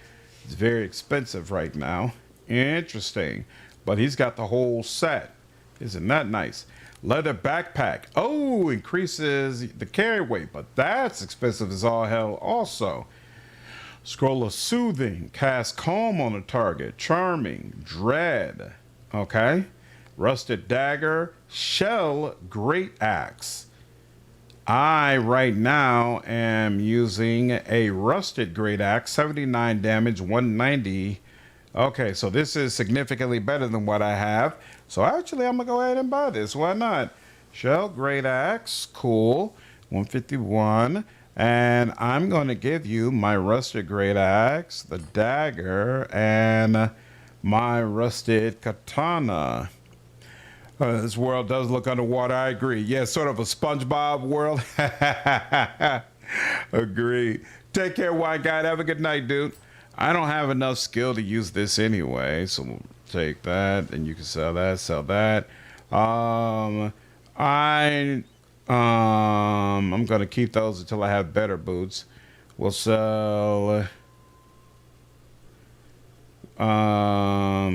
it's very expensive right now. Interesting. But he's got the whole set. Isn't that nice? Leather backpack. Oh, increases the carry weight, but that's expensive as all hell also. Scroll of soothing. Cast calm on a target. Charming. Dread. Okay. Rusted dagger. Shell great axe. I right now am using a rusted great axe. 79 damage. 190. Okay, so this is significantly better than what I have. So actually, I'm going to go ahead and buy this. Why not? Shell great axe. Cool. 151. And I'm going to give you my rusted great axe, the dagger, and my rusted katana. This world does look underwater. I agree. Yeah, sort of a SpongeBob world. Agree. Take care, white guy. Have a good night, dude. I don't have enough skill to use this anyway, so we'll take that, and you can sell that, sell that. I'm gonna keep those until I have better boots. We'll sell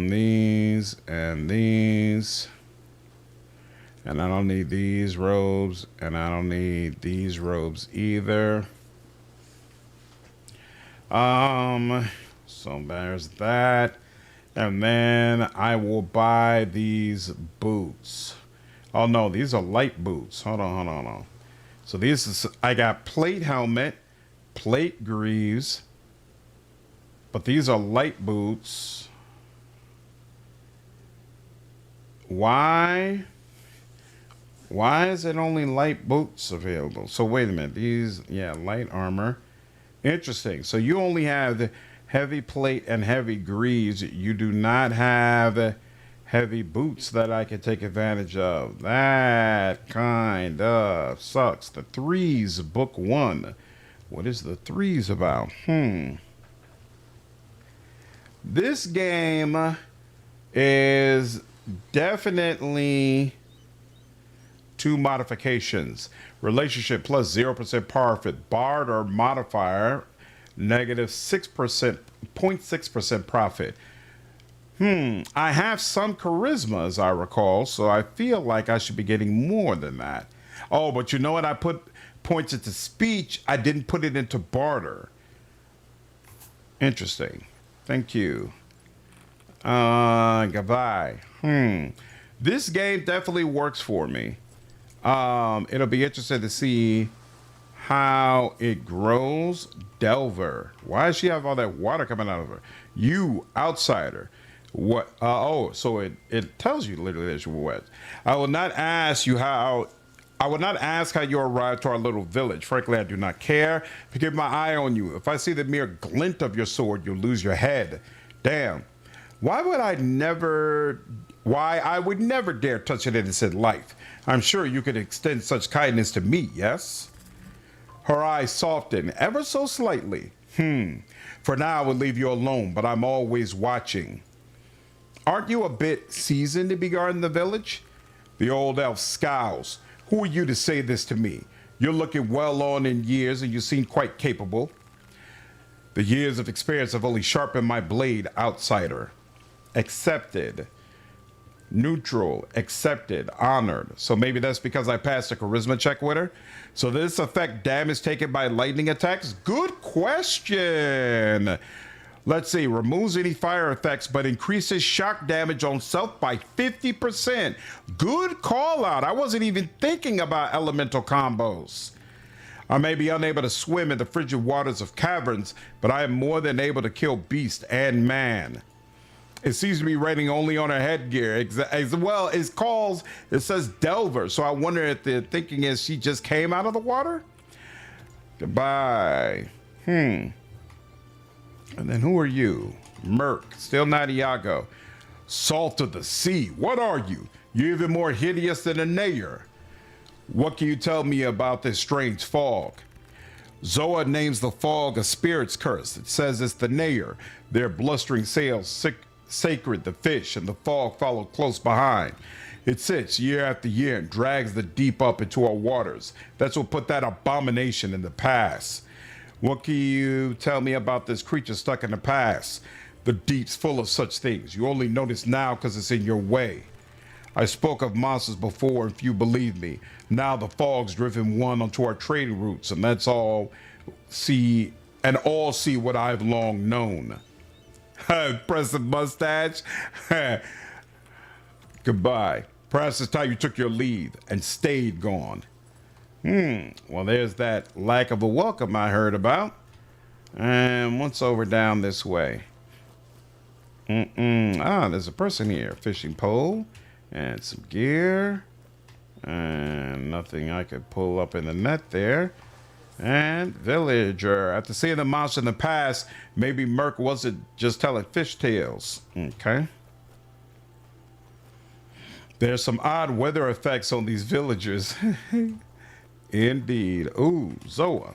these and these, and I don't need these robes, and I don't need these robes either. So there's that. And then I will buy these boots. Oh no, these are light boots. Hold on. So these is, I got plate helmet, plate greaves, but these are light boots. Why is it only light boots available? So wait a minute, these, yeah, light armor. Interesting. So you only have the heavy plate and heavy greaves. You do not have heavy boots that I can take advantage of. That kind of sucks. The threes, book 1. What is the threes about? This game is definitely 2 modifications. Relationship plus 0% profit. Barter modifier negative 6%, 0.6% profit. I have some charisma, as I recall, so I feel like I should be getting more than that. Oh, but you know what? I put points into speech. I didn't put it into barter. Interesting. Thank you. Goodbye. This game definitely works for me. It'll be interesting to see how it grows. Delver. Why does she have all that water coming out of her? You, outsider. What? Oh, so it tells you literally that you're wet. I will not ask how you arrived to our little village. Frankly, I do not care. To keep my eye on you. If I see the mere glint of your sword, you'll lose your head. Damn. Why I would never dare touch an innocent life. I'm sure you could extend such kindness to me, yes? Her eyes soften ever so slightly. For now, I will leave you alone, but I'm always watching. Aren't you a bit seasoned to be guarding the village? The old elf scowls. Who are you to say this to me? You're looking well on in years, and you seem quite capable. The years of experience have only sharpened my blade, outsider. Accepted. Neutral, accepted, honored. So maybe that's because I passed a charisma check with her. So this affect damage taken by lightning attacks? Good question. Let's see. Removes any fire effects, but increases shock damage on self by 50%. Good call out. I wasn't even thinking about elemental combos. I may be unable to swim in the frigid waters of caverns, but I am more than able to kill beast and man. It seems to be rating only on her headgear. As well, it says Delver. So I wonder if the thinking is she just came out of the water? Goodbye. And then who are you? Merc. Still not Iago. Salt of the sea. What are you? You're even more hideous than a Nair. What can you tell me about this strange fog? Zoa names the fog a spirit's curse. It says it's the Nair. Their blustering sails sacred the fish, and the fog followed close behind. It sits year after year and drags the deep up into our waters. That's what put that abomination in the past. What can you tell me about this creature stuck in the past? The deep's full of such things. You only notice now because it's in your way. I spoke of monsters before and few believed me. Now the fog's driven one onto our trading routes, and that's all see what I've long known. Impressive mustache. Goodbye. Perhaps it's time you took your leave and stayed gone. Well, there's that lack of a welcome I heard about. And what's over down this way? There's a person here. Fishing pole and some gear. And nothing I could pull up in the net there. And villager. After seeing the monster in the past, maybe Merc wasn't just telling fish tales. Okay. There's some odd weather effects on these villagers. Indeed. Ooh, Zoa.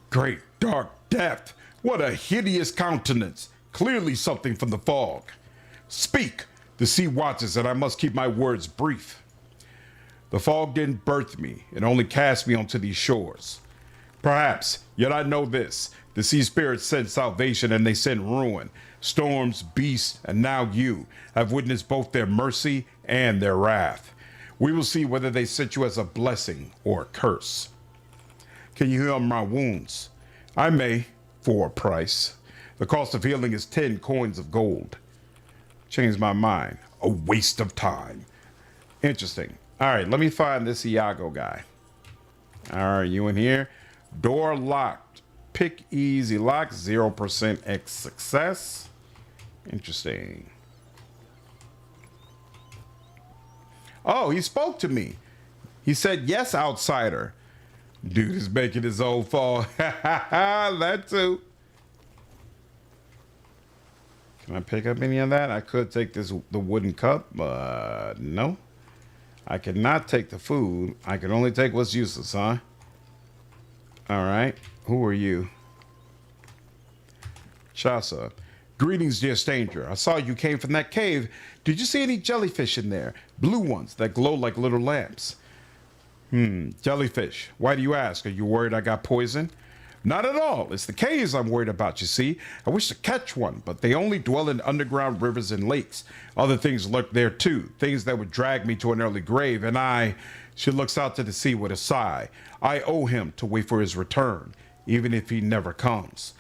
Great dark depth. What a hideous countenance. Clearly something from the fog. Speak. The sea watches and I must keep my words brief. The fog didn't birth me. It only cast me onto these shores. Perhaps, yet I know this. The sea spirits send salvation and they send ruin. Storms, beasts, and now you have witnessed both their mercy and their wrath. We will see whether they sent you as a blessing or a curse. Can you heal my wounds? I may, for a price. The cost of healing is 10 coins of gold. Changed my mind. A waste of time. Interesting. All right, let me find this Iago guy. All right, you in here? Door locked. Pick easy lock. 0% X success. Interesting. Oh, he spoke to me. He said, yes, outsider. Dude is making his own fall. That too. Can I pick up any of that? I could take the wooden cup, but no. I cannot take the food. I can only take what's useless, huh? All right. Who are you? Chasa. Greetings, dear stranger. I saw you came from that cave. Did you see any jellyfish in there? Blue ones that glow like little lamps. Jellyfish. Why do you ask? Are you worried I got poison? Not at all. It's the caves I'm worried about, you see. I wish to catch one, but they only dwell in underground rivers and lakes. Other things lurk there too. Things that would drag me to an early grave, and she looks out to the sea with a sigh. I owe him to wait for his return, even if he never comes.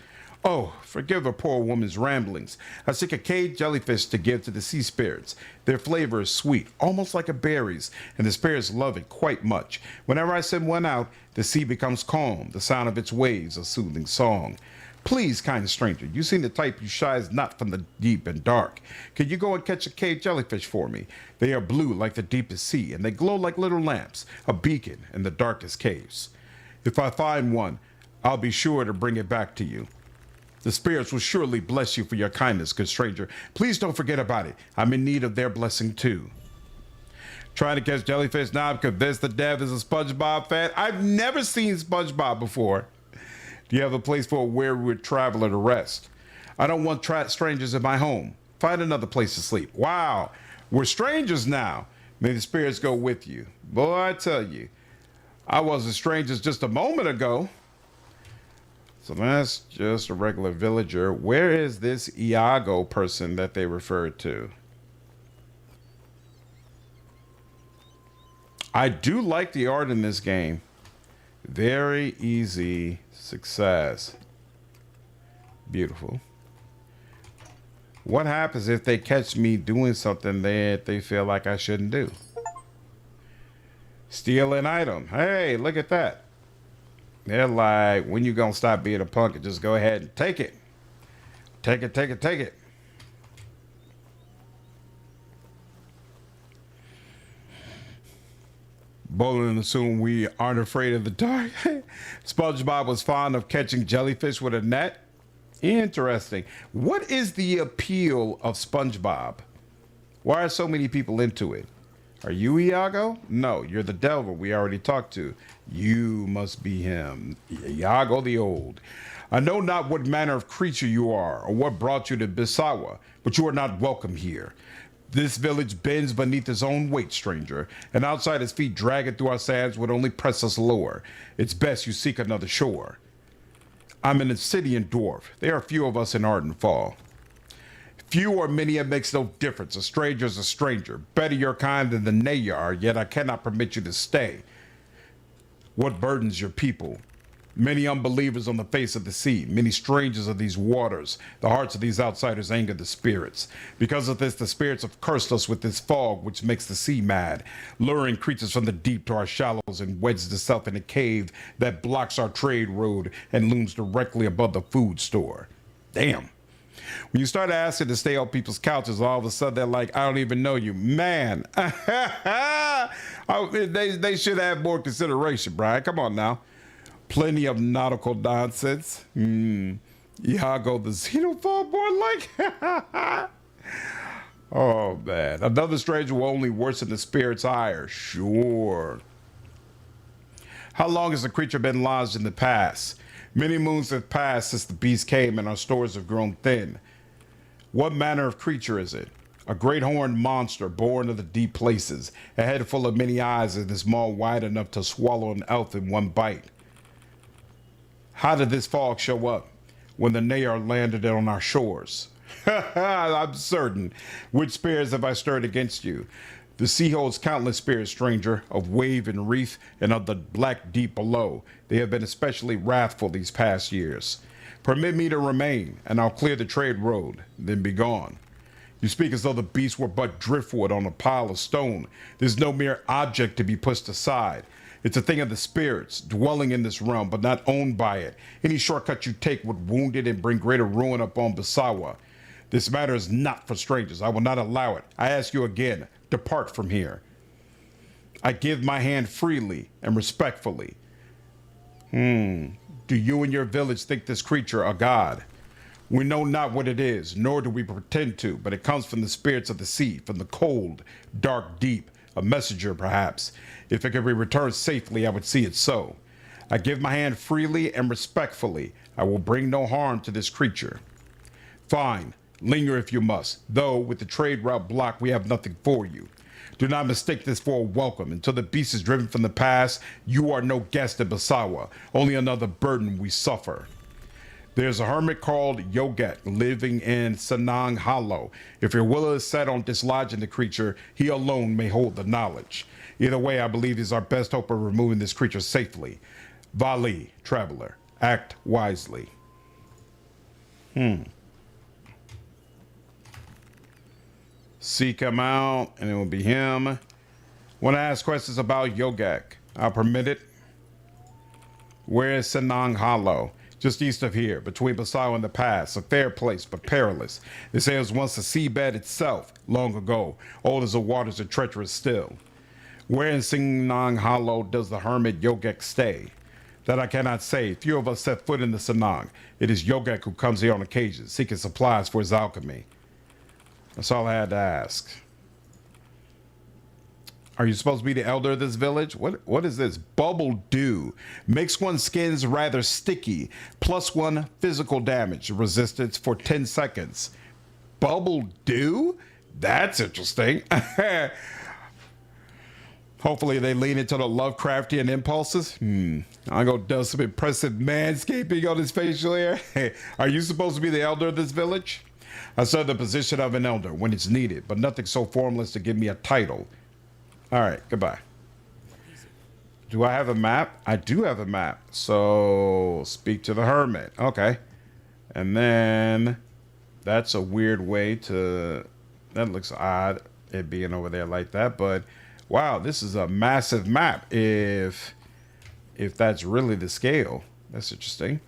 Oh, forgive a poor woman's ramblings. I seek a caged jellyfish to give to the sea spirits. Their flavor is sweet, almost like a berries, and the spirits love it quite much. Whenever I send one out, the sea becomes calm, the sound of its waves a soothing song. Please, kind stranger, you seem the type who shies not from the deep and dark. Could you go and catch a caged jellyfish for me? They are blue like the deepest sea, and they glow like little lamps, a beacon in the darkest caves. If I find one, I'll be sure to bring it back to you. The spirits will surely bless you for your kindness, good stranger. Please don't forget about it. I'm in need of their blessing too. Trying to catch jellyfish now. I'm convinced the dev is a SpongeBob fan. I've never seen SpongeBob before. Do you have a place for a weary traveler to rest? I don't want strangers in my home. Find another place to sleep. Wow, we're strangers now. May the spirits go with you. Boy, I tell you, I wasn't strangers just a moment ago. So that's just a regular villager. Where is this Iago person that they referred to? I do like the art in this game. Very easy success. Beautiful. What happens if they catch me doing something that they feel like I shouldn't do? Steal an item. Hey, look at that. They're like, when you gonna stop being a punk and just go ahead and take it? Take it, take it, take it. Bowling assume we aren't afraid of the dark. SpongeBob was fond of catching jellyfish with a net. Interesting. What is the appeal of SpongeBob? Why are so many people into it? Are you Iago? No, you're the Delver we already talked to. You must be him, Iago the Old. I know not what manner of creature you are or what brought you to Bisawa, but you are not welcome here. This village bends beneath its own weight, stranger, and outside its feet dragging through our sands would only press us lower. It's best you seek another shore. I'm an obsidian dwarf. There are few of us in Ardenfall. Few or many, it makes no difference. A stranger is a stranger. Better your kind than the Nayar, yet I cannot permit you to stay. What burdens your people? Many unbelievers on the face of the sea, many strangers of these waters. The hearts of these outsiders anger the spirits. Because of this, the spirits have cursed us with this fog, which makes the sea mad, luring creatures from the deep to our shallows and wedges itself in a cave that blocks our trade road and looms directly above the food store. Damn. When you start asking to stay on people's couches, all of a sudden they're like, I don't even know you. Man, they should have more consideration, Brian. Come on now. Plenty of nautical nonsense. Iago the xenophobe boy, like. Oh, man. Another stranger will only worsen the spirit's ire. Sure. How long has the creature been lodged in the past? Many moons have passed since the beast came and our stores have grown thin. What manner of creature is it? A great horned monster born of the deep places, a head full of many eyes and his maw wide enough to swallow an elf in one bite. How did this fog show up when the Nayar landed on our shores? I'm certain. Which spears have I stirred against you? The sea holds countless spears, stranger, of wave and reef and of the black deep below. They have been especially wrathful these past years. Permit me to remain, and I'll clear the trade road, then be gone. You speak as though the beasts were but driftwood on a pile of stone. There's no mere object to be pushed aside. It's a thing of the spirits, dwelling in this realm, but not owned by it. Any shortcut you take would wound it and bring greater ruin upon Basawa. This matter is not for strangers. I will not allow it. I ask you again, depart from here. I give my hand freely and respectfully. Do you and your village think this creature a god? We know not what it is, nor do we pretend to, but it comes from the spirits of the sea, from the cold, dark deep, a messenger perhaps. If it could be returned safely, I would see it so. I give my hand freely and respectfully. I will bring no harm to this creature. Fine, linger if you must, though with the trade route blocked, we have nothing for you. Do not mistake this for a welcome. Until the beast is driven from the past, you are no guest at Basawa, only another burden we suffer. There's a hermit called Yogek living in Sanang Hollow. If your will is set on dislodging the creature, he alone may hold the knowledge. Either way, I believe is our best hope of removing this creature safely. Vali, traveler, act wisely. Seek him out, and it will be him. Want to ask questions about Yogek? I'll permit it. Where is Sanang Hollow? Just east of here, between Basawa and the pass. A fair place, but perilous. They say it was once the seabed itself, long ago. Old as the waters are treacherous still. Where in Sanang Hollow does the hermit Yogek stay? That I cannot say. Few of us set foot in the Sanang. It is Yogek who comes here on occasion, seeking supplies for his alchemy. That's all I had to ask. Are you supposed to be the elder of this village? What is this? Bubble Dew. Makes one's skins rather sticky. +1 physical damage resistance for 10 seconds. Bubble Dew? That's interesting. Hopefully they lean into the Lovecraftian impulses. I'll go do some impressive manscaping on his facial hair. Are you supposed to be the elder of this village? I serve the position of an elder when it's needed, but nothing so formless to give me a title. All right, goodbye. Do I have a map? I do have a map. So speak to the hermit. Okay. And then that's a weird way to, that looks odd, it being over there like that. But wow, this is a massive map. If that's really the scale, that's interesting.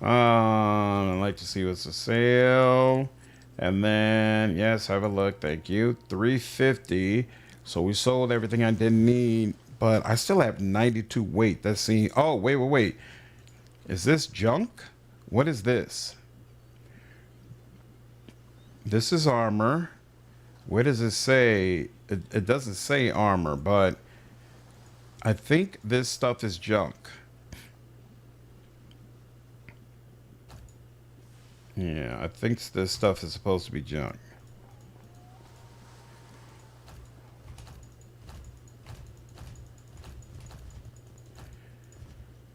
I'd like to see what's for sale. And then, yes, have a look. Thank you. 350. So we sold everything I didn't need, but I still have 92 weight. Let's see. Oh, wait. Is this junk? What is this? This is armor. Where does it say? It doesn't say armor, but I think this stuff is junk. Yeah, I think this stuff is supposed to be junk.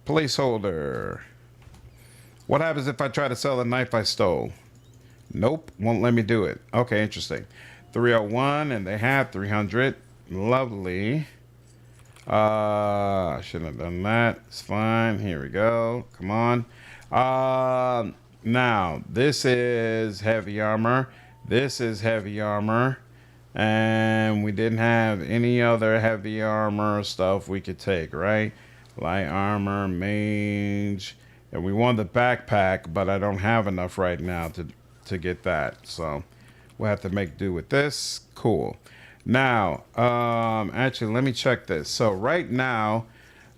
Placeholder. What happens if I try to sell a knife I stole? Nope, won't let me do it. Okay, interesting. 301, and they have 300. Lovely. I shouldn't have done that. It's fine. Here we go. Come on. Now, this is heavy armor. This is heavy armor. And we didn't have any other heavy armor stuff we could take, right? Light armor, mage. And we want the backpack, but I don't have enough right now to get that. So we'll have to make do with this. Cool. Now, actually, let me check this. So right now,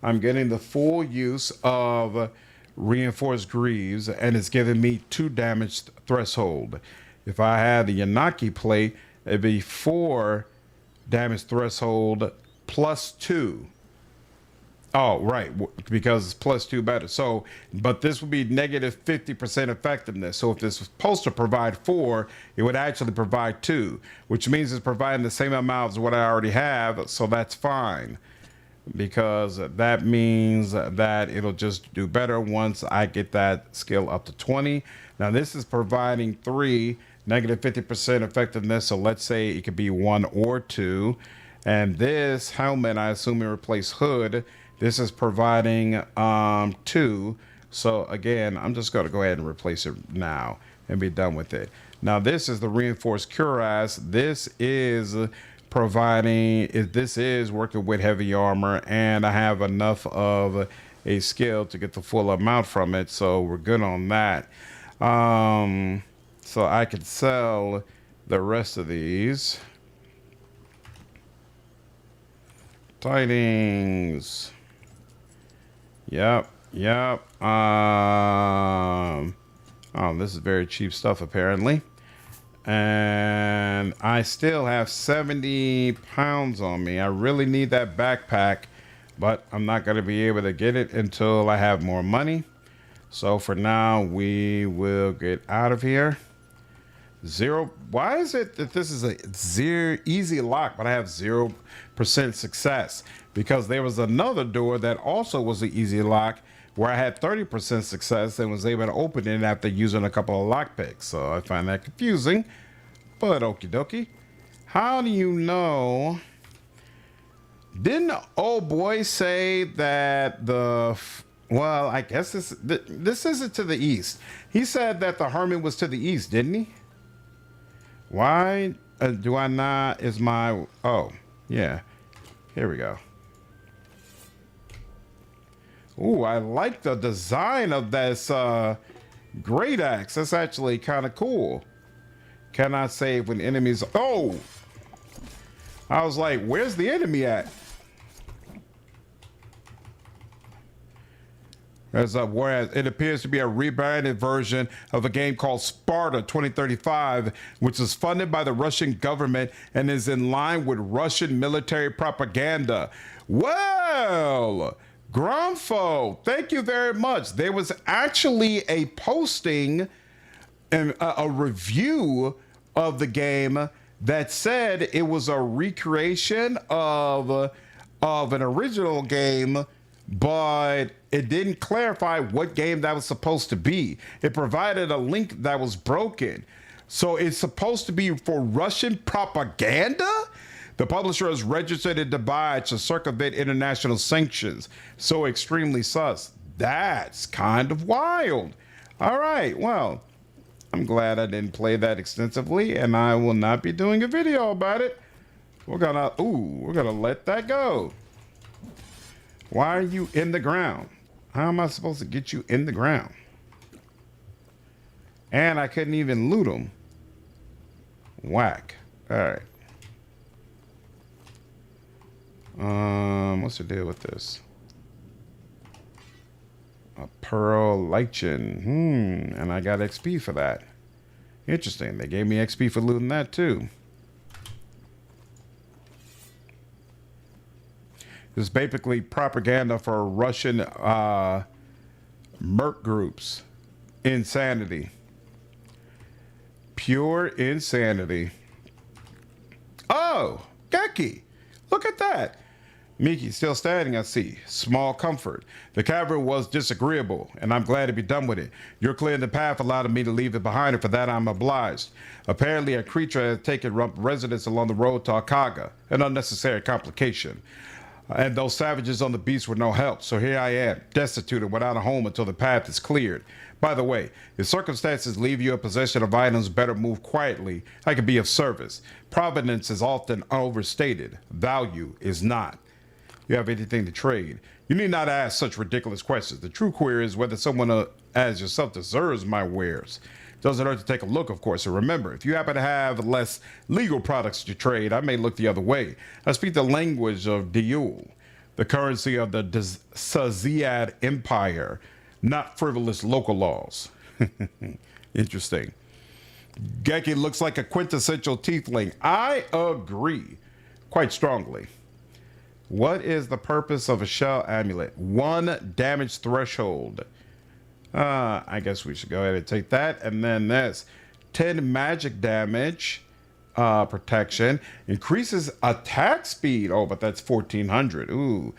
I'm getting the full use of reinforced greaves, and it's giving me 2 damage threshold. If I had the Yanaki plate, it'd be 4 damage threshold plus 2. Oh, right, because it's plus 2 better. So, but this would be negative 50% effectiveness. So if this was supposed to provide 4, it would actually provide 2, which means it's providing the same amount as what I already have. So that's fine, because that means that it'll just do better once I get that skill up to 20. Now this is providing 3, negative 50% effectiveness. So let's say it could be 1 or 2. And this helmet, I assume it replaces hood. This is providing 2. So again, I'm just going to go ahead and replace it now and be done with it. Now this is the reinforced cuirass. This is providing, this is working with heavy armor, and I have enough of a skill to get the full amount from it. So we're good on that. So I could sell the rest of these. Tidings. Yep. Oh, this is very cheap stuff apparently. And I still have 70 pounds on me. I really need that backpack, but I'm not going to be able to get it until I have more money. So for now, we will get out of here. 0. Why is it that this is a 0 easy lock, but I have 0% success? Because there was another door that also was an easy lock where I had 30% success and was able to open it after using a couple of lockpicks. So I find that confusing, but okie dokie. How do you know? Didn't the old boy say that well, I guess this isn't to the east. He said that the hermit was to the east, didn't he? Why do I not? Is my, oh, yeah. Here we go. Ooh, I like the design of this great axe. That's actually kind of cool. Cannot save when enemies, oh! I was like, where's the enemy at? Whereas it appears to be a rebranded version of a game called Sparta 2035, which is funded by the Russian government and is in line with Russian military propaganda. Well, Gromfo, thank you very much. There was actually a posting and a review of the game that said it was a recreation of an original game, but it didn't clarify what game that was supposed to be. It provided a link that was broken. So it's supposed to be for Russian propaganda? The publisher is registered in Dubai to circumvent international sanctions. So extremely sus. That's kind of wild. All right, well, I'm glad I didn't play that extensively, and I will not be doing a video about it. We're gonna let that go. Why are you in the ground? How am I supposed to get you in the ground? And I couldn't even loot them. Whack. All right. What's the deal with this? A pearl lichen. And I got XP for that. Interesting. They gave me XP for looting that too. This is basically propaganda for Russian merc groups. Insanity. Pure insanity. Oh, Geki. Look at that. Miki still standing, I see. Small comfort. The cavern was disagreeable, and I'm glad to be done with it. You're clearing the path, allowing me to leave it behind, and for that I'm obliged. Apparently, a creature has taken residence along the road to Akaga, an unnecessary complication. And those savages on the beast were no help, so here I am, destitute and without a home until the path is cleared. By the way, if circumstances leave you in possession of items, better move quietly. I can be of service. Provenance is often overstated. Value is not. You have anything to trade? You need not ask such ridiculous questions. The true query is whether someone as yourself deserves my wares. Doesn't hurt to take a look, of course. And remember, if you happen to have less legal products to trade, I may look the other way. I speak the language of Diul, the currency of the Saziad Empire, not frivolous local laws. Interesting. Geki looks like a quintessential tiefling. I agree quite strongly. What is the purpose of a shell amulet? 1 damage threshold. I guess we should go ahead and take that. And then this 10 magic damage protection. Increases attack speed. Oh, but that's 1400. Ooh.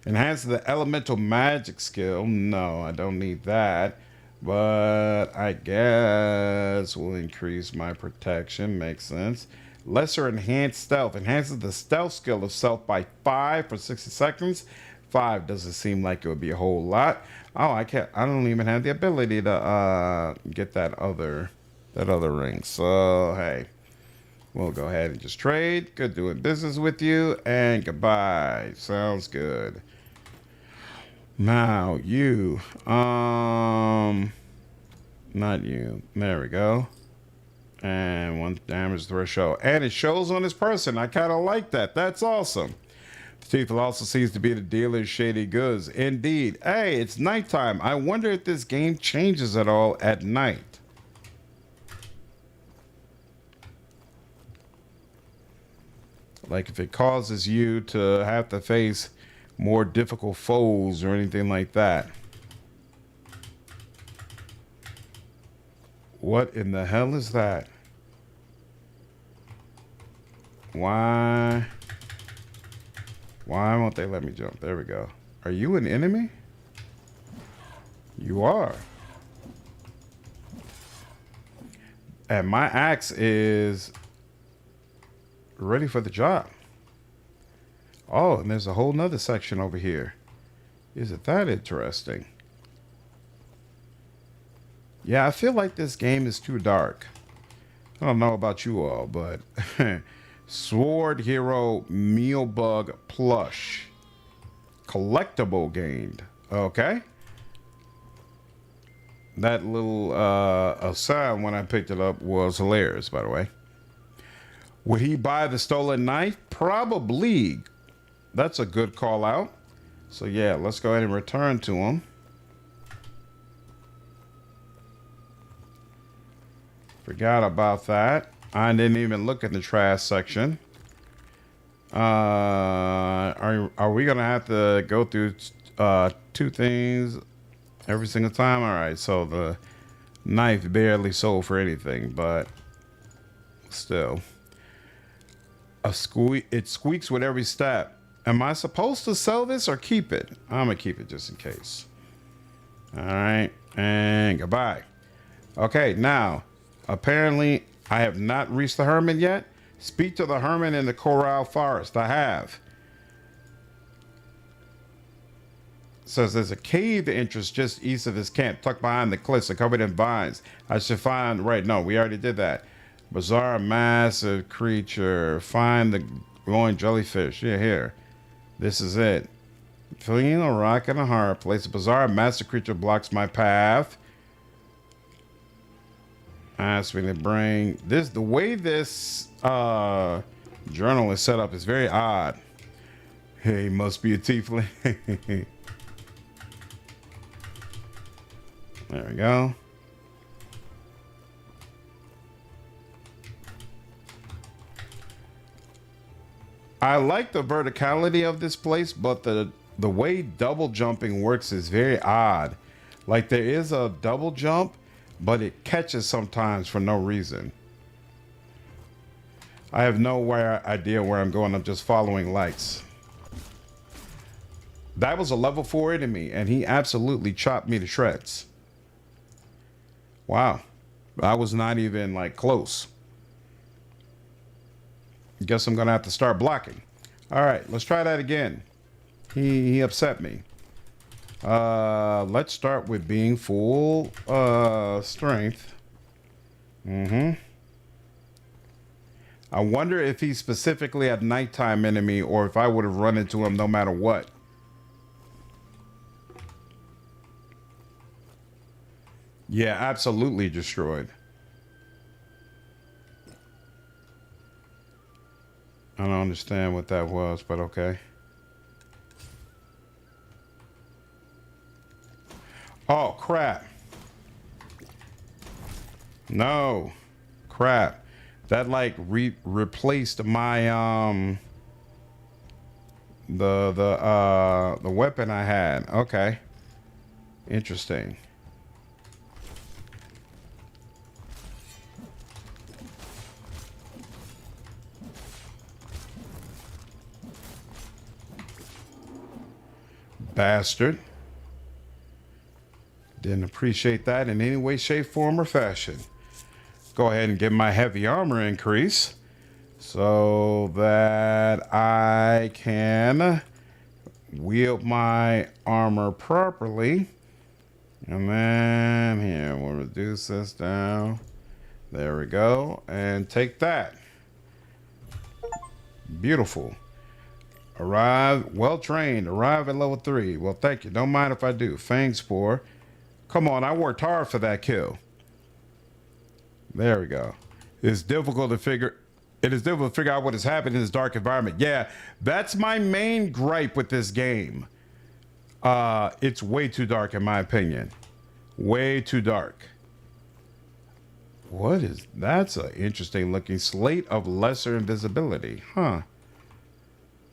Enhances the elemental magic skill. No, I don't need that. But I guess we'll increase my protection. Makes sense. Lesser enhanced stealth. Enhances the stealth skill of self by 5 for 60 seconds. 5 doesn't seem like it would be a whole lot. Oh, I don't even have the ability to get that other ring. So hey, we'll go ahead and just trade. Good doing business with you, and goodbye. Sounds good. Now you, not you. There we go. And 1 damage threshold, and it shows on this person. I kind of like that. That's awesome. The thief also seems to be the dealer of shady goods. Indeed. Hey, it's nighttime. I wonder if this game changes at all at night. Like if it causes you to have to face more difficult foes or anything like that. What in the hell is that? Why won't they let me jump? There we go. Are you an enemy? You are. And my axe is ready for the job. Oh, and there's a whole nother section over here. Isn't that interesting? Yeah, I feel like this game is too dark. I don't know about you all, but Sword Hero Mealbug Plush. Collectible gained. Okay. That little sound when I picked it up was hilarious, by the way. Would he buy the stolen knife? Probably. That's a good call out. So yeah, let's go ahead and return to him. Forgot about that. I didn't even look at the trash section. Are we gonna have to go through 2 things every single time? All right, so the knife barely sold for anything, but still. It squeaks with every step. Am I supposed to sell this or keep it? I'm gonna keep it just in case. All right, and goodbye. Okay, now, apparently I have not reached the hermit yet. Speak to the hermit in the Coral Forest. I have. Says there's a cave entrance just east of his camp, tucked behind the cliffs and covered in vines. I should find, right, no, we already did that. Bizarre massive creature. Find the glowing jellyfish. Yeah, here. This is it. Between a rock and a hard place, a bizarre massive creature blocks my path. Ask me to bring this. The way this journal is set up is very odd. Hey, must be a tiefling. There we go. I like the verticality of this place, but the way double jumping works is very odd. Like there is a double jump, but it catches sometimes for no reason. I have no idea where I'm going. I'm just following lights. That was a level 4 enemy, and he absolutely chopped me to shreds. Wow. I was not even, like, close. Guess I'm going to have to start blocking. All right, let's try that again. He upset me. Let's start with being full strength. I wonder if he's specifically a nighttime enemy or if I would have run into him no matter what. Yeah, absolutely destroyed. I don't understand what that was, but okay. Oh, crap. No. Crap. That like replaced my the weapon I had. Okay. Interesting. Bastard. Didn't appreciate that in any way, shape, form, or fashion. Go ahead and get my heavy armor increase so that I can wield my armor properly. And then here, we'll reduce this down. There we go. And take that. Beautiful. Arrive, well trained, arrive at level 3. Well, thank you. Don't mind if I do. Fang Spore. Come on, I worked hard for that kill. There we go. It's difficult to figure out what has happened in this dark environment. Yeah, that's my main gripe with this game. It's way too dark in my opinion. Way too dark. What is that's an interesting looking slate of lesser invisibility. Huh.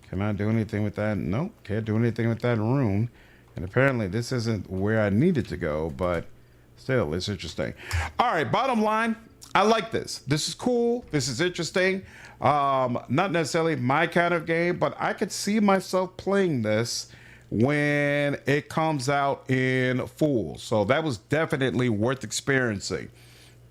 Can I do anything with that? Nope, can't do anything with that room. And apparently this isn't where I needed to go, but still, it's interesting. All right, bottom line, I like this. This is cool. This is interesting. Not necessarily my kind of game, but I could see myself playing this when it comes out in full. So that was definitely worth experiencing.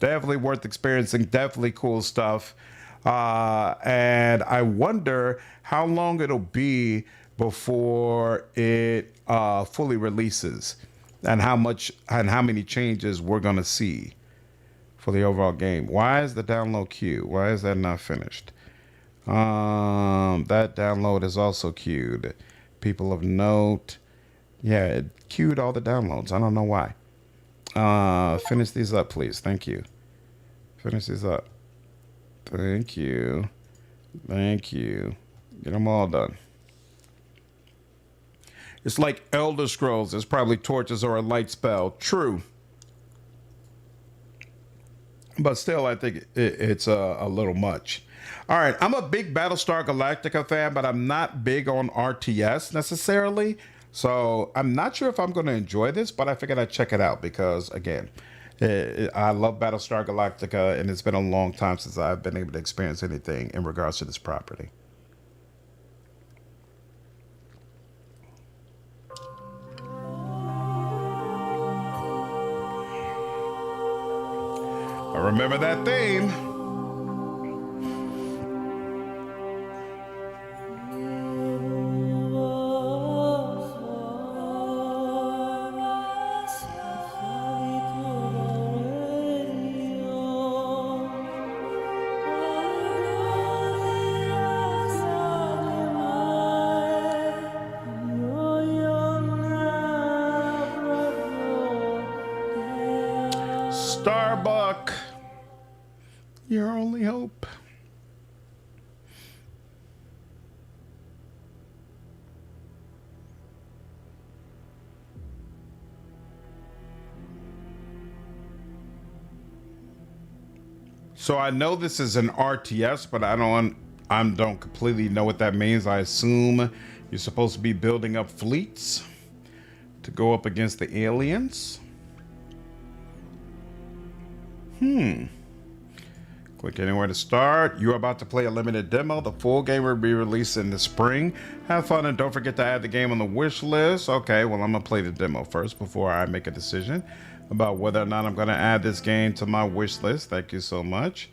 Definitely worth experiencing. Definitely cool stuff. And I wonder how long it'll be before it fully releases, and how many changes we're gonna see for the overall game. Why is the download queued? Why is that not finished? That download is also queued. People of note, yeah, it queued all the downloads. I don't know why. Finish these up, please. Thank you. Finish these up. Thank you. Thank you. Get them all done. It's like Elder Scrolls. It's probably torches or a light spell. True. But still, I think it's a little much. All right. I'm a big Battlestar Galactica fan, but I'm not big on RTS necessarily. So I'm not sure if I'm going to enjoy this, but I figured I'd check it out because, again, I love Battlestar Galactica, and it's been a long time since I've been able to experience anything in regards to this property. I remember that theme. Starbuck, your only hope. So I know this is an RTS, but I don't completely know what that means. I assume you're supposed to be building up fleets to go up against the aliens. Click anywhere to start. You're about to play a limited demo. The full game will be released in the spring. Have fun and don't forget to add the game on the wish list. Okay, well, I'm going to play the demo first before I make a decision about whether or not I'm going to add this game to my wish list. Thank you so much.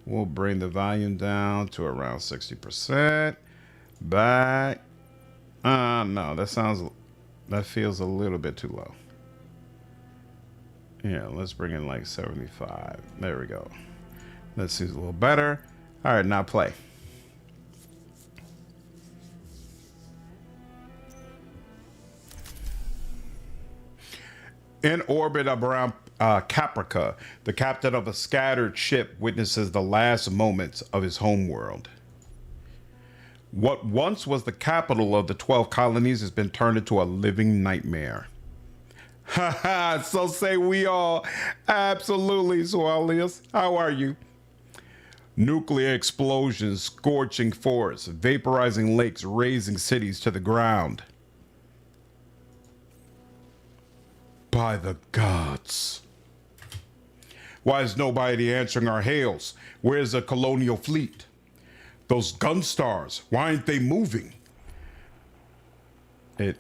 We'll bring the volume down to around 60%. Back. No, that feels a little bit too low. Yeah, let's bring in like 75. There we go. That seems a little better. All right, now play. In orbit around Caprica, the captain of a scattered ship witnesses the last moments of his homeworld. What once was the capital of the 12 colonies has been turned into a living nightmare. Haha, so say we all. Absolutely, Swellius. How are you? Nuclear explosions, scorching forests, vaporizing lakes, razing cities to the ground. By the gods. Why is nobody answering our hails? Where's the colonial fleet? Those gun stars, why aren't they moving? It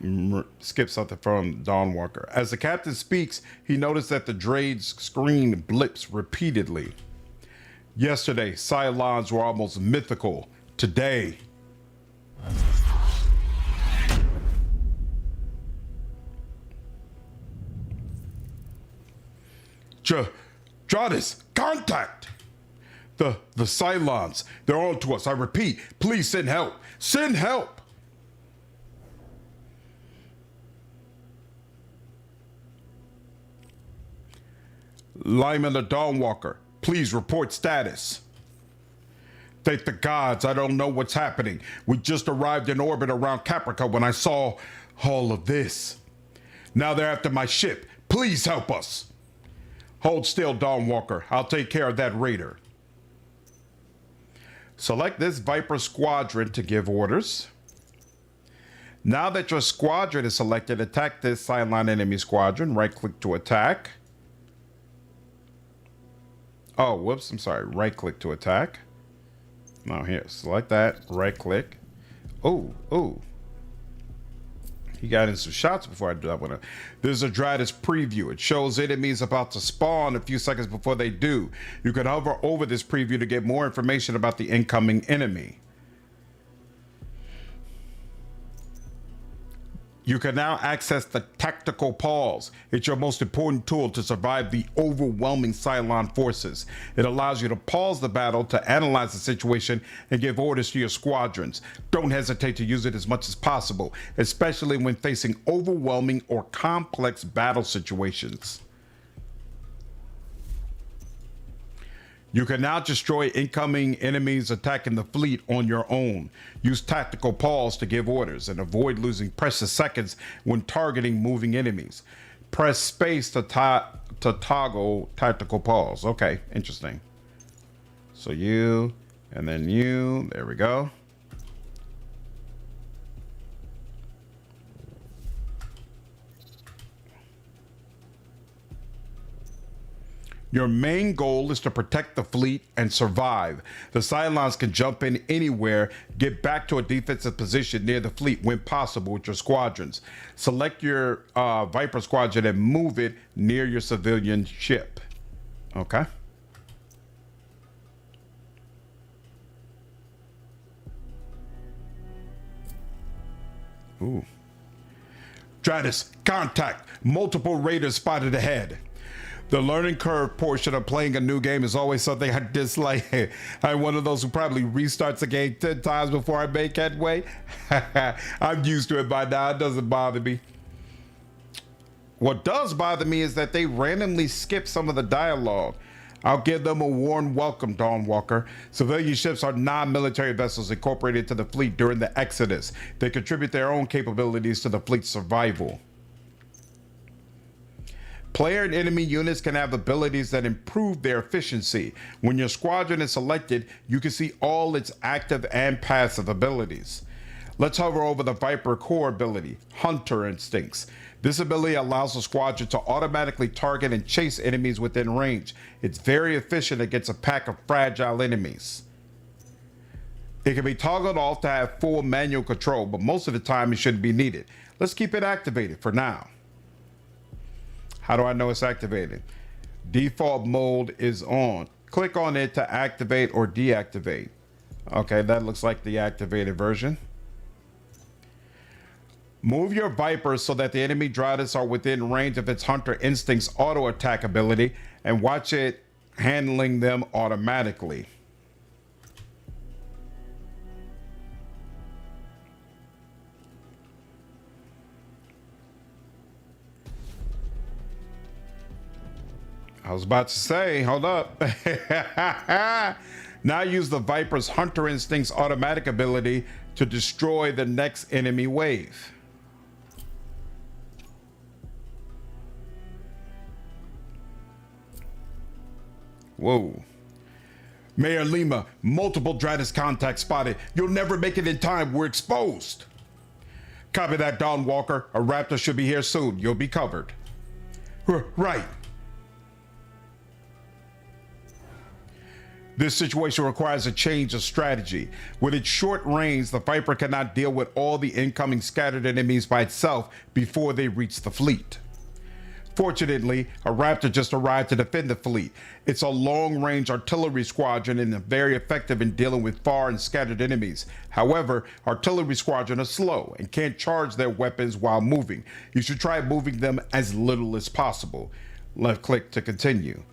skips something from Dawnwalker. As the captain speaks, he noticed that the Drade's screen blips repeatedly. Yesterday, Cylons were almost mythical. Today, Jadis, contact! The Cylons, they're on to us. I repeat, please send help. Send help! Lyman the Dawnwalker, please report status. Thank the gods, I don't know what's happening. We just arrived in orbit around Caprica when I saw all of this. Now they're after my ship. Please help us. Hold still, Dawnwalker. I'll take care of that raider. Select this Viper squadron to give orders. Now that your squadron is selected, attack this Cylon enemy squadron. Right-click to attack. Oh, whoops, I'm sorry. Right-click to attack. Now here, select that. Right-click. Oh. He got in some shots before I do that one. There's a Dratus preview. It shows enemies about to spawn a few seconds before they do. You can hover over this preview to get more information about the incoming enemy. You can now access the tactical pause. It's your most important tool to survive the overwhelming Cylon forces. It allows you to pause the battle to analyze the situation and give orders to your squadrons. Don't hesitate to use it as much as possible, especially when facing overwhelming or complex battle situations. You can now destroy incoming enemies attacking the fleet on your own. Use tactical pause to give orders and avoid losing precious seconds when targeting moving enemies. Press space to toggle tactical pause. Okay, interesting. So you, and then you, there we go. Your main goal is to protect the fleet and survive. The Cylons can jump in anywhere, get back to a defensive position near the fleet when possible with your squadrons. Select your Viper squadron and move it near your civilian ship. Okay. Ooh. Dratus, contact. Multiple raiders spotted ahead. The learning curve portion of playing a new game is always something I dislike. I'm one of those who probably restarts a game 10 times before I make headway. I'm used to it by now. It doesn't bother me. What does bother me is that they randomly skip some of the dialogue. I'll give them a warm welcome, Dawnwalker. Civilian ships are non-military vessels incorporated to the fleet during the Exodus. They contribute their own capabilities to the fleet's survival. Player and enemy units can have abilities that improve their efficiency. When your squadron is selected, you can see all its active and passive abilities. Let's hover over the Viper core ability, Hunter Instincts. This ability allows the squadron to automatically target and chase enemies within range. It's very efficient against a pack of fragile enemies. It can be toggled off to have full manual control, but most of the time it shouldn't be needed. Let's keep it activated for now. How do I know it's activated? Default mode is on. Click on it to activate or deactivate. Okay, that looks like the activated version. Move your Vipers so that the enemy Dratus are within range of its Hunter Instinct's auto attack ability and watch it handling them automatically. I was about to say, hold up. Now use the Viper's Hunter Instinct's automatic ability to destroy the next enemy wave. Whoa. Mayor Lima, multiple Dratus contacts spotted. You'll never make it in time. We're exposed. Copy that, Dawn Walker. A Raptor should be here soon. You'll be covered. Right. This situation requires a change of strategy. With its short range, the Viper cannot deal with all the incoming scattered enemies by itself before they reach the fleet. Fortunately, a Raptor just arrived to defend the fleet. It's a long-range artillery squadron and very effective in dealing with far and scattered enemies. However, artillery squadron are slow and can't charge their weapons while moving. You should try moving them as little as possible. Left click to continue.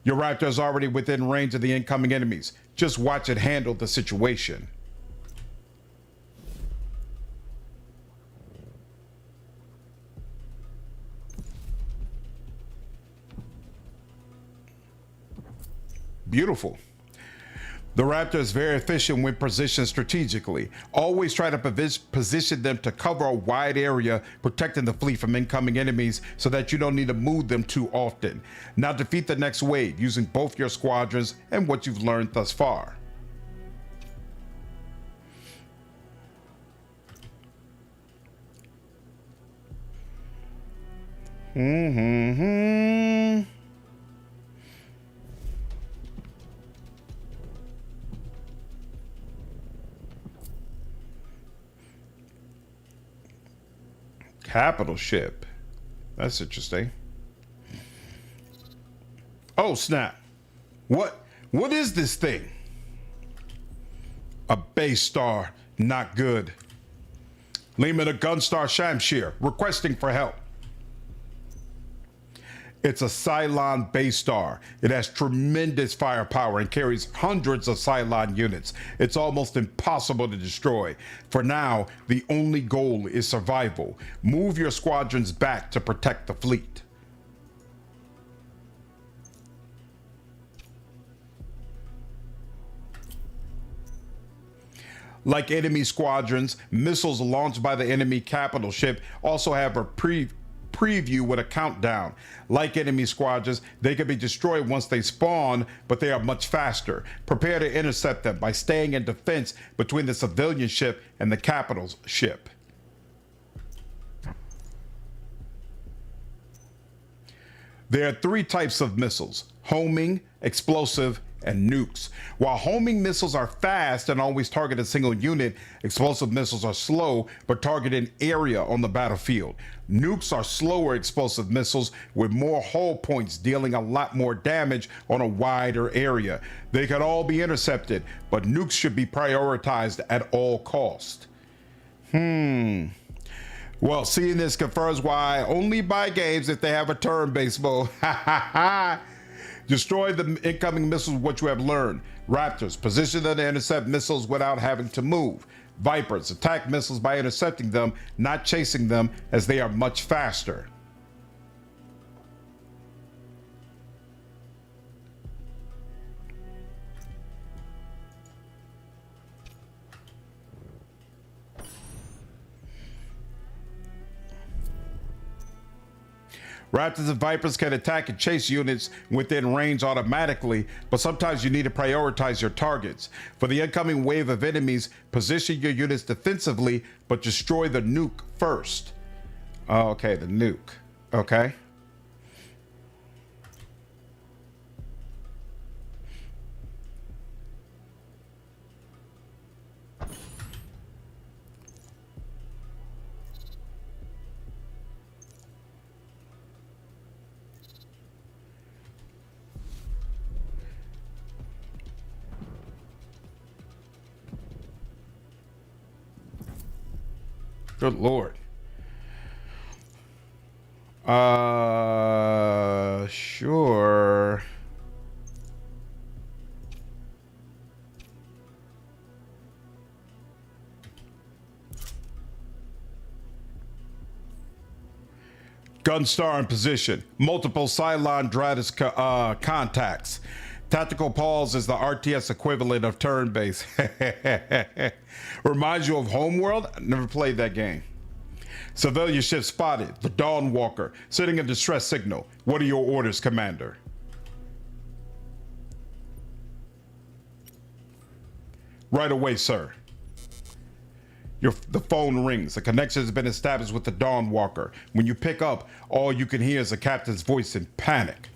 Your Raptor is already within range of the incoming enemies. Just watch it handle the situation. Beautiful. The Raptor is very efficient when positioned strategically. Always try to position them to cover a wide area, protecting the fleet from incoming enemies so that you don't need to move them too often. Now defeat the next wave using both your squadrons and what you've learned thus far. Capital ship. That's interesting. Oh, snap. What is this thing? A base star. Not good. Lehman a Gunstar Shamshir requesting for help. It's a Cylon base star. It has tremendous firepower and carries hundreds of Cylon units. It's almost impossible to destroy. For now, the only goal is survival. Move your squadrons back to protect the fleet. Like enemy squadrons, missiles launched by the enemy capital ship also have a preview with a countdown. Like enemy squadrons, they can be destroyed once they spawn, but they are much faster. Prepare to intercept them by staying in defense between the civilian ship and the capital's ship. There are three types of missiles: homing, explosive, and nukes. While homing missiles are fast and always target a single unit, explosive missiles are slow but target an area on the battlefield. Nukes are slower explosive missiles with more hull points, dealing a lot more damage on a wider area. They can all be intercepted, but nukes should be prioritized at all costs. Well, seeing this confirms why I only buy games if they have a turn-based mode. Destroy the incoming missiles with what you have learned. Raptors, position them to intercept missiles without having to move. Vipers, attack missiles by intercepting them, not chasing them, as they are much faster. Raptors and Vipers can attack and chase units within range automatically, but sometimes you need to prioritize your targets. For the incoming wave of enemies, position your units defensively, but destroy the nuke first. Oh, okay, the nuke. Okay. Good Lord. Sure. Gunstar in position. Multiple Cylon Dratus contacts. Tactical pause is the RTS equivalent of turn-based. Reminds you of Homeworld? I never played that game. Civilian ship spotted. The Dawnwalker. Sending a distress signal. What are your orders, Commander? Right away, sir. The phone rings. A connection has been established with the Dawnwalker. When you pick up, all you can hear is the captain's voice in panic.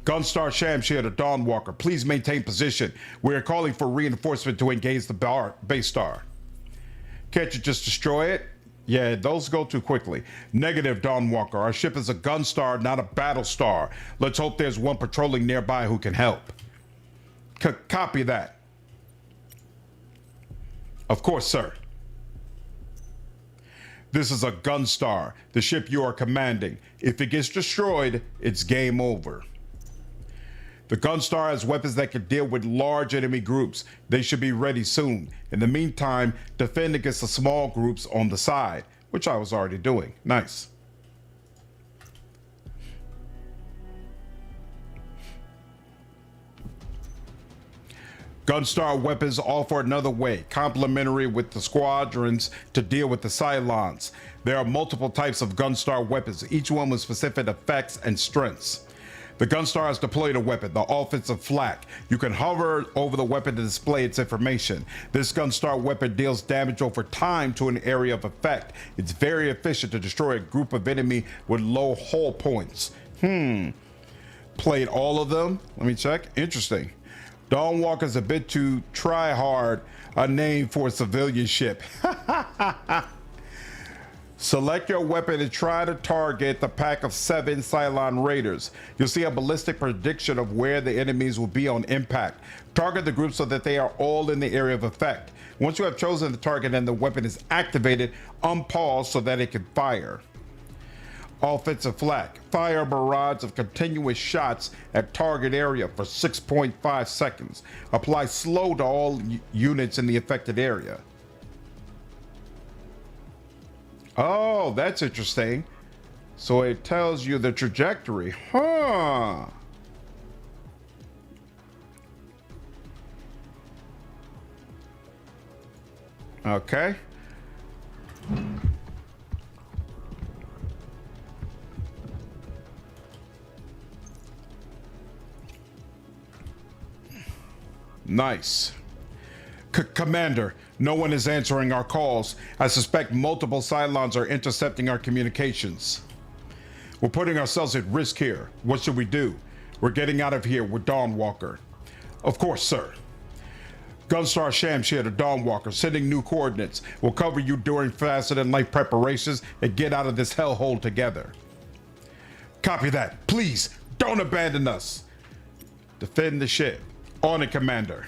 Gunstar Shamshir to Dawnwalker, please maintain position. We are calling for reinforcement to engage the base star. Can't you just destroy it? Yeah, those go too quickly. Negative, Dawnwalker. Our ship is a Gunstar, not a battle star. Let's hope there's one patrolling nearby who can help. Copy that. Of course, sir. This is a Gunstar, the ship you are commanding. If it gets destroyed, it's game over. The Gunstar has weapons that can deal with large enemy groups. They should be ready soon. In the meantime, defend against the small groups on the side, which I was already doing. Nice. Gunstar weapons offer another way, complementary with the squadrons to deal with the Cylons. There are multiple types of Gunstar weapons, each one with specific effects and strengths. The Gunstar has deployed a weapon, the offensive flak. You can hover over the weapon to display its information. This Gunstar weapon deals damage over time to an area of effect. It's very efficient to destroy a group of enemy with low hull points. Played all of them? Let me check. Interesting. Dawnwalker's a bit too try-hard a name for a civilian ship. Select your weapon and try to target the pack of 7 Cylon raiders. You'll see a ballistic prediction of where the enemies will be on impact. Target the group so that they are all in the area of effect. Once you have chosen the target and the weapon is activated, unpause so that it can fire. Offensive flak. Fire a barrage of continuous shots at target area for 6.5 seconds. Apply slow to all units in the affected area. Oh, that's interesting. So it tells you the trajectory. Huh. Okay. Nice. Commander, no one is answering our calls. I suspect multiple Cylons are intercepting our communications. We're putting ourselves at risk here. What should we do? We're getting out of here with Dawnwalker. Of course, sir. Gunstar Shamshir to Dawnwalker, sending new coordinates. We'll cover you during faster-than-light preparations and get out of this hellhole together. Copy that. Please, don't abandon us. Defend the ship. On it, Commander.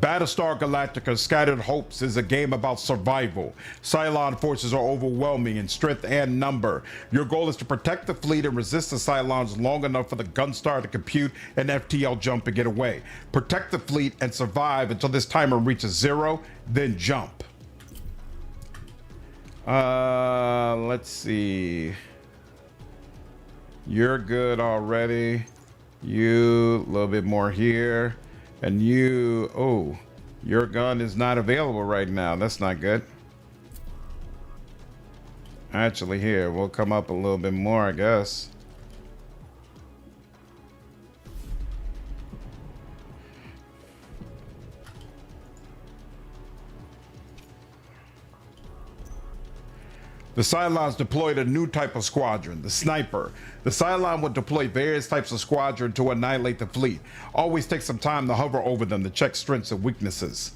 Battlestar Galactica Scattered Hopes is a game about survival. Cylon forces are overwhelming in strength and number. Your goal is to protect the fleet and resist the Cylons long enough for the Gunstar to compute an FTL jump and get away. Protect the fleet and survive until this timer reaches 0, then jump. Let's see. You're good already. You, a little bit more here. And you, oh, your gun is not available right now. That's not good. Actually, here, we'll come up a little bit more, I guess. The Cylons deployed a new type of squadron, the Sniper. The Cylon would deploy various types of squadron to annihilate the fleet. Always take some time to hover over them to check strengths and weaknesses.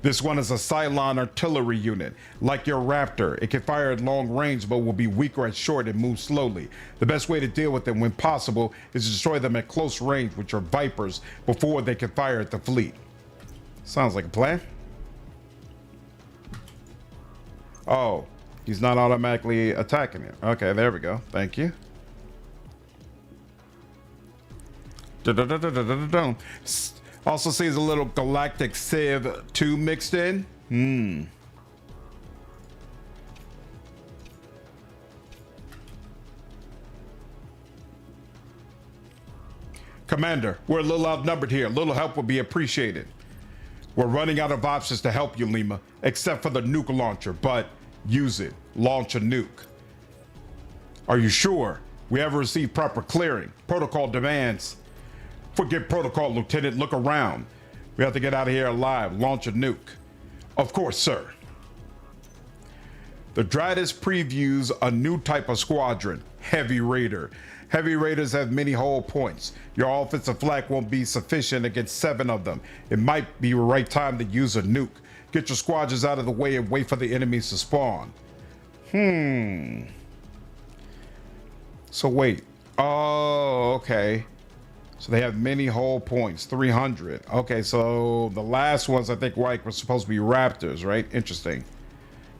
This one is a Cylon artillery unit. Like your Raptor, it can fire at long range but will be weaker at short and move slowly. The best way to deal with them when possible is to destroy them at close range with your Vipers before they can fire at the fleet. Sounds like a plan. Oh, he's not automatically attacking it. Okay, there we go. Thank you. Also sees a little Galactic Civ 2 mixed in. Commander, we're a little outnumbered here. A little help would be appreciated. We're running out of options to help you, Lima, except for the nuke launcher, but use it. Launch a nuke. Are you sure? We haven't received proper clearing. Protocol demands. Forget protocol, Lieutenant. Look around. We have to get out of here alive. Launch a nuke. Of course, sir. The Dradis previews a new type of squadron, Heavy Raider. Heavy Raiders have many hull points. Your offensive flak won't be sufficient against 7 of them. It might be the right time to use a nuke. Get your squadrons out of the way and wait for the enemies to spawn. So wait. Oh, okay. So they have many hull points, 300. Okay, so the last ones I think were supposed to be Raptors, right? Interesting.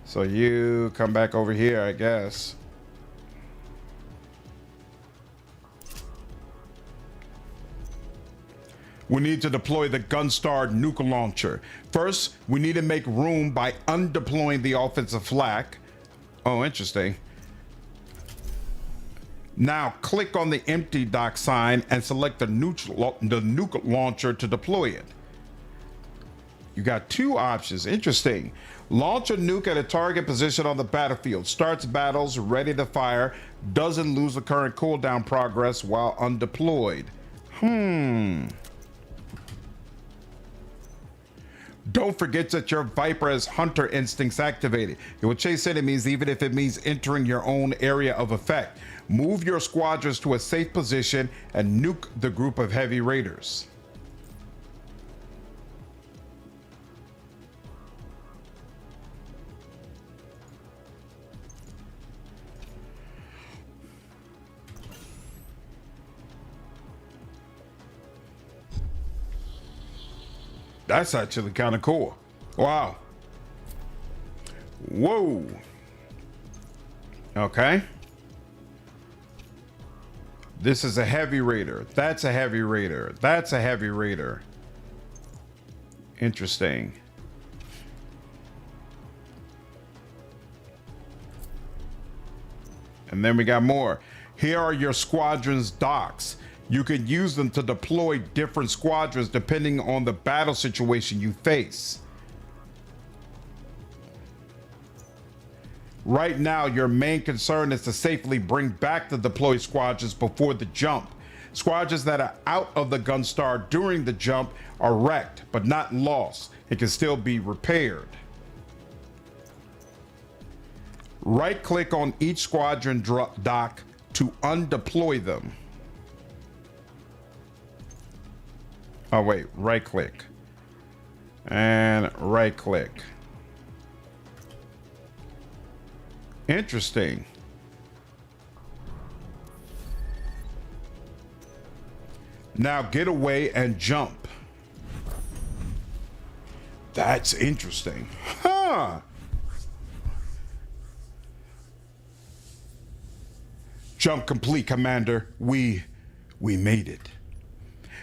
So you come back over here, I guess. We need to deploy the Gunstar nuke launcher. First, we need to make room by undeploying the offensive flak. Oh, interesting. Now click on the empty dock sign and select the nuke launcher to deploy it. You got 2 options. Interesting. Launch a nuke at a target position on the battlefield. Starts battles ready to fire. Doesn't lose the current cooldown progress while undeployed. Don't forget that your Viper has hunter instincts activated. It will chase enemies even if it means entering your own area of effect. Move your squadrons to a safe position and nuke the group of Heavy Raiders. That's actually kind of cool. Wow. Whoa. Okay. This is a Heavy Raider. That's a Heavy Raider. That's a Heavy Raider. Interesting. And then we got more. Here are your squadron's docks. You can use them to deploy different squadrons depending on the battle situation you face. Right now, your main concern is to safely bring back the deployed squadrons before the jump. Squadrons that are out of the Gunstar during the jump are wrecked, but not lost. It can still be repaired. Right-click on each squadron dock to undeploy them. Oh wait, right click and right click. Interesting. Now get away and jump. That's interesting. Huh. Jump complete, Commander. We made it.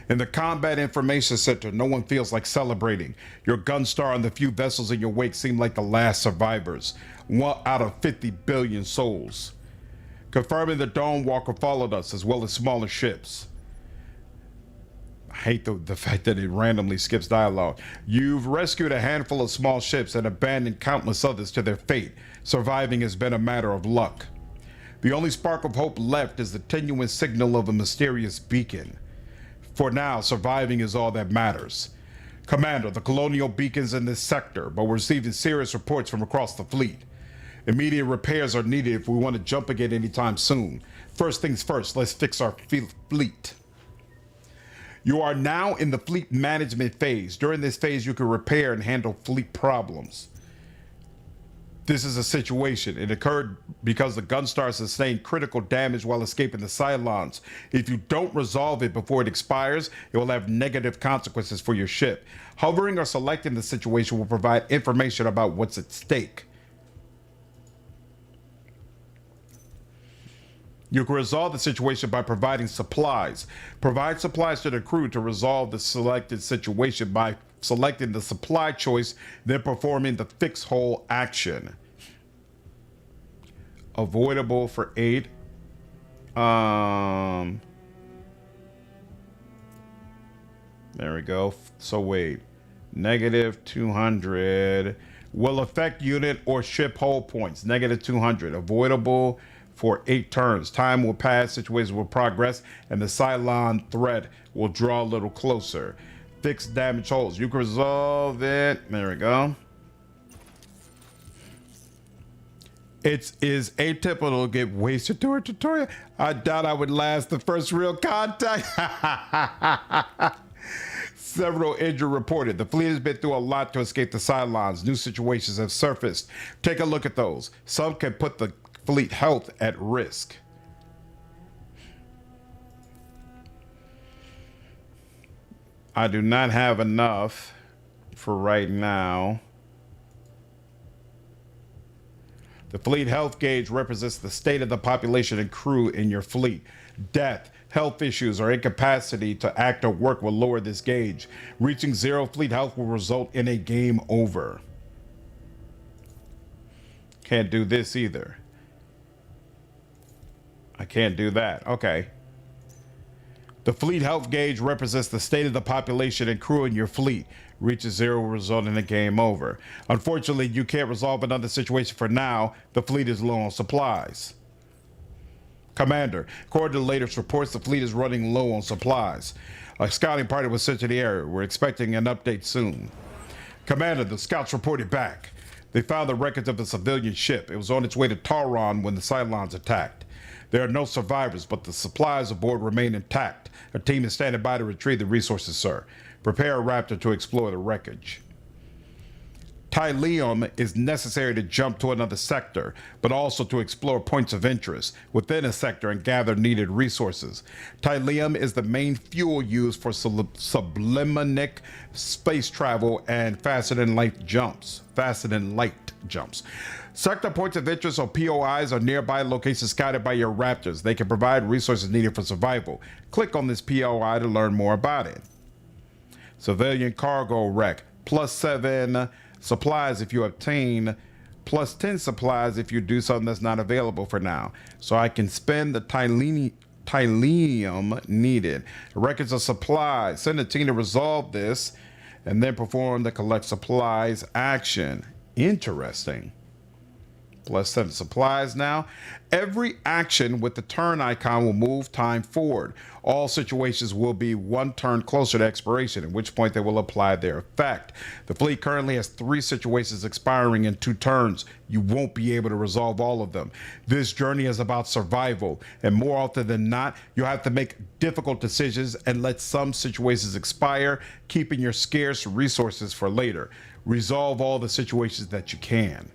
In the Combat Information Center, no one feels like celebrating. Your Gunstar and the few vessels in your wake seem like the last survivors. 1 out of 50 billion souls. Confirming the Dawn Walker followed us, as well as smaller ships. I hate the fact that it randomly skips dialogue. You've rescued a handful of small ships and abandoned countless others to their fate. Surviving has been a matter of luck. The only spark of hope left is the tenuous signal of a mysterious beacon. For now, surviving is all that matters. Commander, the colonial beacon's in this sector, but we're receiving serious reports from across the fleet. Immediate repairs are needed if we want to jump again anytime soon. First things first, let's fix our fleet. You are now in the fleet management phase. During this phase, you can repair and handle fleet problems. This is a situation. It occurred because the Gunstar sustained critical damage while escaping the Cylons. If you don't resolve it before it expires, it will have negative consequences for your ship. Hovering or selecting the situation will provide information about what's at stake. You can resolve the situation by providing supplies. Provide supplies to the crew to resolve the selected situation by selecting the supply choice, then performing the fix hole action. Avoidable for 8. There we go. So wait. Negative 200 will affect unit or ship hull points. Negative 200. Avoidable for 8 turns. Time will pass, situations will progress, and the Cylon threat will draw a little closer. Fix damage holes. You can resolve it. There we go. It is atypical to get wasted to a tutorial. I doubt I would last the first real contact. Several injury reported. The fleet has been through a lot to escape the Cylons. New situations have surfaced. Take a look at those. Some can put the fleet health at risk. I do not have enough for right now. The fleet health gauge represents the state of the population and crew in your fleet. Death, health issues, or incapacity to act or work will lower this gauge. Reaching 0 fleet health will result in a game over. Can't do this either. I can't do that. Okay. The fleet health gauge represents the state of the population and crew in your fleet. Reaches 0 will result in a game over. Unfortunately, you can't resolve another situation for now. The fleet is low on supplies. Commander, according to the latest reports, the fleet is running low on supplies. A scouting party was sent to the area. We're expecting an update soon. Commander, the scouts reported back. They found the records of the civilian ship. It was on its way to Tauron when the Cylons attacked. There are no survivors, but the supplies aboard remain intact. A team is standing by to retrieve the resources, sir. Prepare a raptor to explore the wreckage. Tylium is necessary to jump to another sector, but also to explore points of interest within a sector and gather needed resources. Tylium is the main fuel used for sublimic space travel and faster-than-light jumps. Sector points of interest or POIs are nearby locations scouted by your raptors. They can provide resources needed for survival. Click on this POI to learn more about it. Civilian cargo wreck. +7 supplies if you obtain. +10 supplies if you do something that's not available for now. So I can spend the Tylium needed. Records of supplies. Send a team to resolve this and then perform the collect supplies action. Interesting. +7 supplies now. Every action with the turn icon will move time forward. All situations will be 1 turn closer to expiration, at which point they will apply their effect. The fleet currently has 3 situations expiring in 2 turns. You won't be able to resolve all of them. This journey is about survival, and more often than not, you'll have to make difficult decisions and let some situations expire, keeping your scarce resources for later. Resolve all the situations that you can.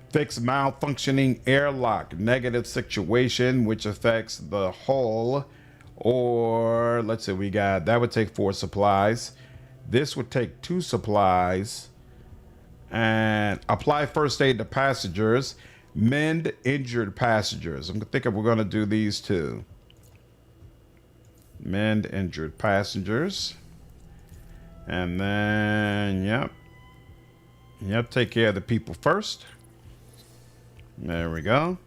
Fix malfunctioning airlock. Negative situation, which affects the hull. Or, let's see, we got, that would take 4 supplies. This would take 2 supplies. And apply first aid to passengers. Mend injured passengers. I'm thinking we're going to do these 2. Mend injured passengers. And then, yep, take care of the people first. There we go.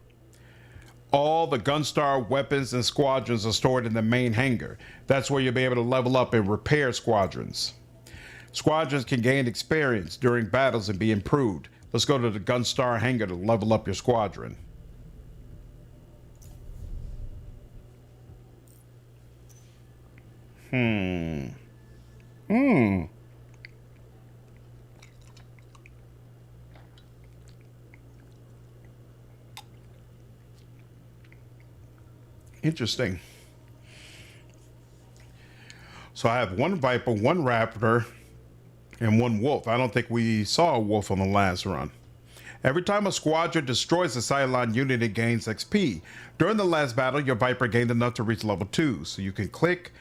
All the Gunstar weapons and squadrons are stored in the main hangar. That's where you'll be able to level up and repair squadrons. Squadrons can gain experience during battles and be improved. Let's go to the Gunstar hangar to level up your squadron. Interesting. So I have one Viper, one Raptor, and one Wolf. I don't think we saw a Wolf on the last run. Every time a squadron destroys a Cylon unit, it gains XP. During the last battle, your Viper gained enough to reach level 2. So you can click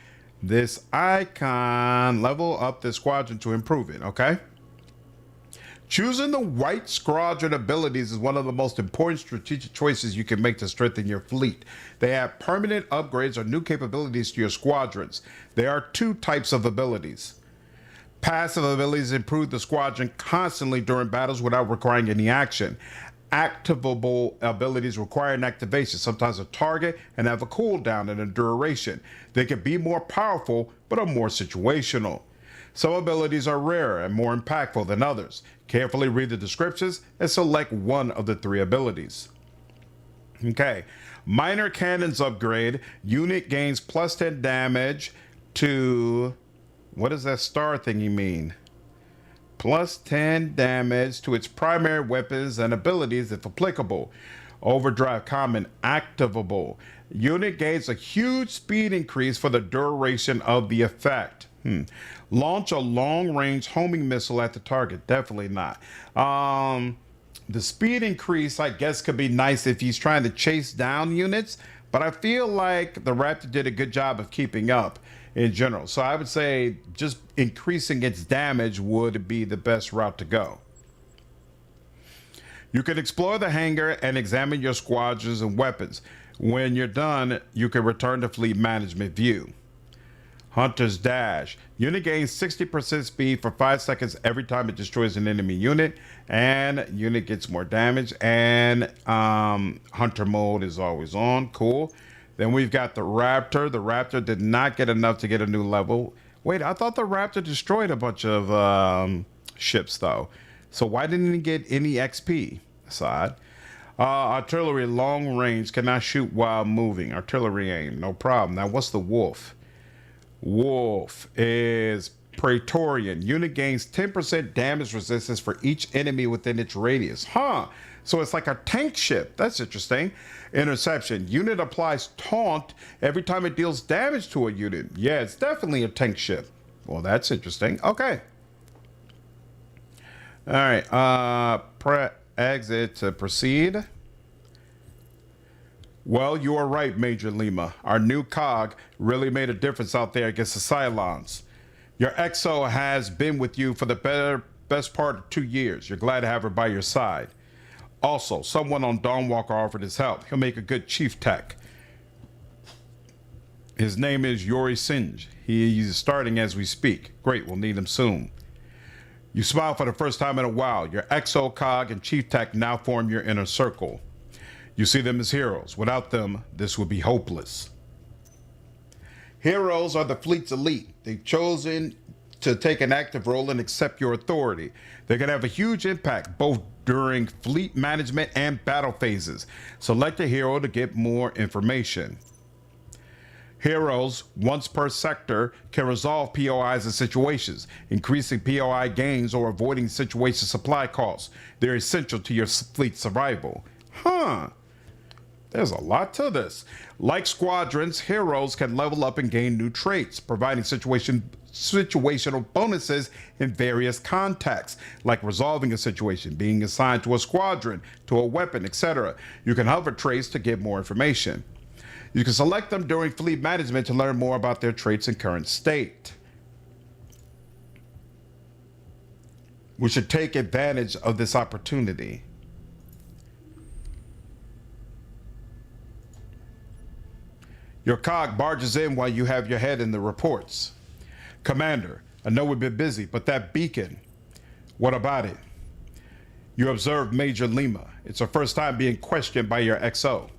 this icon, level up this squadron to improve it, okay? Choosing the right squadron abilities is one of the most important strategic choices you can make to strengthen your fleet. They have permanent upgrades or new capabilities to your squadrons. There are two types of abilities. Passive abilities improve the squadron constantly during battles without requiring any action. Activable abilities require an activation, sometimes a target, and have a cooldown and a duration. They can be more powerful, but are more situational. Some abilities are rarer and more impactful than others. Carefully read the descriptions and select one of the three abilities. Okay, minor cannons upgrade. Unit gains plus 10 damage to, what does that star thingy mean? Plus 10 damage to its primary weapons and abilities if applicable. Overdrive common activable. Unit gains a huge speed increase for the duration of the effect. Launch a long-range homing missile at the target. Definitely not. The speed increase, I guess, could be nice if he's trying to chase down units, but I feel like the Raptor did a good job of keeping up in general. So I would say just increasing its damage would be the best route to go. You can explore the hangar and examine your squadrons and weapons. When you're done, you can return to fleet management view. Hunter's Dash. Unit gains 60% speed for 5 seconds every time it destroys an enemy unit, and unit gets more damage, and Hunter mode is always on. Cool. Then we've got the Raptor. The Raptor did not get enough to get a new level. Wait, I thought the Raptor destroyed a bunch of ships, though. So why didn't he get any XP? Aside. Artillery long range, cannot shoot while moving. Artillery aim, no problem. Now, what's the Wolf? Wolf is Praetorian. Unit gains 10% damage resistance for each enemy within its radius. Huh. So it's like a tank ship. That's interesting. Interception. Unit applies taunt every time it deals damage to a unit. Yeah, it's definitely a tank ship. Well, that's interesting. Okay. All right. Exit to proceed. Well, you are right, Major Lima. Our new cog really made a difference out there against the Cylons. Your XO has been with you for the best part of 2 years. You're glad to have her by your side. Also, someone on Dawnwalker offered his help. He'll make a good chief tech. His name is Yori Singe. He's starting as we speak. Great, we'll need him soon. You smile for the first time in a while. Your XO cog and chief tech now form your inner circle. You see them as heroes. Without them, this would be hopeless. Heroes are the fleet's elite. They've chosen to take an active role and accept your authority. They can have a huge impact both during fleet management and battle phases. Select a hero to get more information. Heroes, once per sector, can resolve POIs and situations, increasing POI gains or avoiding situation supply costs. They're essential to your fleet survival. Huh. There's a lot to this. Like squadrons, heroes can level up and gain new traits, providing situational bonuses in various contexts, like resolving a situation, being assigned to a squadron, to a weapon, etc. You can hover traits to get more information. You can select them during fleet management to learn more about their traits and current state. We should take advantage of this opportunity. Your cog barges in while you have your head in the reports. Commander, I know we've been busy, but that beacon, what about it? You observed Major Lima. It's her first time being questioned by your XO.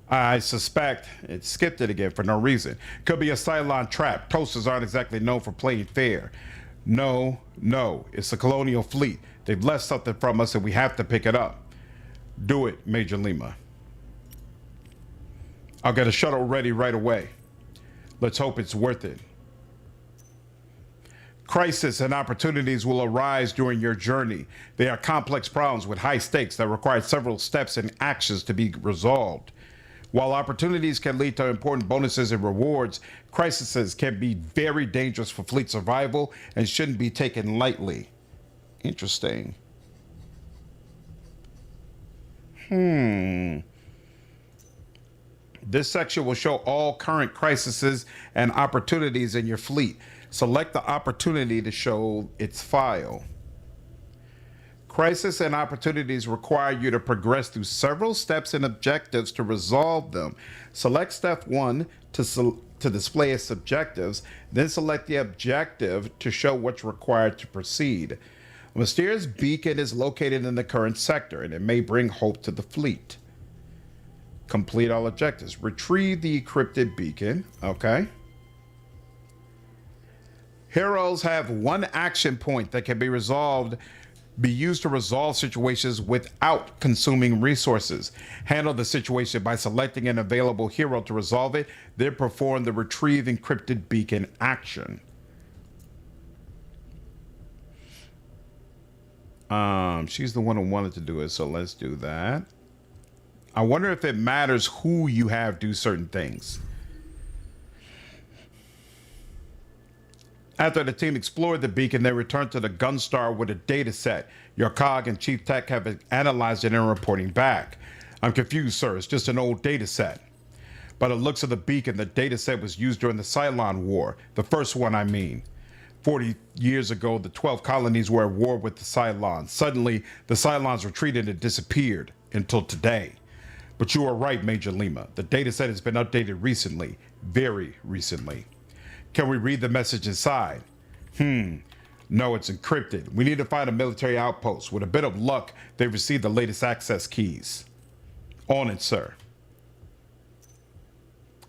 I suspect it skipped it again for no reason. Could be a Cylon trap. Toasters aren't exactly known for playing fair. No, it's the colonial fleet. They've left something from us and we have to pick it up. Do it, Major Lima. I'll get a shuttle ready right away. Let's hope it's worth it. Crises and opportunities will arise during your journey. They are complex problems with high stakes that require several steps and actions to be resolved. While opportunities can lead to important bonuses and rewards, crises can be very dangerous for fleet survival and shouldn't be taken lightly. Interesting. This section will show all current crises and opportunities in your fleet. Select the opportunity to show its file. Crisis and opportunities require you to progress through several steps and objectives to resolve them. Select step 1 to display its objectives, then select the objective to show what's required to proceed. A mysterious beacon is located in the current sector, and it may bring hope to the fleet. Complete all objectives. Retrieve the encrypted beacon. Okay. Heroes have one action point that can be used to resolve situations without consuming resources. Handle the situation by selecting an available hero to resolve it, then perform the retrieve encrypted beacon action. She's the one who wanted to do it, so let's do that. I wonder if it matters who you have do certain things. After the team explored the beacon, they returned to the Gunstar with a data set. Your COG and Chief Tech have analyzed it and are reporting back. I'm confused, sir. It's just an old data set. By the looks of the beacon, the data set was used during the Cylon War. The first one, I mean. 40 years ago, the 12 colonies were at war with the Cylons. Suddenly, the Cylons retreated and disappeared until today. But you are right, Major Lima. The data set has been updated recently. Very recently. Can we read the message inside? No, it's encrypted. We need to find a military outpost. With a bit of luck, they've received the latest access keys. On it, sir.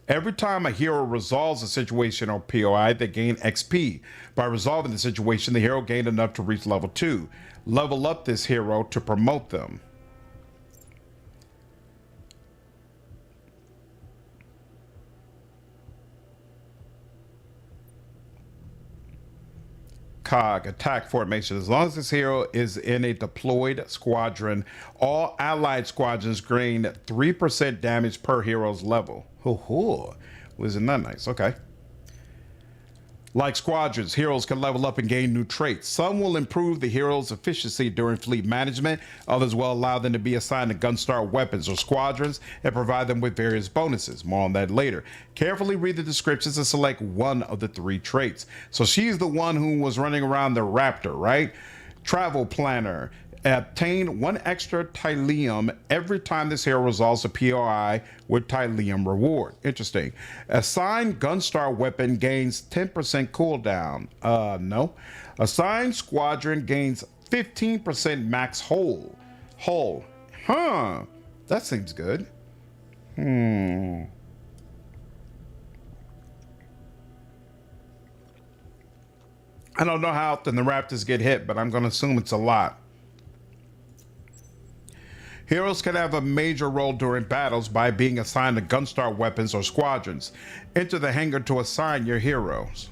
Every time a hero resolves a situation or POI, they gain XP. By resolving the situation, the hero gained enough to reach level 2. Level up this hero to promote them. COG, attack formation. As long as this hero is in a deployed squadron, all allied squadrons gain 3% damage per hero's level. Isn't that nice? Okay. Like squadrons, heroes can level up and gain new traits. Some will improve the hero's efficiency during fleet management. Others will allow them to be assigned to Gunstar weapons or squadrons and provide them with various bonuses. More on that later. Carefully read the descriptions and select one of the 3 traits. So she's the one who was running around the Raptor, right? Travel Planner. Obtain 1 extra Tylium every time this hero resolves a POI with Tylium reward. Interesting. Assigned Gunstar weapon gains 10% cooldown. No. Assigned squadron gains 15% max hull. That seems good. I don't know how often the Raptors get hit, but I'm going to assume it's a lot. Heroes can have a major role during battles by being assigned to Gunstar weapons or squadrons. Enter the hangar to assign your heroes.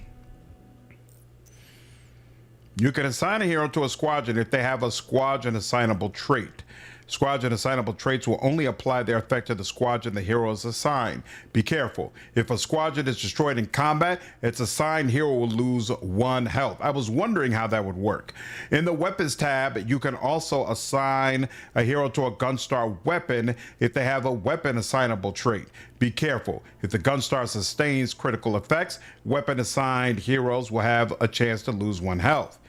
You can assign a hero to a squadron if they have a squadron assignable trait. Squadron assignable traits will only apply their effect to the squadron the hero is assigned. Be careful. If a squadron is destroyed in combat, its assigned hero will lose 1 health. I was wondering how that would work. In the weapons tab, you can also assign a hero to a Gunstar weapon if they have a weapon assignable trait. Be careful. If the Gunstar sustains critical effects, weapon assigned heroes will have a chance to lose 1 health.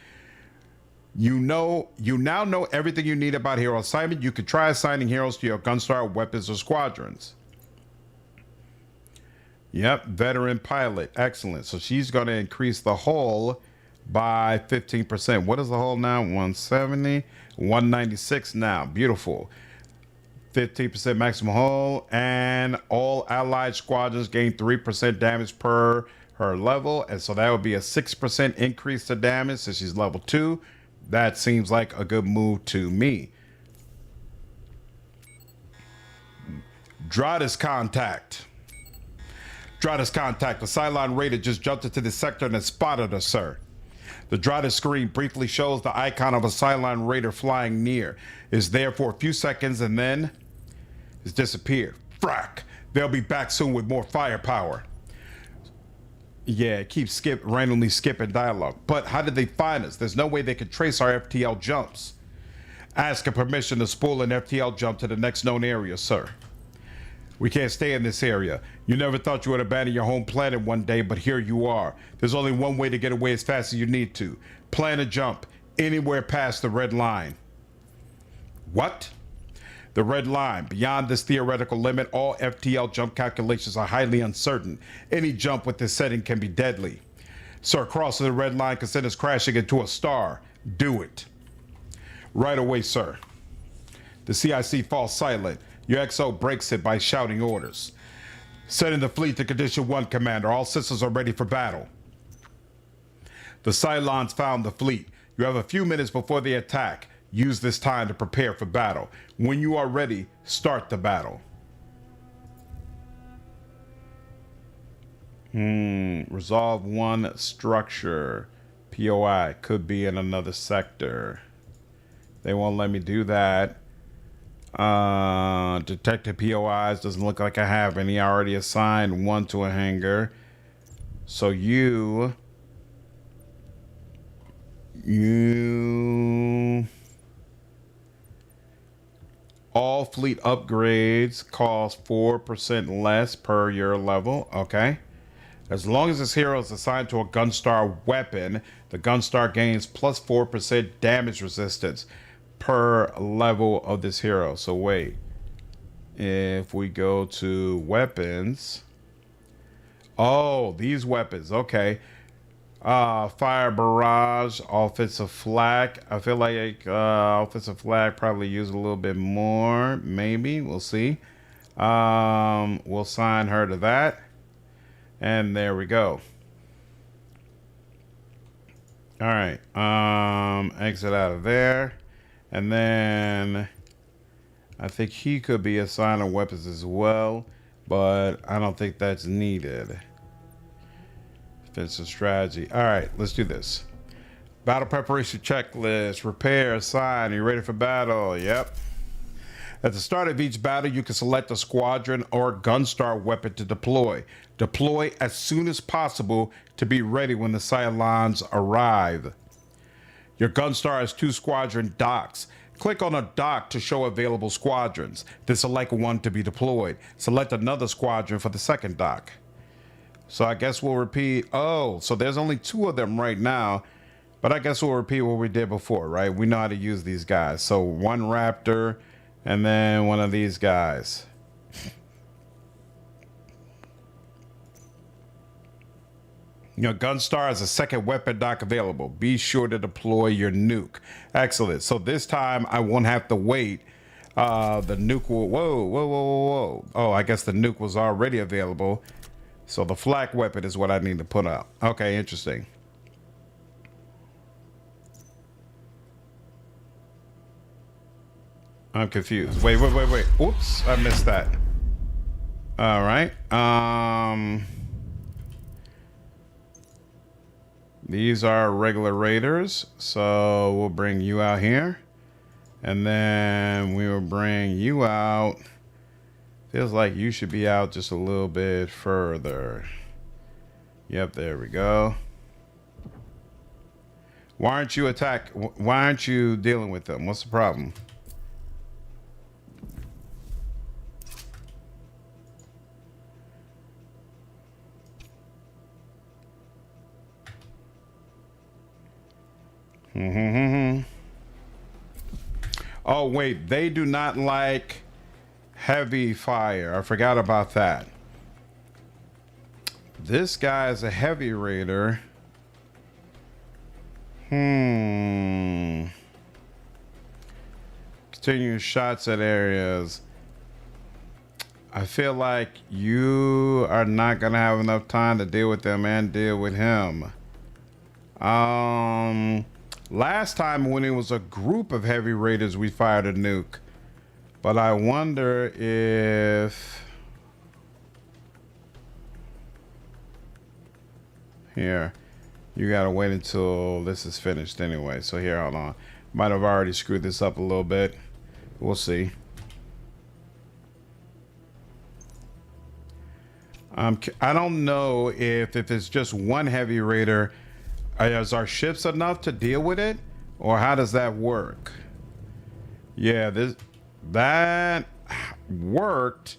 You now know everything you need about hero assignment. You could try assigning heroes to your Gunstar weapons or squadrons. Yep, veteran pilot. Excellent. So she's going to increase the hull by 15%. What is the hull now? 170, 196 now. Beautiful. 15% maximum hull, and all allied squadrons gain 3% damage per her level. And so that would be a 6% increase to damage since she's level 2. That seems like a good move to me. Dratus contact. Dratus contact. The Cylon raider just jumped into the sector and has spotted us, sir. The Dratus screen briefly shows the icon of a Cylon raider flying near. It's there for a few seconds and then it's disappeared. Frack. They'll be back soon with more firepower. Yeah, it keeps randomly skipping dialogue. But how did they find us? There's no way they could trace our FTL jumps. Ask for permission to spool an FTL jump to the next known area, sir. We can't stay in this area. You never thought you would abandon your home planet one day, but here you are. There's only one way to get away as fast as you need to. Plan a jump anywhere past the red line. What? The red line. Beyond this theoretical limit, all FTL jump calculations are highly uncertain. Any jump with this setting can be deadly. Sir, crossing the red line can send us crashing into a star. Do it. Right away, sir. The CIC falls silent. Your XO breaks it by shouting orders. Setting the fleet to Condition 1, Commander. All systems are ready for battle. The Cylons found the fleet. You have a few minutes before they attack. Use this time to prepare for battle. When you are ready, start the battle. Resolve 1 structure. POI could be in another sector. They won't let me do that. Detected POIs. Doesn't look like I have any. I already assigned 1 to a hangar. So you all fleet upgrades cost 4% less per your level. Okay. As long as this hero is assigned to a Gunstar weapon, the Gunstar gains plus 4% damage resistance per level of this hero. So wait, if we go to weapons, oh, these weapons, okay. Fire barrage, offensive flak. I feel like offensive flak probably use a little bit more, maybe, we'll see. We'll assign her to that, and there we go. All right, exit out of there. And then I think he could be assigned to weapons as well, but I don't think that's needed. Defensive strategy. All right, let's do this. Battle preparation checklist. Repair, assign. Are you ready for battle? Yep. At the start of each battle, you can select a squadron or Gunstar weapon to deploy. Deploy as soon as possible to be ready when the Cylons arrive. Your Gunstar has 2 squadron docks. Click on a dock to show available squadrons. Then select one to be deployed. Select another squadron for the second dock. So I guess we'll repeat. Oh, so there's only 2 of them right now. But I guess we'll repeat what we did before, right? We know how to use these guys. So 1 Raptor and then 1 of these guys. Your Gunstar has a second weapon dock available. Be sure to deploy your nuke. Excellent. So this time I won't have to wait. The nuke will... Whoa. Oh, I guess the nuke was already available. So the flak weapon is what I need to put up. Okay, interesting. I'm confused. Wait. Oops, I missed that. All right. These are regular raiders, so we'll bring you out here, and then we will bring you out. Feels like you should be out just a little bit further. Yep, there we go. Why aren't you dealing with them? What's the problem? Oh, wait, they do not like heavy fire. I forgot about that. This guy is a heavy raider. Continue shots at areas. I feel like you are not gonna have enough time to deal with them and deal with him. Last time when it was a group of heavy raiders, we fired a nuke. But I wonder if... Here. You gotta wait until this is finished anyway. So here, hold on. Might have already screwed this up a little bit. We'll see. I don't know if it's just one heavy raider. Is our ships enough to deal with it, or how does that work? Yeah, that worked,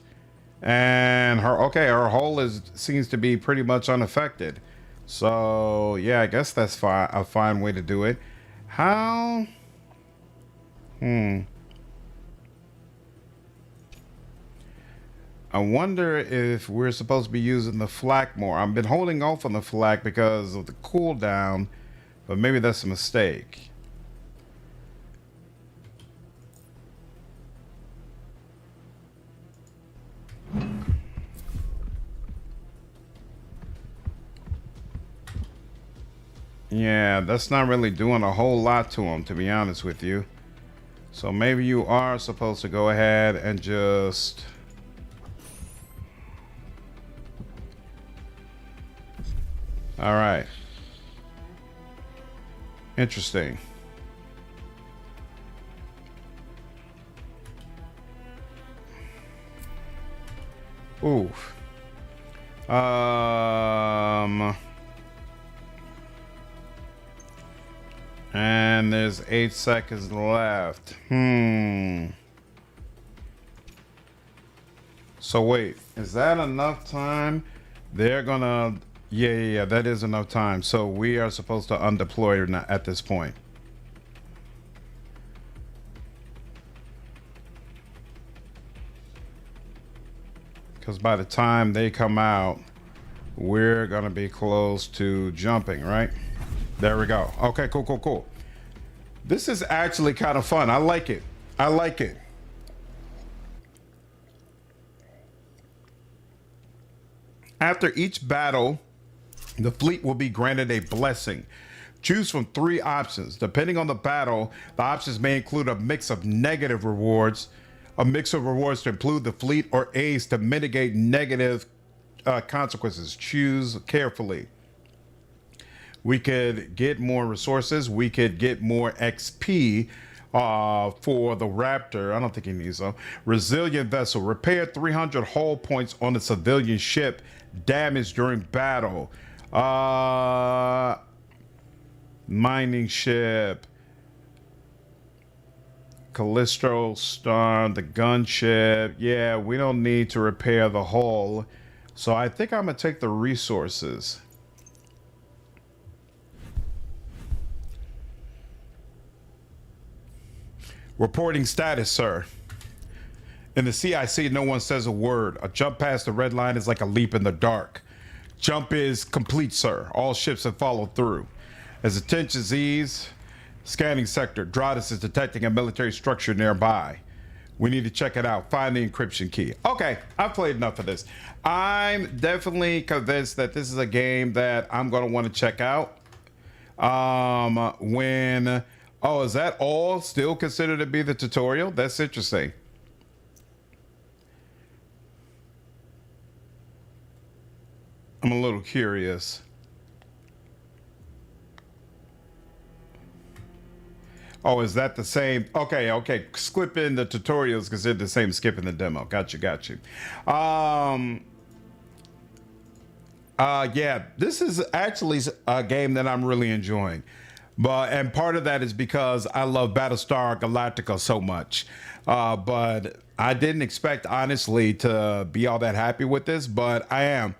and her hull seems to be pretty much unaffected. So yeah, I guess that's a fine way to do it. How? I wonder if we're supposed to be using the flak more. I've been holding off on the flak because of the cooldown, but maybe that's a mistake. Yeah, that's not really doing a whole lot to him, to be honest with you. So maybe you are supposed to go ahead and just... All right. Interesting. Oof. And there's 8 seconds left. So wait, is that enough time? They're gonna... Yeah, that is enough time. So we are supposed to undeploy at this point. Because by the time they come out, we're gonna be close to jumping, right? There we go. Okay, cool. This is actually kind of fun. I like it. After each battle, the fleet will be granted a blessing. Choose from 3 options. Depending on the battle, the options may include a mix of negative rewards, a mix of rewards to improve the fleet, or aids to mitigate negative consequences. Choose carefully. We could get more resources. We could get more XP for the Raptor. I don't think he needs them. Resilient vessel. Repair 300 hull points on a civilian ship damaged during battle. Mining ship. Callisto Star, the gunship. Yeah, we don't need to repair the hull. So I think I'm going to take the resources. Reporting status, sir. In the CIC, no one says a word. A jump past the red line is like a leap in the dark. Jump is complete, sir. All ships have followed through. As the tensions ease, scanning sector. Dratus is detecting a military structure nearby. We need to check it out. Find the encryption key. Okay, I've played enough of this. I'm definitely convinced that this is a game that I'm going to want to check out. Oh, is that all still considered to be the tutorial? That's interesting. I'm a little curious. Oh, is that the same? Okay. Skipping the tutorials considered the same skipping the demo. Got you. Yeah, this is actually a game that I'm really enjoying. And part of that is because I love Battlestar Galactica so much. But I didn't expect, honestly, to be all that happy with this, but I am.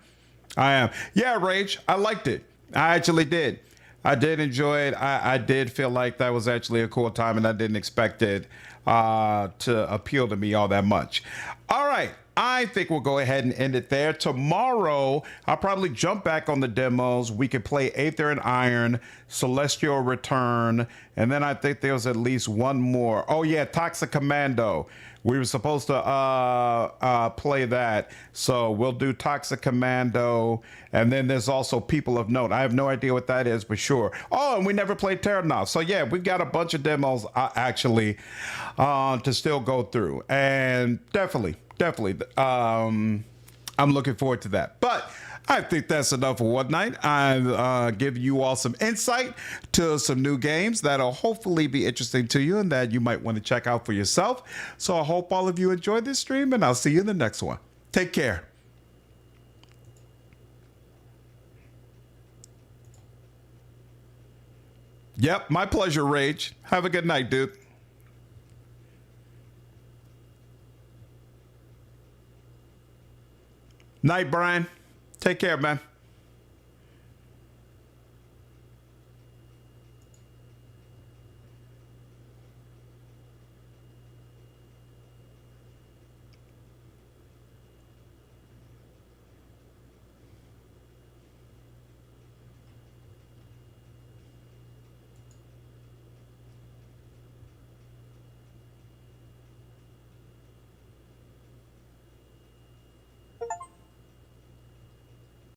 Yeah, Rage, I liked it. I actually did. I did enjoy it. I did feel like that was actually a cool time, and I didn't expect it to appeal to me all that much. All right. I think we'll go ahead and end it there. Tomorrow, I'll probably jump back on the demos. We could play Aether and Iron, Celestial Return, and then I think there's at least one more. Oh, yeah, Toxic Commando. We were supposed to play that. So we'll do Toxic Commando, and then there's also People of Note. I have no idea what that is, but sure. Oh, and we never played Terranov. So, yeah, we've got a bunch of demos, actually, to still go through. And definitely. I'm looking forward to that. But I think that's enough for one night. I've given you all some insight to some new games that'll hopefully be interesting to you and that you might want to check out for yourself. So I hope all of you enjoyed this stream, and I'll see you in the next one. Take care. Yep, my pleasure, Rage. Have a good night, dude. Night, Brian. Take care, man.